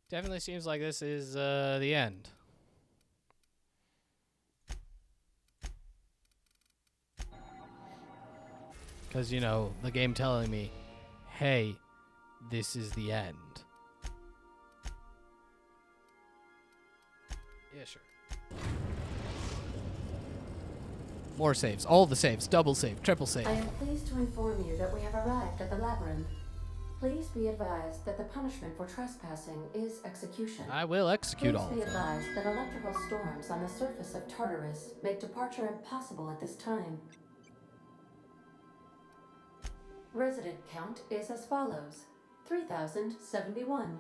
Definitely seems like this is the end. Because, you know, the game telling me, hey, this is the end. Yeah, sure. More saves. All the saves. Double save. Triple save.
I am pleased to inform you that we have arrived at the labyrinth. Please be advised that the punishment for trespassing is execution.
I will execute all of
Please be
them.
advised that electrical storms on the surface of Tartarus make departure impossible at this time. Resident count is as follows: 3,071.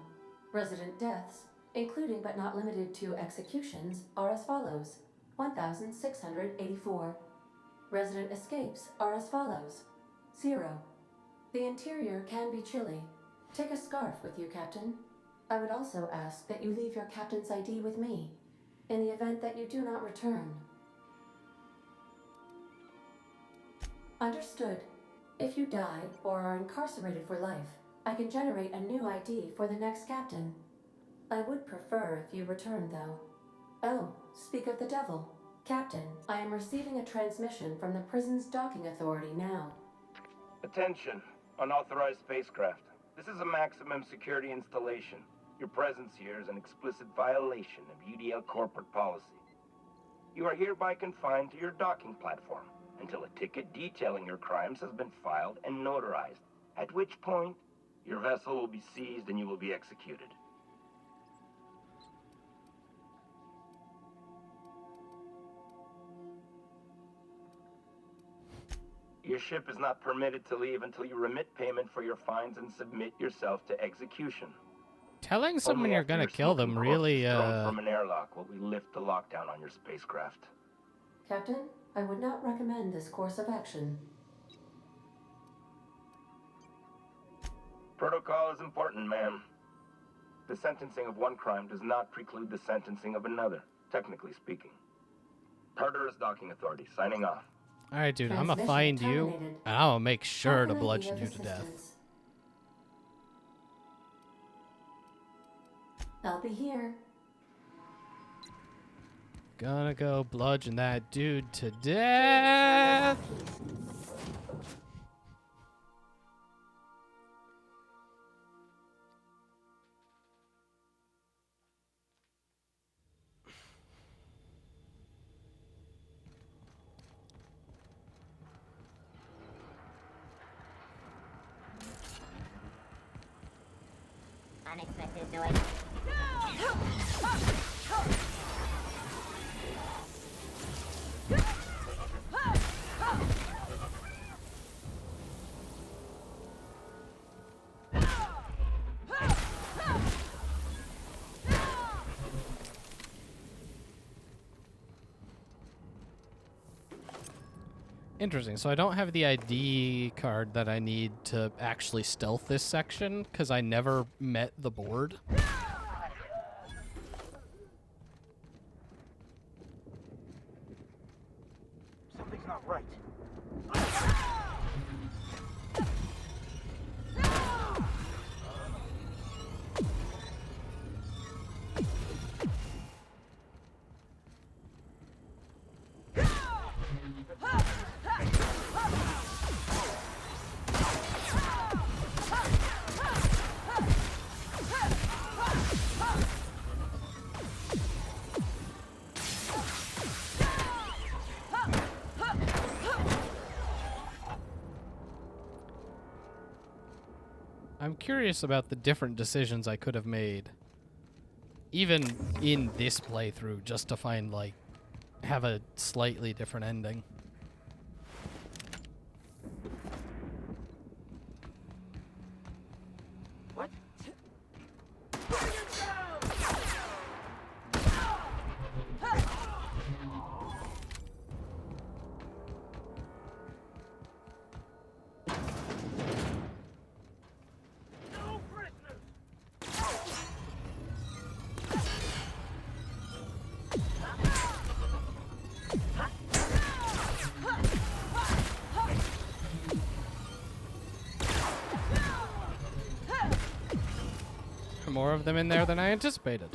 Resident deaths, including but not limited to executions, are as follows: 1,684. Resident escapes are as follows: 0. The interior can be chilly. Take a scarf with you, Captain. I would also ask that you leave your captain's ID with me, in the event that you do not return. Understood. If you die or are incarcerated for life, I can generate a new ID for the next captain. I would prefer if you return, though. Oh, speak of the devil. Captain, I am receiving a transmission from the prison's docking authority now.
Attention, unauthorized spacecraft. This is a maximum security installation. Your presence here is an explicit violation of UDL corporate policy. You are hereby confined to your docking platform until a ticket detailing your crimes has been filed and notarized, at which point your vessel will be seized and you will be executed. Your ship is not permitted to leave until you remit payment for your fines and submit yourself to execution.
Telling someone
Only
you're
after
gonna
your
kill them
smoking corpse
really,
is thrown from an airlock will we lift the lockdown on your spacecraft.
Captain, I would not recommend this course of action.
Protocol is important, ma'am. The sentencing of one crime does not preclude the sentencing of another, technically speaking. Tartarus Docking Authority, signing off.
Alright, dude, I'm gonna find you, and I'm gonna make sure to
How can I be
bludgeon
of
you to death.
assistance? I'll be here.
Gonna go bludgeon that dude to death.
Unexpected noise.
Interesting. So I don't have the ID card that I need to actually stealth this section because I never met the board.
Something's not right.
I'm curious about the different decisions I could have made, even in this playthrough, just to find, like, have a slightly different ending.
What?
More of them in there than I anticipated.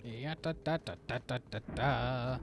Yeah, da da da da da da da.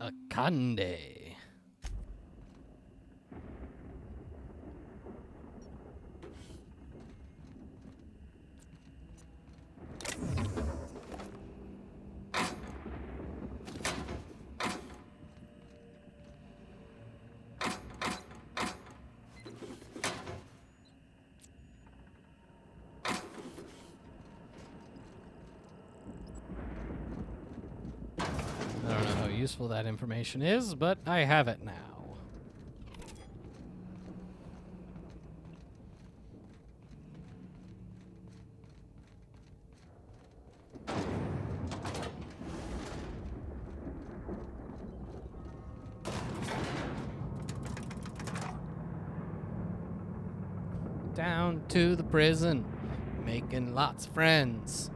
A Kande. I don't know how useful that information is, but I have it now. down to the prison, making lots of friends.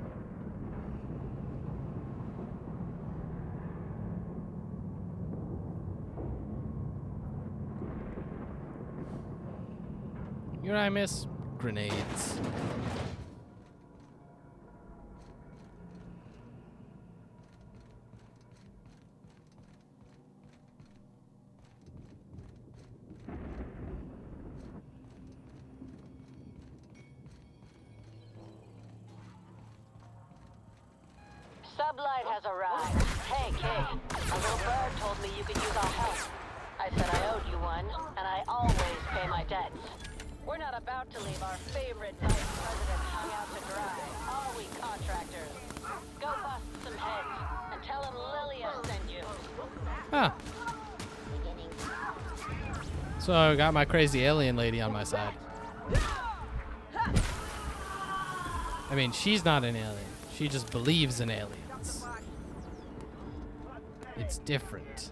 You know what I miss? Grenades.
Sublight has arrived. Hey, kid. A little bird told me you could use our help. I said I owed you one, and I always pay my debts. We're not about to leave our favorite vice president hung out to dry, are we, contractors? Go bust some heads, and tell him Lilia sent you.
Huh. So I got my crazy alien lady on my side. I mean, she's not an alien. She just believes in aliens. It's different.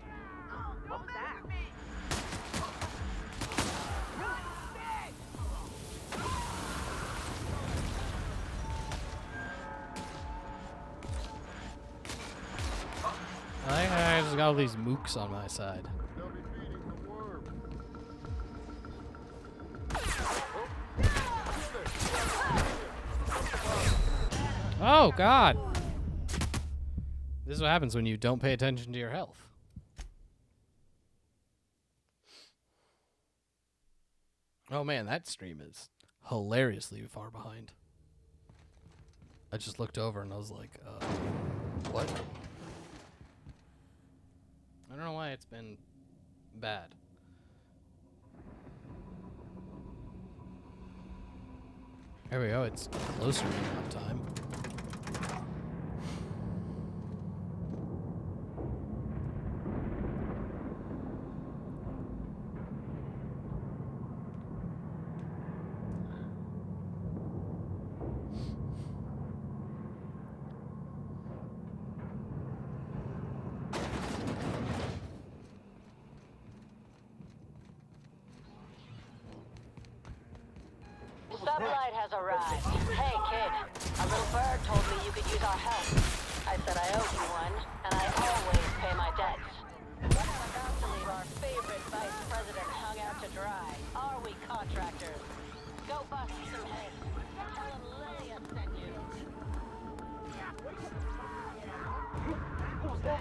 I just got all these mooks on my side. Oh, God. This is what happens when you don't pay attention to your health. Oh, man, that stream is hilariously far behind. I just looked over and I was like, what? I don't know why it's been bad. There we go, it's closer to nap time.
Sublight has arrived. Hey, kid. A little bird told me you could use our help. I said I owed you one, and I always pay my debts. We're not about to leave our favorite vice president hung out to dry, are we, contractors? Go bust some heads. Tell him Lilia sent you. Who's that?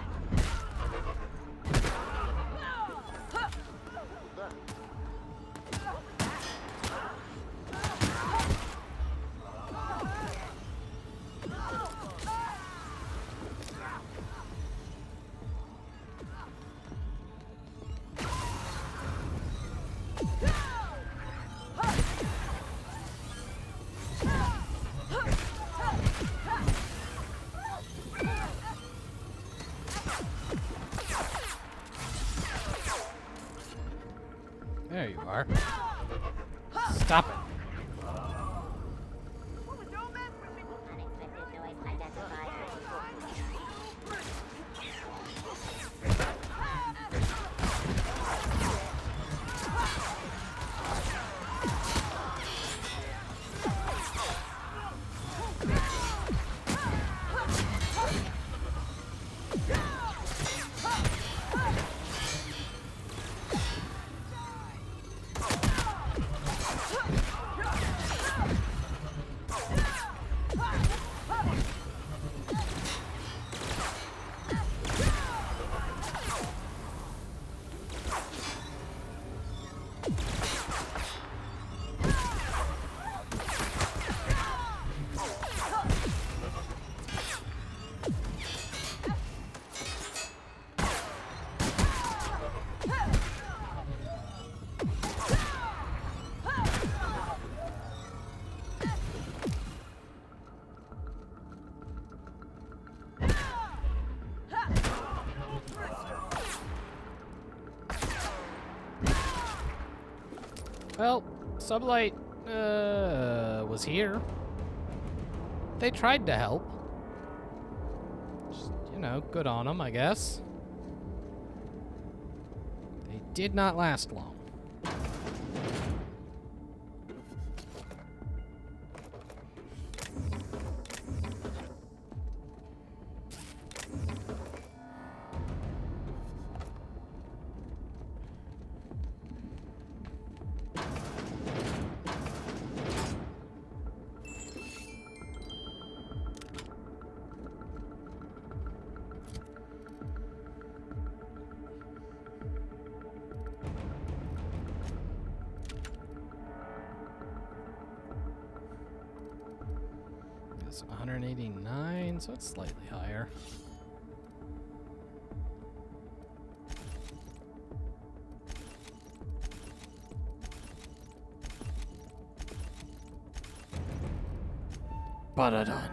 There you are. Stop it. Well, Sublight, was here. They tried to help. Just, you know, good on them, I guess. They did not last long. is 189, so it's slightly higher. Ba-da-dun.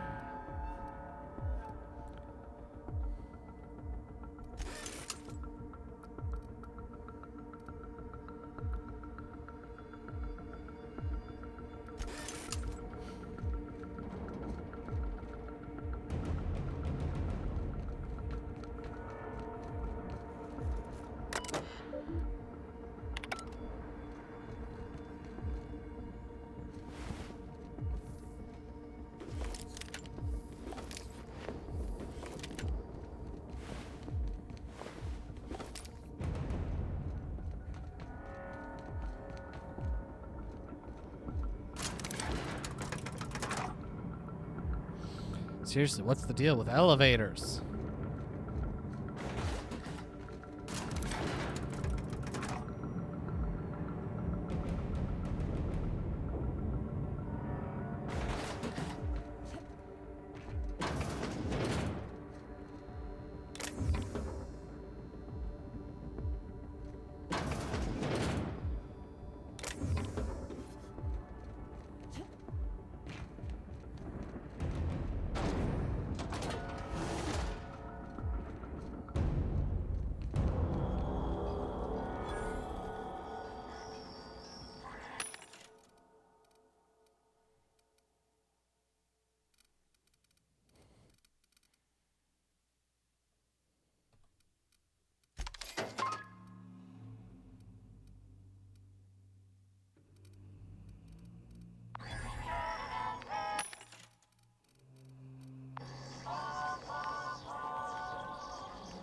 Seriously, what's the deal with elevators?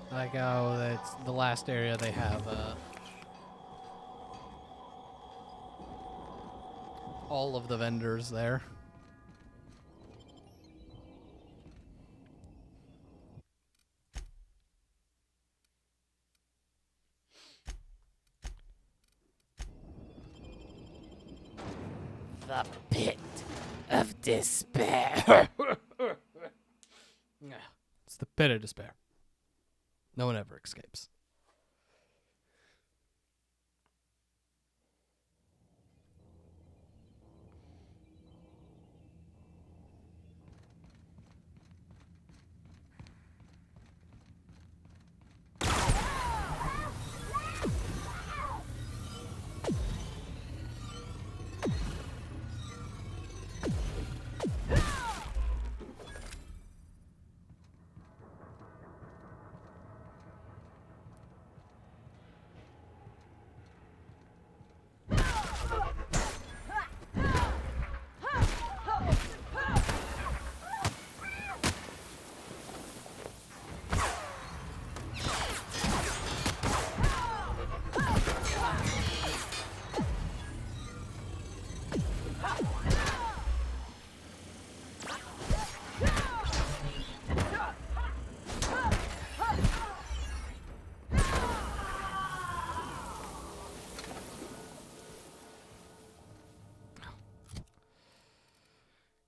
Like, oh, that's the last area they have, all of the vendors there. The pit of despair. It's the pit of despair. No one ever escapes.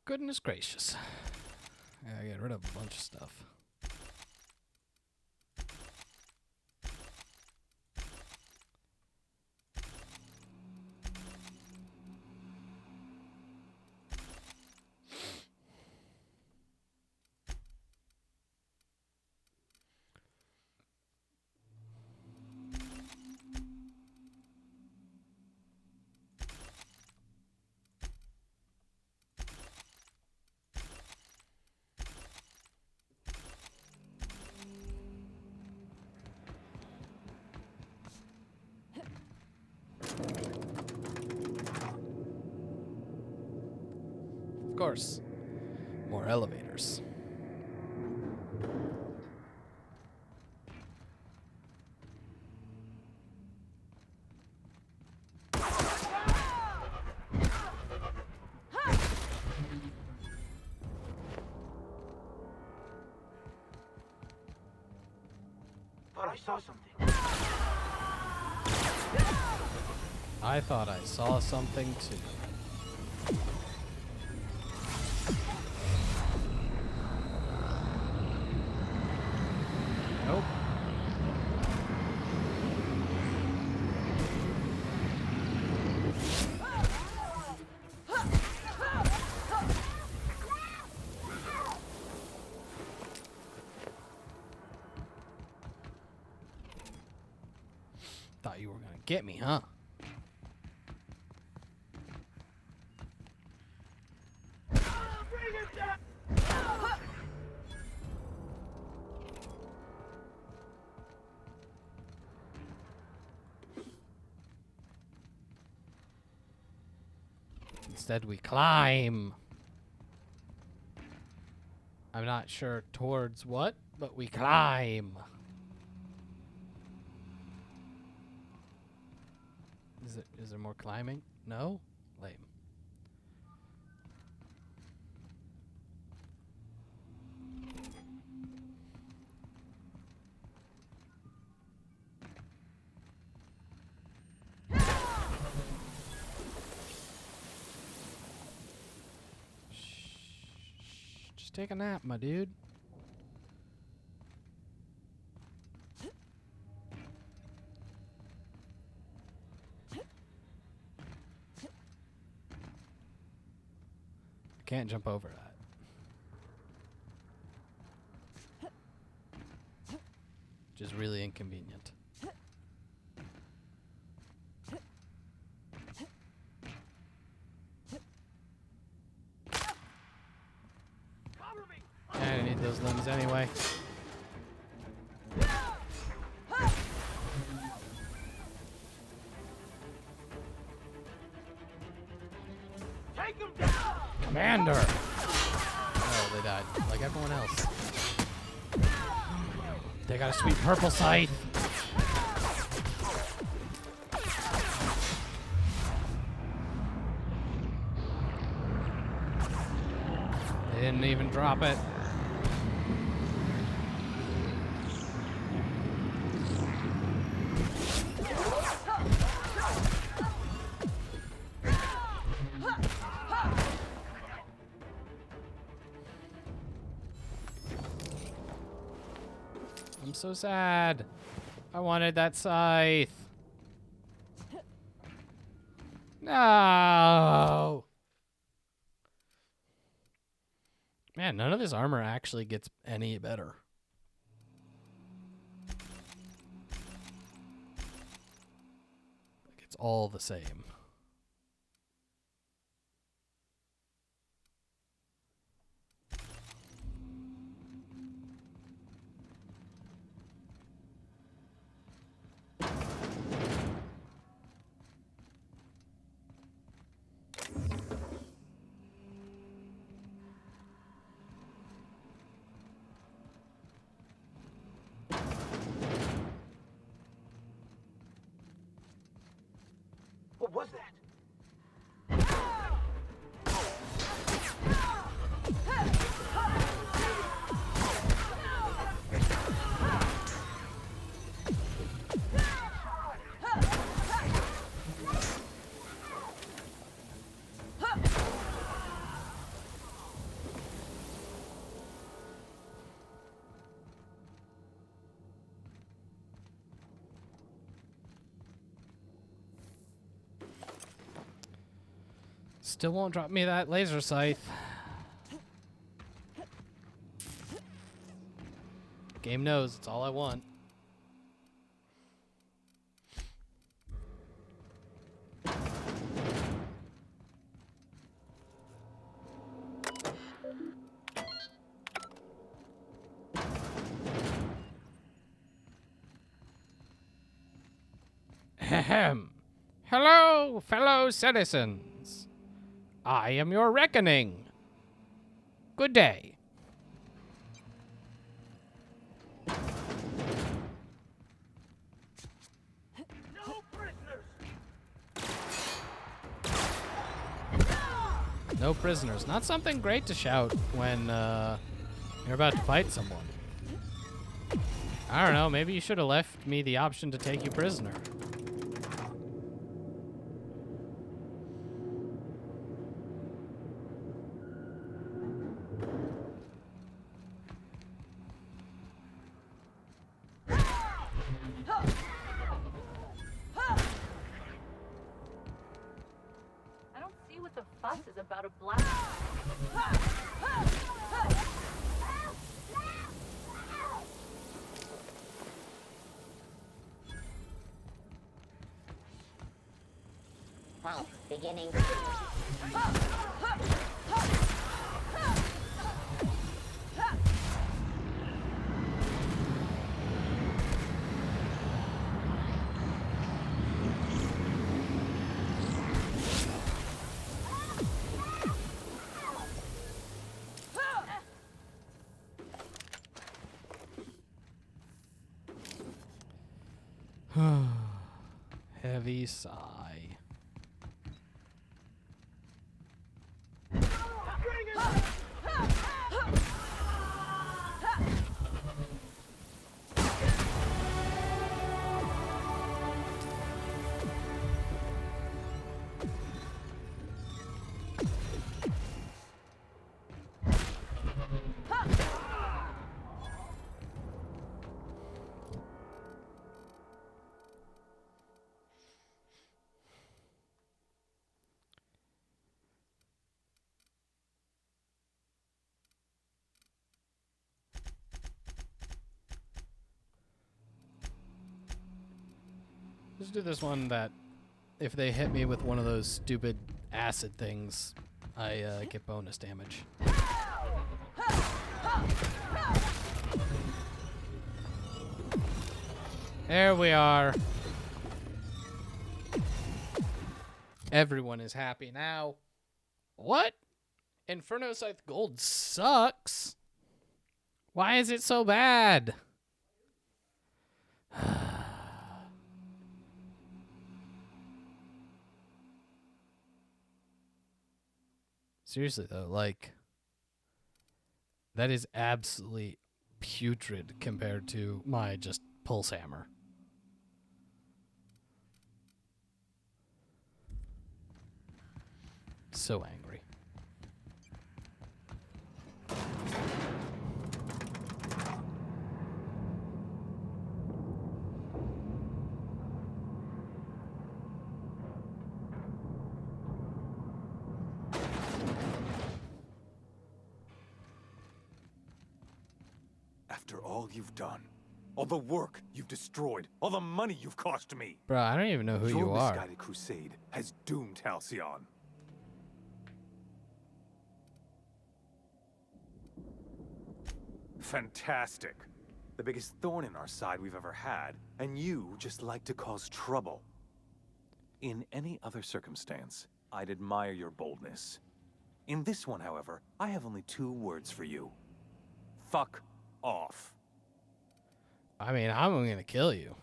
Goodness gracious. I gotta get rid of a bunch of stuff. Of course, more elevators.
Thought I saw something.
I thought I saw something too. get me, huh? Instead, we climb. I'm not sure towards what, but we climb. Is there more climbing? No? Lame. Just take a nap, my dude. Can't jump over that. Which is really inconvenient. I need those limbs anyway.
Take him down!
Commander! Oh, they died. Like everyone else. They got a sweet purple scythe. They didn't even drop it. I'm so sad. I wanted that scythe. No. Man, none of this armor actually gets any better. Like, it's all the same.
What was that?
Still won't drop me that laser scythe. Game knows it's all I want. Ahem. Hello, fellow citizens. I am your reckoning. Good day.
No prisoners!
No prisoners. Not something great to shout when you're about to fight someone. I don't know. Maybe you should have left me the option to take you prisoner.
I don't see what the fuss is about a black.
pulse beginning.
Heavy sigh. Let's do this one that if they hit me with one of those stupid acid things, I get bonus damage. There we are. Everyone is happy now. What? Inferno Scythe Gold sucks. Why is it so bad? Seriously though, like, that is absolutely putrid compared to my just pulse hammer. So angry.
After all you've done, all the work you've destroyed, all the money you've cost me.
Bro, I don't even know who
your
you are.
misguided crusade has doomed Halcyon. Fantastic. The biggest thorn in our side we've ever had, and you just like to cause trouble. In any other circumstance, I'd admire your boldness. In this one, however, I have only 2 words for you. Fuck off.
I mean, I'm gonna kill you.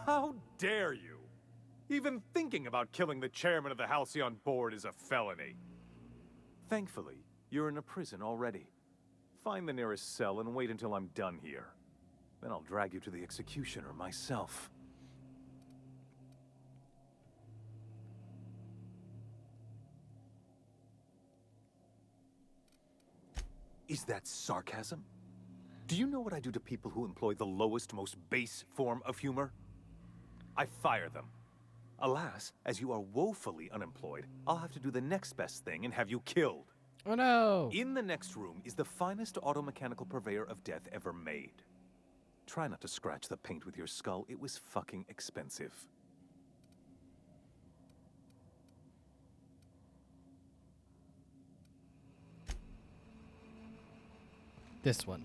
How dare you? Even thinking about killing the chairman of the Halcyon board is a felony. Thankfully, you're in a prison already. Find the nearest cell and wait until I'm done here. Then I'll drag you to the executioner myself. Is that sarcasm? Do you know what I do to people who employ the lowest, most base form of humor? I fire them. Alas, as you are woefully unemployed, I'll have to do the next best thing and have you killed.
Oh no!
In the next room is the finest automechanical purveyor of death ever made. Try not to scratch the paint with your skull, it was fucking expensive.
This one.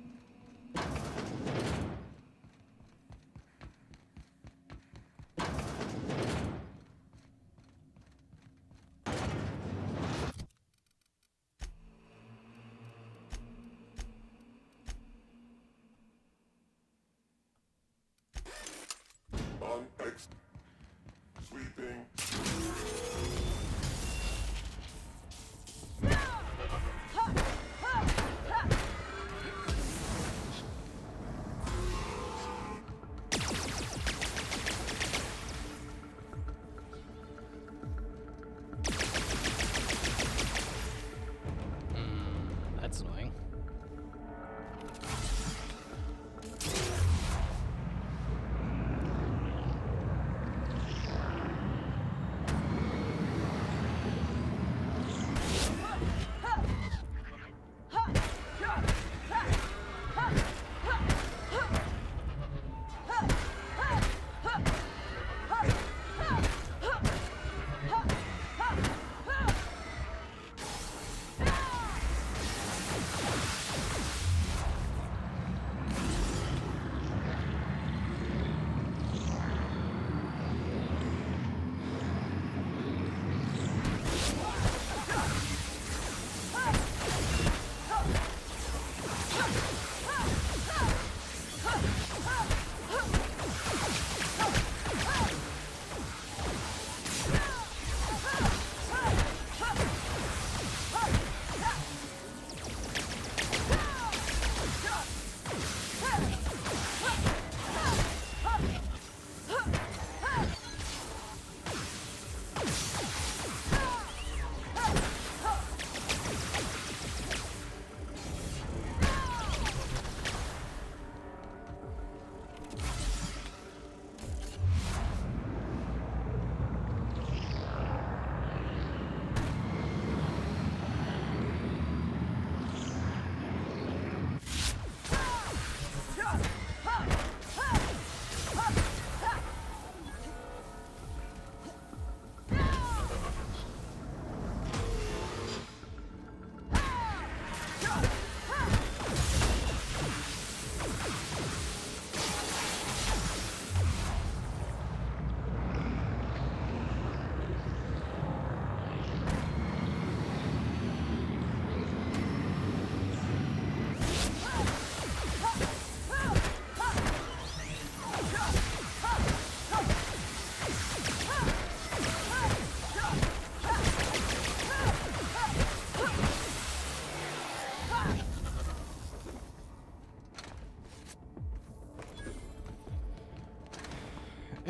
Sweeping.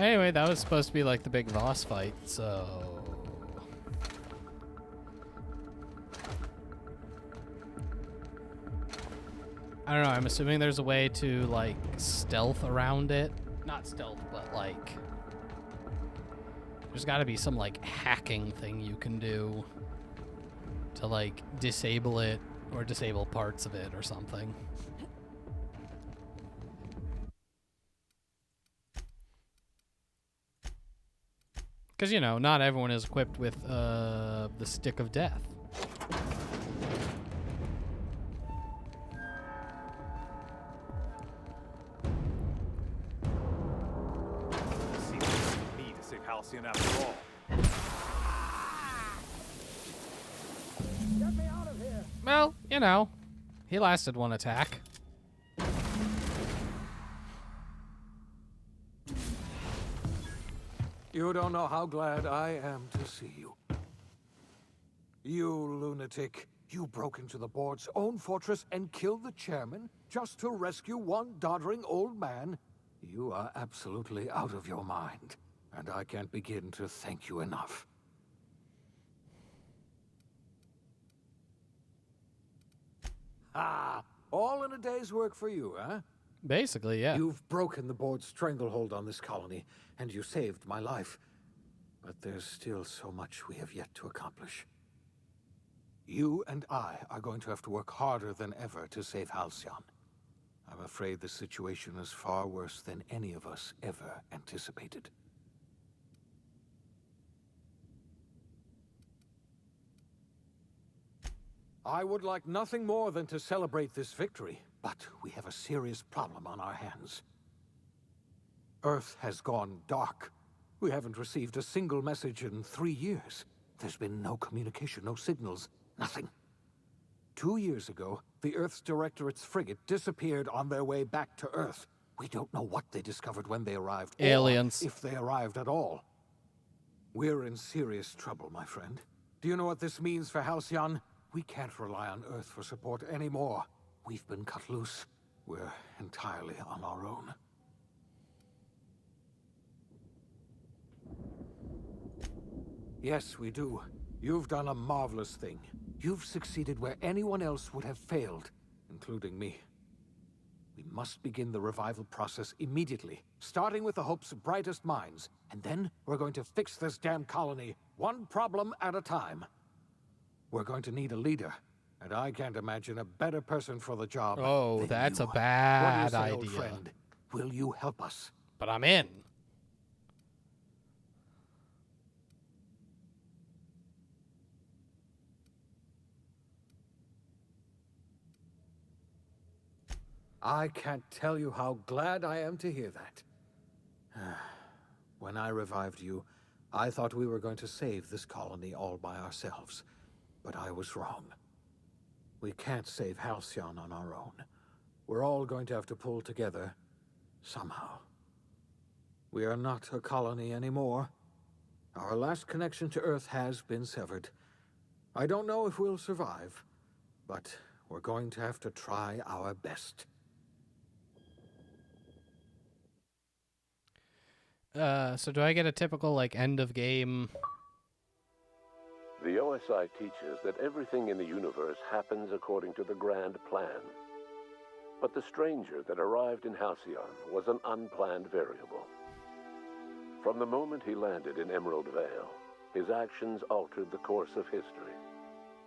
Anyway, that was supposed to be like the big boss fight, so... I don't know, I'm assuming there's a way to, like, stealth around it. Not stealth, but, like... There's gotta be some, like, hacking thing you can do to, like, disable it or disable parts of it or something. Because, you know, not everyone is equipped with the Stick of Death.
Seems like me to save Halcyon after all.
Get me out of here!
Well, you know, he lasted one attack.
You don't know how glad I am to see you. You lunatic. You broke into the board's own fortress and killed the chairman just to rescue one doddering old man? You are absolutely out of your mind, and I can't begin to thank you enough. Ah, all in a day's work for you, huh?
Basically, yeah.
You've broken the board's stranglehold on this colony, and you saved my life. But there's still so much we have yet to accomplish. You and I are going to have to work harder than ever to save Halcyon. I'm afraid the situation is far worse than any of us ever anticipated. I would like nothing more than to celebrate this victory, but we have a serious problem on our hands. Earth has gone dark. We haven't received a single message in 3 years. There's been no communication, no signals, nothing. 2 years ago, the Earth's Directorate's frigate disappeared on their way back to Earth. We don't know what they discovered when they arrived.
Aliens.
Or if they arrived at all. We're in serious trouble, my friend. Do you know what this means for Halcyon? We can't rely on Earth for support anymore. We've been cut loose. We're entirely on our own. Yes, we do. You've done a marvelous thing. You've succeeded where anyone else would have failed, including me. We must begin the revival process immediately, starting with the Hope's brightest minds, and then we're going to fix this damn colony, one problem at a time. We're going to need a leader, and I can't imagine a better person for the job.
Oh, that's
you.
a bad
What do you say,
idea.
old friend? Will you help us?
But I'm in.
I can't tell you how glad I am to hear that. When I revived you, I thought we were going to save this colony all by ourselves. But I was wrong. We can't save Halcyon on our own. We're all going to have to pull together, somehow. We are not a colony anymore. Our last connection to Earth has been severed. I don't know if we'll survive, but we're going to have to try our best.
So do I get a typical, like, end of game?
The OSI teaches that everything in the universe happens according to the grand plan. But the stranger that arrived in Halcyon was an unplanned variable. From the moment he landed in Emerald Vale, his actions altered the course of history.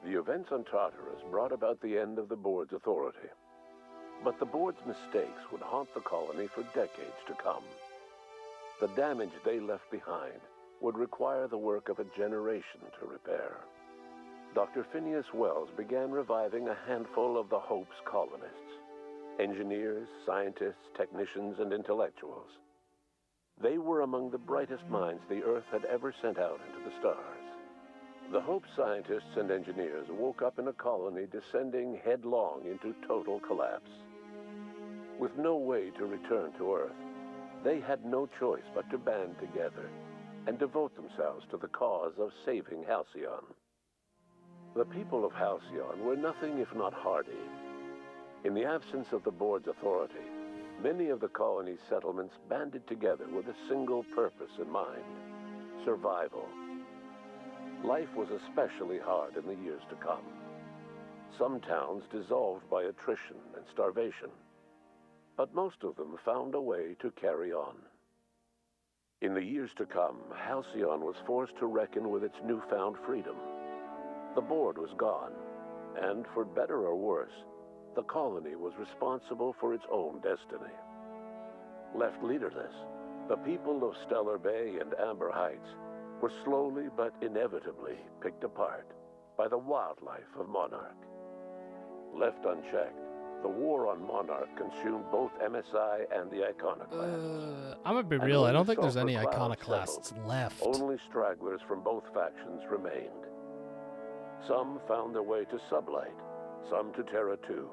The events on Tartarus brought about the end of the board's authority. But the board's mistakes would haunt the colony for decades to come. The damage they left behind would require the work of a generation to repair. Dr. Phineas Wells began reviving a handful of the Hope's colonists. Engineers, scientists, technicians, and intellectuals. They were among the brightest minds the Earth had ever sent out into the stars. The Hope scientists and engineers woke up in a colony descending headlong into total collapse. With no way to return to Earth, they had no choice but to band together and devote themselves to the cause of saving Halcyon. The people of Halcyon were nothing if not hardy. In the absence of the board's authority, many of the colony's settlements banded together with a single purpose in mind: survival. Life was especially hard in the years to come. Some towns dissolved by attrition and starvation, but most of them found a way to carry on. In the years to come, Halcyon was forced to reckon with its newfound freedom. The board was gone, and for better or worse, the colony was responsible for its own destiny. Left leaderless, the people of Stellar Bay and Amber Heights were slowly but inevitably picked apart by the wildlife of Monarch. Left unchecked, the war on Monarch consumed both MSI and the Iconoclasts.
I'm gonna be
And
real,
when
I don't
the
think there's
sulfur
any
cloud
iconoclasts
settled,
left.
only stragglers from both factions remained. Some found their way to Sublight, some to Terra 2,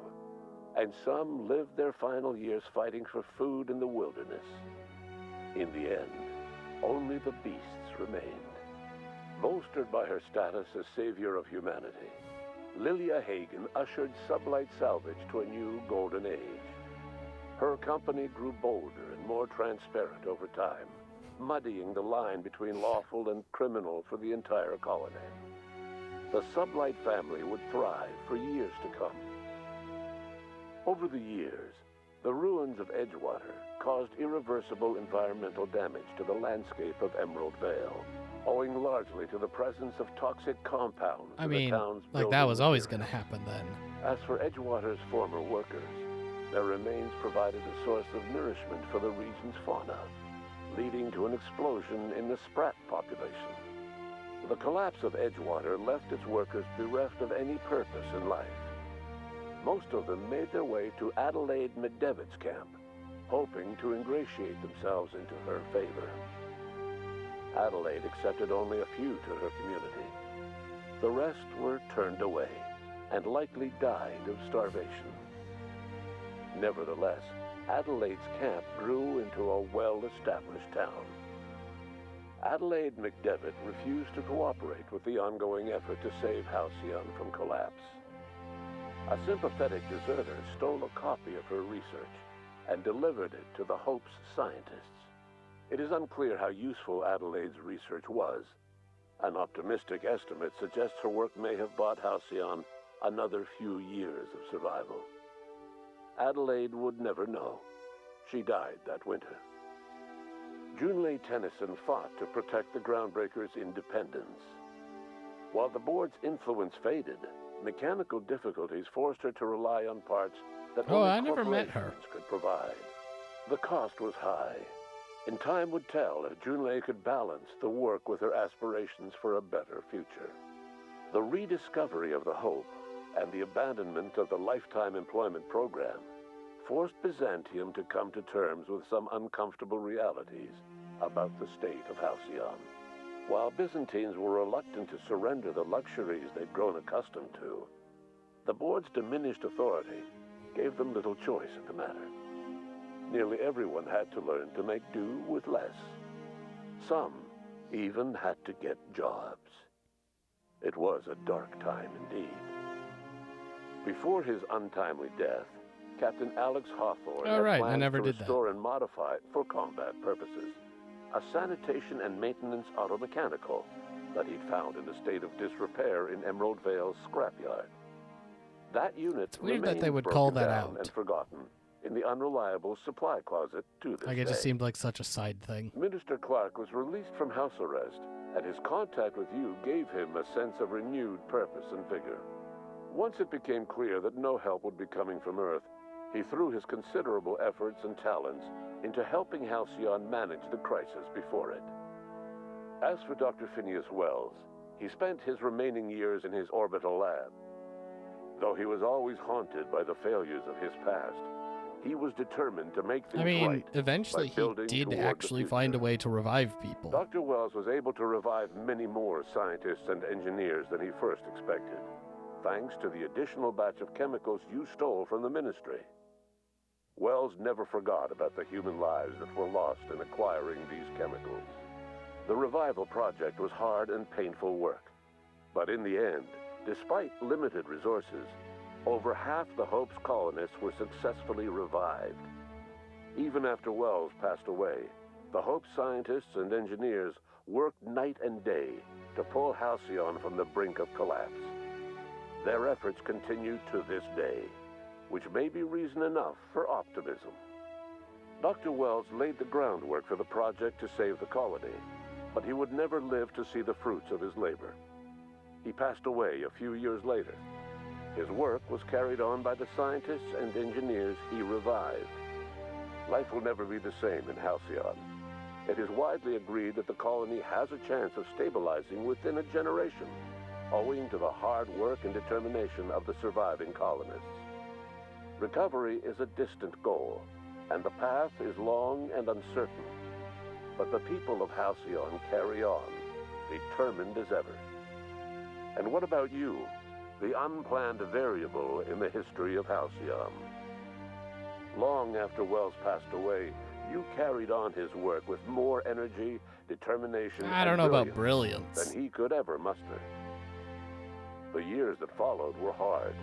and some lived their final years fighting for food in the wilderness. In the end, only the beasts remained. Bolstered by her status as savior of humanity, Lilia Hagen ushered Sublight Salvage to a new golden age. Her company grew bolder and more transparent over time, muddying the line between lawful and criminal for the entire colony. The Sublight family would thrive for years to come. Over the years, the ruins of Edgewater caused irreversible environmental damage to the landscape of Emerald Vale, owing largely to the presence of toxic compounds
I
in
mean,
the town's
like that
building
was always
materials.
gonna happen then.
As for Edgewater's former workers, their remains provided a source of nourishment for the region's fauna, leading to an explosion in the sprat population. The collapse of Edgewater left its workers bereft of any purpose in life. Most of them made their way to Adelaide McDevitt's camp, hoping to ingratiate themselves into her favor. Adelaide accepted only a few to her community. The rest were turned away and likely died of starvation. Nevertheless, Adelaide's camp grew into a well-established town. Adelaide McDevitt refused to cooperate with the ongoing effort to save Halcyon from collapse. A sympathetic deserter stole a copy of her research and delivered it to the Hope's scientists. It is unclear how useful Adelaide's research was. An optimistic estimate suggests her work may have bought Halcyon another few years of survival. Adelaide would never know. She died that winter. Junlei Tennyson fought to protect the Groundbreakers' independence. While the board's influence faded, mechanical difficulties forced her to rely on parts that only
I never met her.
corporations could provide. The cost was high, and time would tell if Junlei could balance the work with her aspirations for a better future. The rediscovery of the Hope and the abandonment of the lifetime employment program forced Byzantium to come to terms with some uncomfortable realities about the state of Halcyon. While Byzantines were reluctant to surrender the luxuries they'd grown accustomed to, the board's diminished authority gave them little choice in the matter. Nearly everyone had to learn to make do with less. Some even had to get jobs. It was a dark time indeed. Before his untimely death, Captain Alex Hawthorne
Oh,
had
right, I
plans
never
to
did that.
restore and modify, for combat purposes, a sanitation and maintenance automechanical that he'd found in a state of disrepair in Emerald Vale's scrapyard. That unit
weird that they
remains
would call
broken
that
down
out.
and forgotten in the unreliable supply closet to this
Like it
day.
just seemed like such a side thing.
Minister Clark was released from house arrest, and his contact with you gave him a sense of renewed purpose and vigor. Once it became clear that no help would be coming from Earth, he threw his considerable efforts and talents into helping Halcyon manage the crisis before it. As for Dr. Phineas Wells, he spent his remaining years in his orbital lab. Though he was always haunted by the failures of his past, he was determined to make things
I mean,
right
eventually
by
he
building
did
toward the
actually
future.
find a way to revive people.
Dr. Wells was able to revive many more scientists and engineers than he first expected, thanks to the additional batch of chemicals you stole from the Ministry. Wells never forgot about the human lives that were lost in acquiring these chemicals. The revival project was hard and painful work, but in the end, despite limited resources, over half the Hope's colonists were successfully revived. Even after Wells passed away, the Hope scientists and engineers worked night and day to pull Halcyon from the brink of collapse. Their efforts continue to this day, which may be reason enough for optimism. Dr. Wells laid the groundwork for the project to save the colony, but he would never live to see the fruits of his labor. He passed away a few years later. His work was carried on by the scientists and engineers he revived. Life will never be the same in Halcyon. It is widely agreed that the colony has a chance of stabilizing within a generation, owing to the hard work and determination of the surviving colonists. Recovery is a distant goal, and the path is long and uncertain. But the people of Halcyon carry on, determined as ever. And what about you, the unplanned variable in the history of Halcyon? Long after Wells passed away, you carried on his work with more energy, determination,
I don't know about brilliance
than he could ever muster. The years that followed were hard,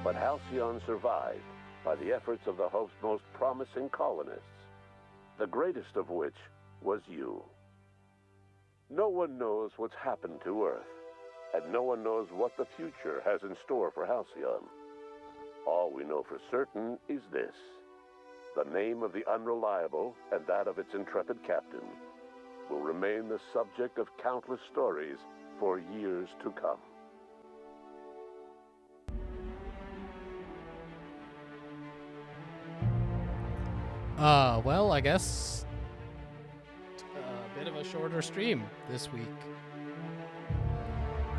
but Halcyon survived by the efforts of the Hope's most promising colonists, the greatest of which was you. No one knows what's happened to Earth, and no one knows what the future has in store for Halcyon. All we know for certain is this: the name of the Unreliable and that of its intrepid captain will remain the subject of countless stories for years to come.
Well, I guess a bit of a shorter stream this week.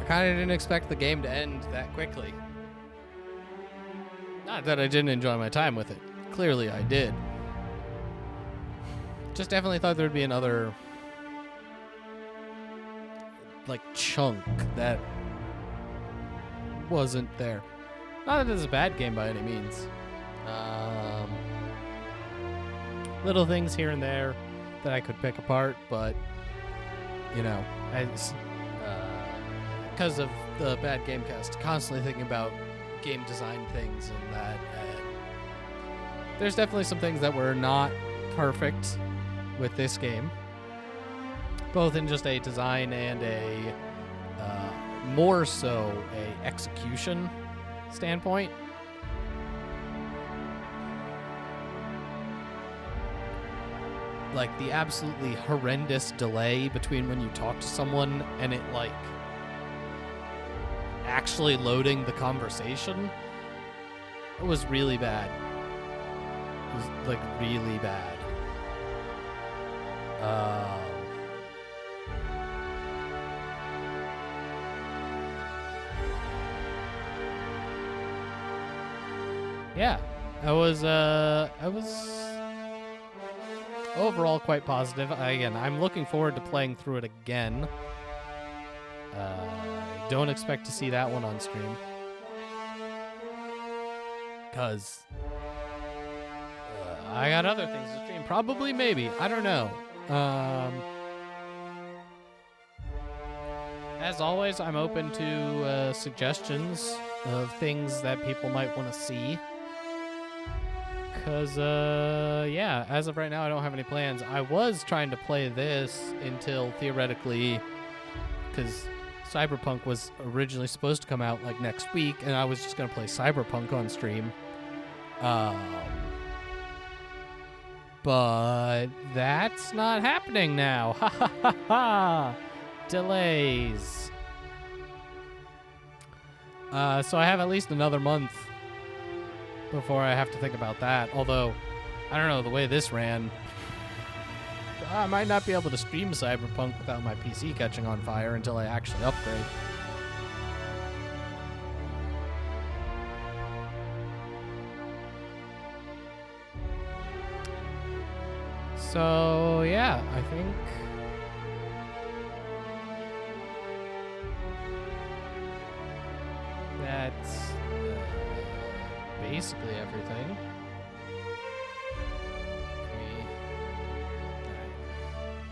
I kind of didn't expect the game to end that quickly. Not that I didn't enjoy my time with it. Clearly I did. Just definitely thought there'd be another like chunk that wasn't there. Not that it's a bad game by any means. Little things here and there that I could pick apart, but you know, because of the bad Gamecast, constantly thinking about game design things and that. And there's definitely some things that were not perfect with this game, both in just a design and a more so a execution standpoint. Like the absolutely horrendous delay between when you talk to someone and it like actually loading the conversation. It was really bad. It was like really bad. Yeah, I was overall quite positive. Again, I'm looking forward to playing through it again. Don't expect to see that one on stream, because I got other things to stream. Probably, maybe. I don't know. As always, I'm open to suggestions of things that people might want to see. Because, yeah, as of right now, I don't have any plans. I was trying to play this until theoretically, because Cyberpunk was originally supposed to come out like next week, and I was just going to play Cyberpunk on stream. But that's not happening now. Ha ha ha ha! Delays. So I have at least another month before I have to think about that. Although, I don't know, the way this ran, I might not be able to stream Cyberpunk without my PC catching on fire until I actually upgrade. So, yeah, I think that's basically everything.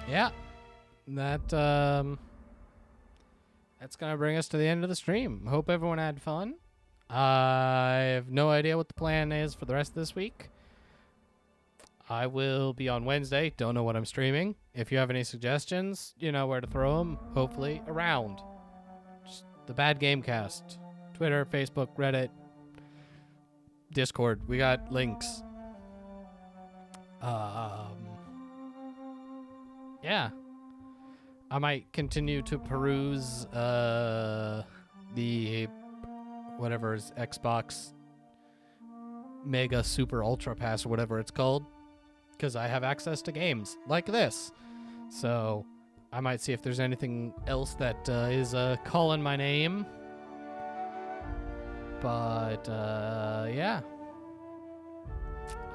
Yeah, that's gonna bring us to the end of the stream. Hope everyone had fun. I have no idea what the plan is for the rest of this week. I will be on Wednesday. Don't know what I'm streaming. If you have any suggestions, you know where to throw them. Hopefully around. Just the Bad Gamecast. Twitter, Facebook, Reddit, Discord. We got links. Yeah. I might continue to peruse the whatever's Xbox Mega Super Ultra Pass or whatever it's called, because I have access to games like this. So I might see if there's anything else that is calling my name. But yeah,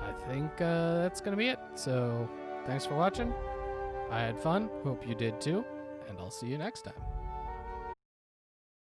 I think that's gonna be it. So thanks for watching. I had fun. Hope you did too. And I'll see you next time.